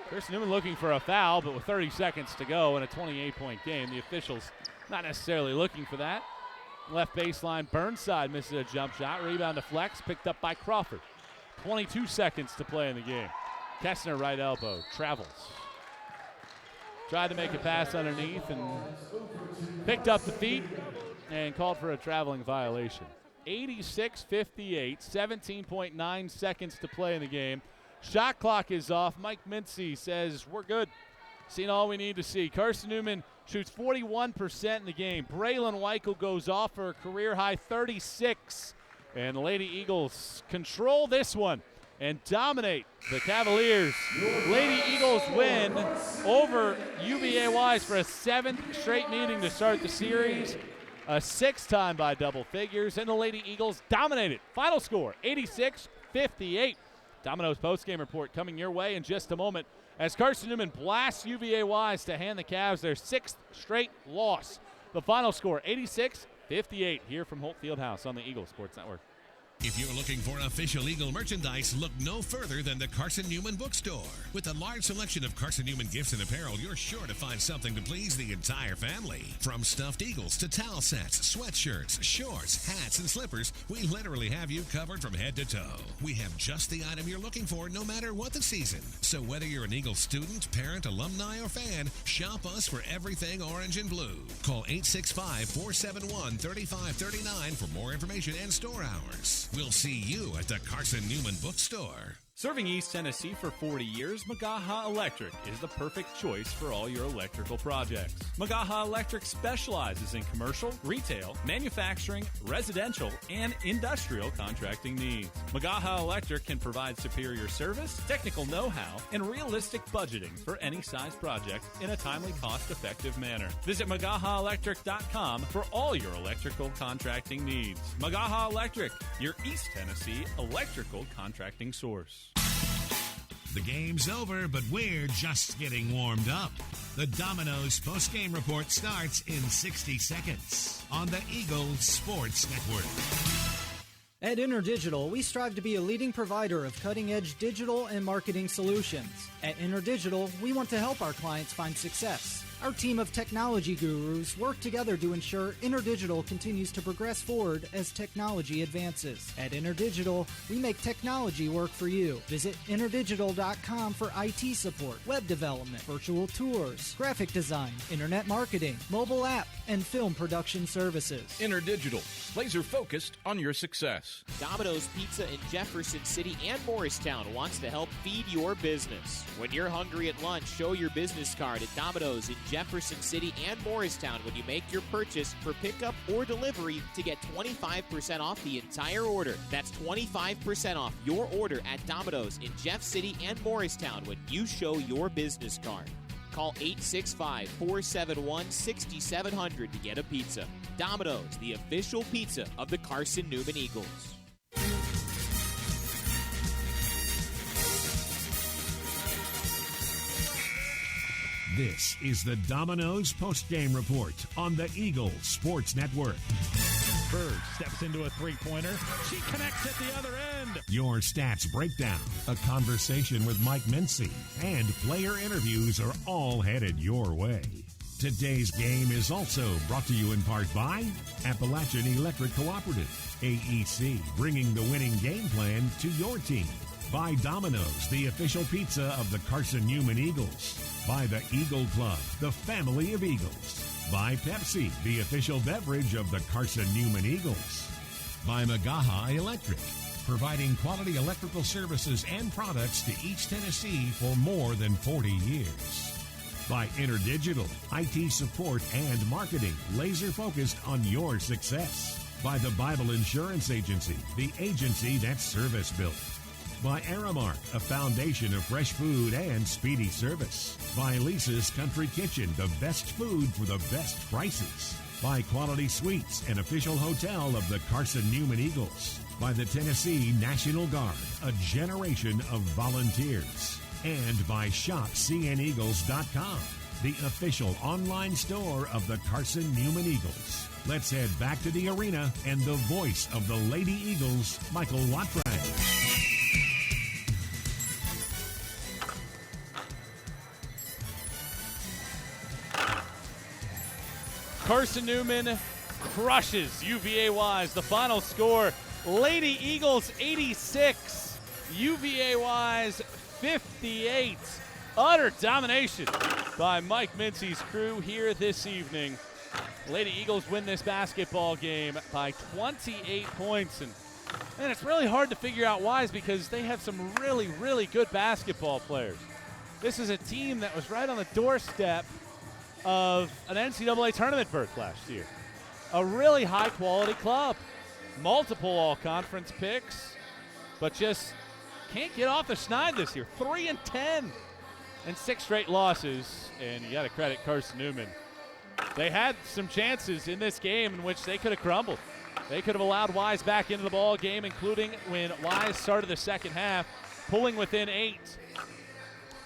Carson-Newman looking for a foul, but with 30 seconds to go in a 28-point game, the officials not necessarily looking for that. Left baseline, Burnside misses a jump shot. Rebound to Flex, picked up by Crawford. 22 seconds to play in the game. Kessner, right elbow, travels. Tried to make a pass underneath and picked up the feet and called for a traveling violation. 86-58, 17.9 seconds to play in the game. Shot clock is off. Mike Mincy says we're good. Seen all we need to see. Carson-Newman shoots 41% in the game. Braylon Weichel goes off for a career-high 36. And the Lady Eagles control this one and dominate the Cavaliers. Lady Eagles win over UVA Wise for a 7th straight meeting to start the series. A 6th time by double figures, and the Lady Eagles dominated. Final score, 86-58. Domino's postgame report coming your way in just a moment as Carson-Newman blasts UVA Wise to hand the Cavs their 6th straight loss. The final score, 86-58, here from Holt Fieldhouse on the Eagle Sports Network. If you're looking for official Eagle merchandise, look no further than the Carson-Newman Bookstore. With a large selection of Carson-Newman gifts and apparel, you're sure to find something to please the entire family. From stuffed eagles to towel sets, sweatshirts, shorts, hats, and slippers, we literally have you covered from head to toe. We have just the item you're looking for no matter what the season. So whether you're an Eagle student, parent, alumni, or fan, shop us for everything orange and blue. Call 865-471-3539 for more information and store hours. We'll see you at the Carson-Newman Bookstore. Serving East Tennessee for 40 years, Magaha Electric is the perfect choice for all your electrical projects. Magaha Electric specializes in commercial, retail, manufacturing, residential, and industrial contracting needs. Magaha Electric can provide superior service, technical know-how, and realistic budgeting for any size project in a timely, cost-effective manner. Visit MagahaElectric.com for all your electrical contracting needs. Magaha Electric, your East Tennessee electrical contracting source. The game's over, but we're just getting warmed up. The Domino's postgame report starts in 60 seconds on the Eagle Sports Network. At InterDigital, we strive to be a leading provider of cutting-edge digital and marketing solutions. At InterDigital, we want to help our clients find success. Our team of technology gurus work together to ensure InterDigital continues to progress forward as technology advances. At InterDigital, we make technology work for you. Visit interdigital.com for IT support, web development, virtual tours, graphic design, internet marketing, mobile app, and film production services. InterDigital, laser focused on your success. Domino's Pizza in Jefferson City and Morristown wants to help feed your business. When you're hungry at lunch, show your business card at Domino's in Jefferson City and Morristown when you make your purchase for pickup or delivery to get 25% off the entire order. That's 25% off your order at Domino's in Jeff City and Morristown when you show your business card. Call 865-471-6700 to get a pizza. Domino's, the official pizza of the Carson-Newman Eagles. This is the Domino's postgame report on the Eagle Sports Network. Bird steps into a three-pointer. She connects at the other end. Your stats breakdown, a conversation with Mike Mincy, and player interviews are all headed your way. Today's game is also brought to you in part by Appalachian Electric Cooperative, AEC, bringing the winning game plan to your team. By Domino's, the official pizza of the Carson-Newman Eagles. By the Eagle Club, the family of Eagles. By Pepsi, the official beverage of the Carson-Newman Eagles. By Magaha Electric, providing quality electrical services and products to East Tennessee for more than 40 years. By InterDigital, IT support and marketing laser-focused on your success. By the Bible Insurance Agency, the agency that's service-built. By Aramark, a foundation of fresh food and speedy service. By Lisa's Country Kitchen, the best food for the best prices. By Quality Suites, an official hotel of the Carson-Newman Eagles. By the Tennessee National Guard, a generation of volunteers. And by ShopCNEagles.com, the official online store of the Carson-Newman Eagles. Let's head back to the arena and the voice of the Lady Eagles, Michael Watfrang. Carson-Newman crushes UVA-Wise. The final score, Lady Eagles 86, UVA-Wise 58. Utter domination by Mike Mincy's crew here this evening. Lady Eagles win this basketball game by 28 points. And it's really hard to figure out why, is because they have some really, really good basketball players. This is a team that was right on the doorstep of an NCAA tournament berth last year. A really high-quality club. Multiple all-conference picks, but just can't get off the schneid this year. 3-10 and 6 straight losses, and you got to credit Carson-Newman. They had some chances in this game in which they could have crumbled. They could have allowed Wise back into the ball game, including when Wise started the second half, pulling within 8.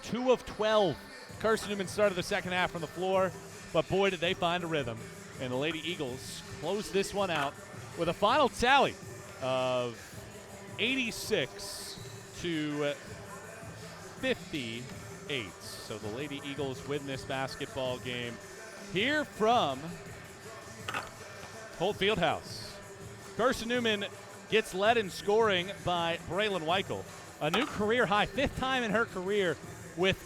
2 of 12. Carson-Newman started the second half from the floor, but boy, did they find a rhythm. And the Lady Eagles closed this one out with a final tally of 86 to 58. So the Lady Eagles win this basketball game here from Holt Fieldhouse. Carson-Newman gets led in scoring by Braylon Weichel, a new career high, 5th time in her career with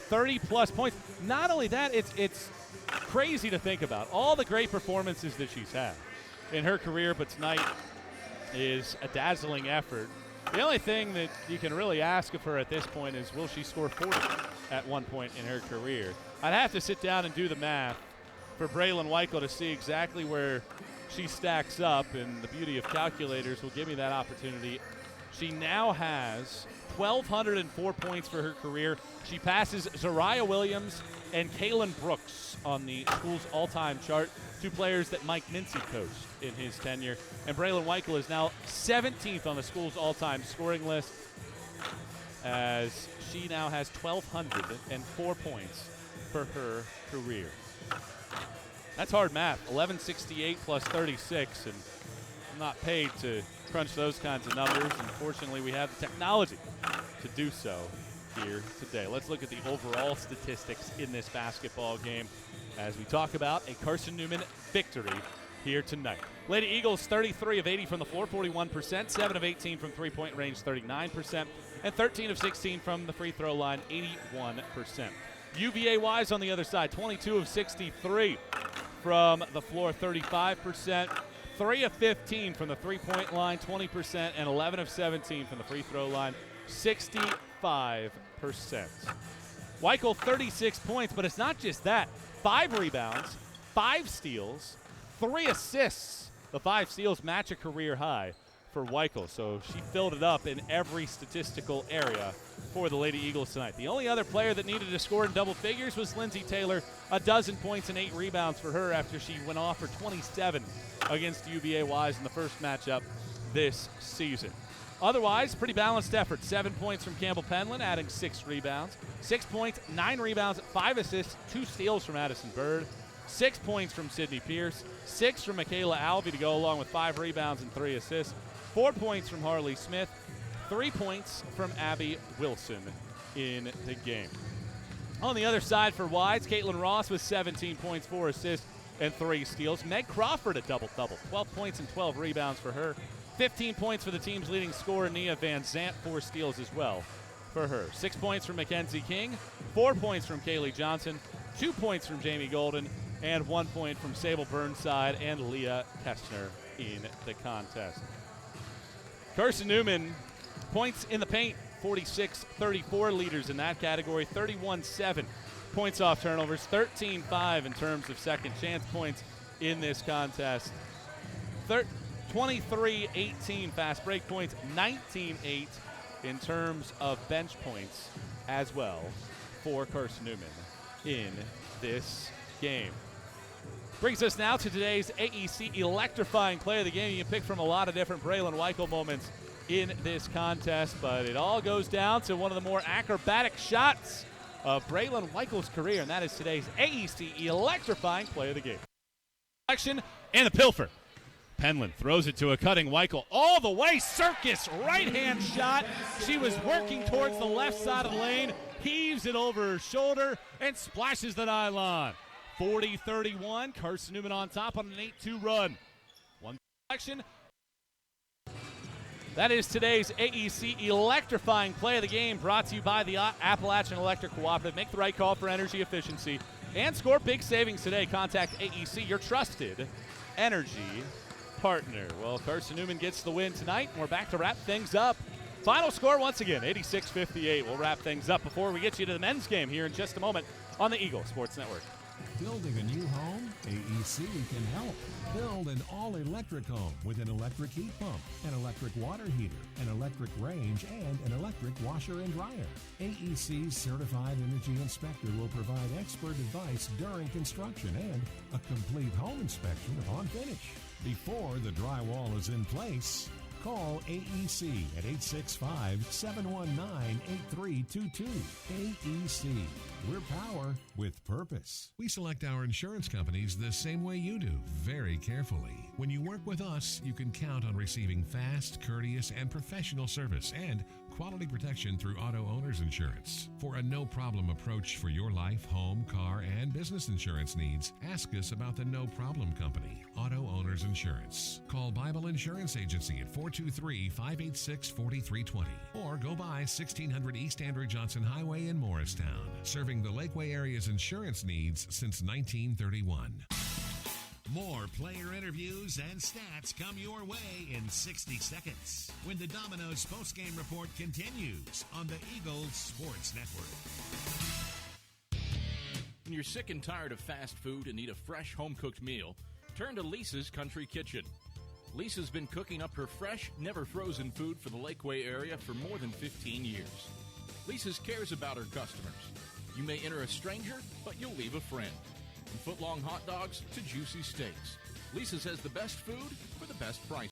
30-plus points. Not only that, it's crazy to think about all the great performances that she's had in her career, but tonight is a dazzling effort. The only thing that you can really ask of her at this point is, will she score 40 at one point in her career? I'd have to sit down and do the math for Braylon Weichel to see exactly where she stacks up, and the beauty of calculators will give me that opportunity. She now has 1,204 points for her career. She passes Zariah Williams and Kaylin Brooks on the school's all-time chart, 2 players that Mike Mincy coached in his tenure. And Braylon Weichel is now 17th on the school's all-time scoring list, as she now has 1,204 points for her career. That's hard math. 1168 plus 36, and I'm not paid to crunch those kinds of numbers. Unfortunately, we have the technology to do so here today. Let's look at the overall statistics in this basketball game as we talk about a Carson-Newman victory here tonight. Lady Eagles, 33 of 80 from the floor, 41%, 7 of 18 from three-point range, 39%, and 13 of 16 from the free throw line, 81%. UVA-Wise on the other side, 22 of 63 from the floor, 35%, 3 of 15 from the three-point line, 20%, and 11 of 17 from the free throw line, 65%. Weichel, 36 points, but it's not just that. 5 rebounds, 5 steals, 3 assists. The 5 steals match a career high for Weichel, so she filled it up in every statistical area for the Lady Eagles tonight. The only other player that needed to score in double figures was Lindsey Taylor, 12 points and 8 rebounds for her after she went off for 27 against UVA-Wise in the first matchup this season. Otherwise, pretty balanced effort. 7 points from Campbell Penland, adding 6 rebounds. 6 points, 9 rebounds, 5 assists, 2 steals from Addison Bird. 6 points from Sydney Pierce. 6 from Michaela Alvey to go along with 5 rebounds and 3 assists. 4 points from Harley Smith. 3 points from Abby Wilson in the game. On the other side for Wise, Caitlin Ross with 17 points, 4 assists, and 3 steals. Meg Crawford a double-double. 12 points and 12 rebounds for her. 15 points for the team's leading scorer, Nia Van Zant, 4 steals as well for her. 6 points from Mackenzie King, 4 points from Kaylee Johnson, 2 points from Jamie Golden, and 1 point from Sable Burnside and Leah Kestner in the contest. Carson-Newman, points in the paint, 46-34, leaders in that category, 31-7 points off turnovers, 13-5 in terms of second chance points in this contest. 23-18 fast break points, 19-8 in terms of bench points as well for Carson-Newman in this game. Brings us now to today's AEC electrifying play of the game. You can pick from a lot of different Braylon Weichel moments in this contest, but it all goes down to one of the more acrobatic shots of Braylon Weichel's career, and that is today's AEC electrifying play of the game. Action and the pilfer. Penland throws it to a cutting Weichel all the way. Circus right-hand shot. She was working towards the left side of the lane, heaves it over her shoulder, and splashes the nylon. 40-31, Carson-Newman on top on an 8-2 run. One action. That is today's AEC electrifying play of the game, brought to you by the Appalachian Electric Cooperative. Make the right call for energy efficiency and score big savings today. Contact AEC, your trusted energy partner. Well, Carson-Newman gets the win tonight, and we're back to wrap things up. Final score once again, 86-58. We'll wrap things up before we get you to the men's game here in just a moment on the Eagle Sports Network. Building a new home? AEC can help. Build an all-electric home with an electric heat pump, an electric water heater, an electric range, and an electric washer and dryer. AEC's certified energy inspector will provide expert advice during construction and a complete home inspection upon finish. Before the drywall is in place, call AEC at 865-719-8322. AEC. We're power with purpose. We select our insurance companies the same way you do, very carefully. When you work with us, you can count on receiving fast, courteous, and professional service and quality protection through Auto Owners Insurance. For a no-problem approach for your life, home, car, and business insurance needs, ask us about the No Problem Company, Auto Owners Insurance. Call Bible Insurance Agency at 423-586-4320 or go by 1600 East Andrew Johnson Highway in Morristown, serving the Lakeway area's insurance needs since 1931. More player interviews and stats come your way in 60 seconds when the Domino's postgame report continues on the Eagles Sports Network. When you're sick and tired of fast food and need a fresh home-cooked meal, turn to Lisa's Country Kitchen. Lisa's been cooking up her fresh, never-frozen food for the Lakeway area for more than 15 years. Lisa's cares about her customers. You may enter a stranger, but you'll leave a friend. From foot-long hot dogs to juicy steaks, Lisa's has the best food for the best prices.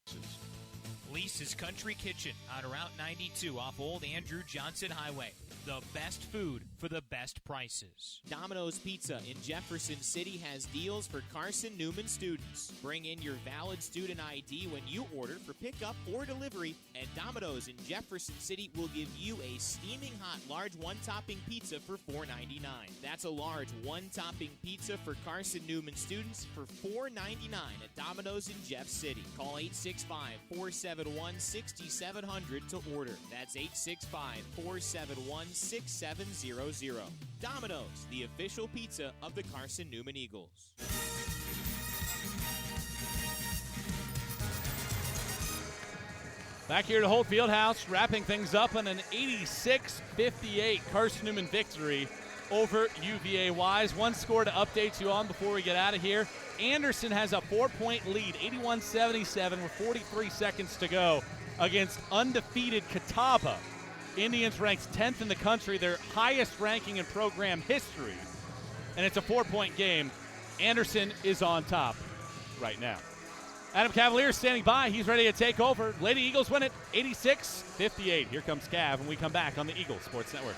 Lisa's Country Kitchen on Route 92 off Old Andrew Johnson Highway. The best food for the best prices. Domino's Pizza in Jefferson City has deals for Carson-Newman students. Bring in your valid student ID when you order for pickup or delivery, and Domino's in Jefferson City will give you a steaming hot large one-topping pizza for $4.99. That's a large one-topping pizza for Carson-Newman students for $4.99 at Domino's in Jeff City. Call 865-471-6700 to order. That's 865-471-6700. Domino's, the official pizza of the Carson-Newman Eagles. Back here to Holt Fieldhouse, wrapping things up on an 86-58 Carson-Newman victory over UVA Wise. One score to update you on before we get out of here. Anderson has a 4-point lead, 81-77 with 43 seconds to go against undefeated Catawba. Indians ranked 10th in the country, their highest ranking in program history. And it's a 4-point game. Anderson is on top right now. Adam Cavalier standing by. He's ready to take over. Lady Eagles win it 86-58. Here comes Cav when we come back on the Eagles Sports Network.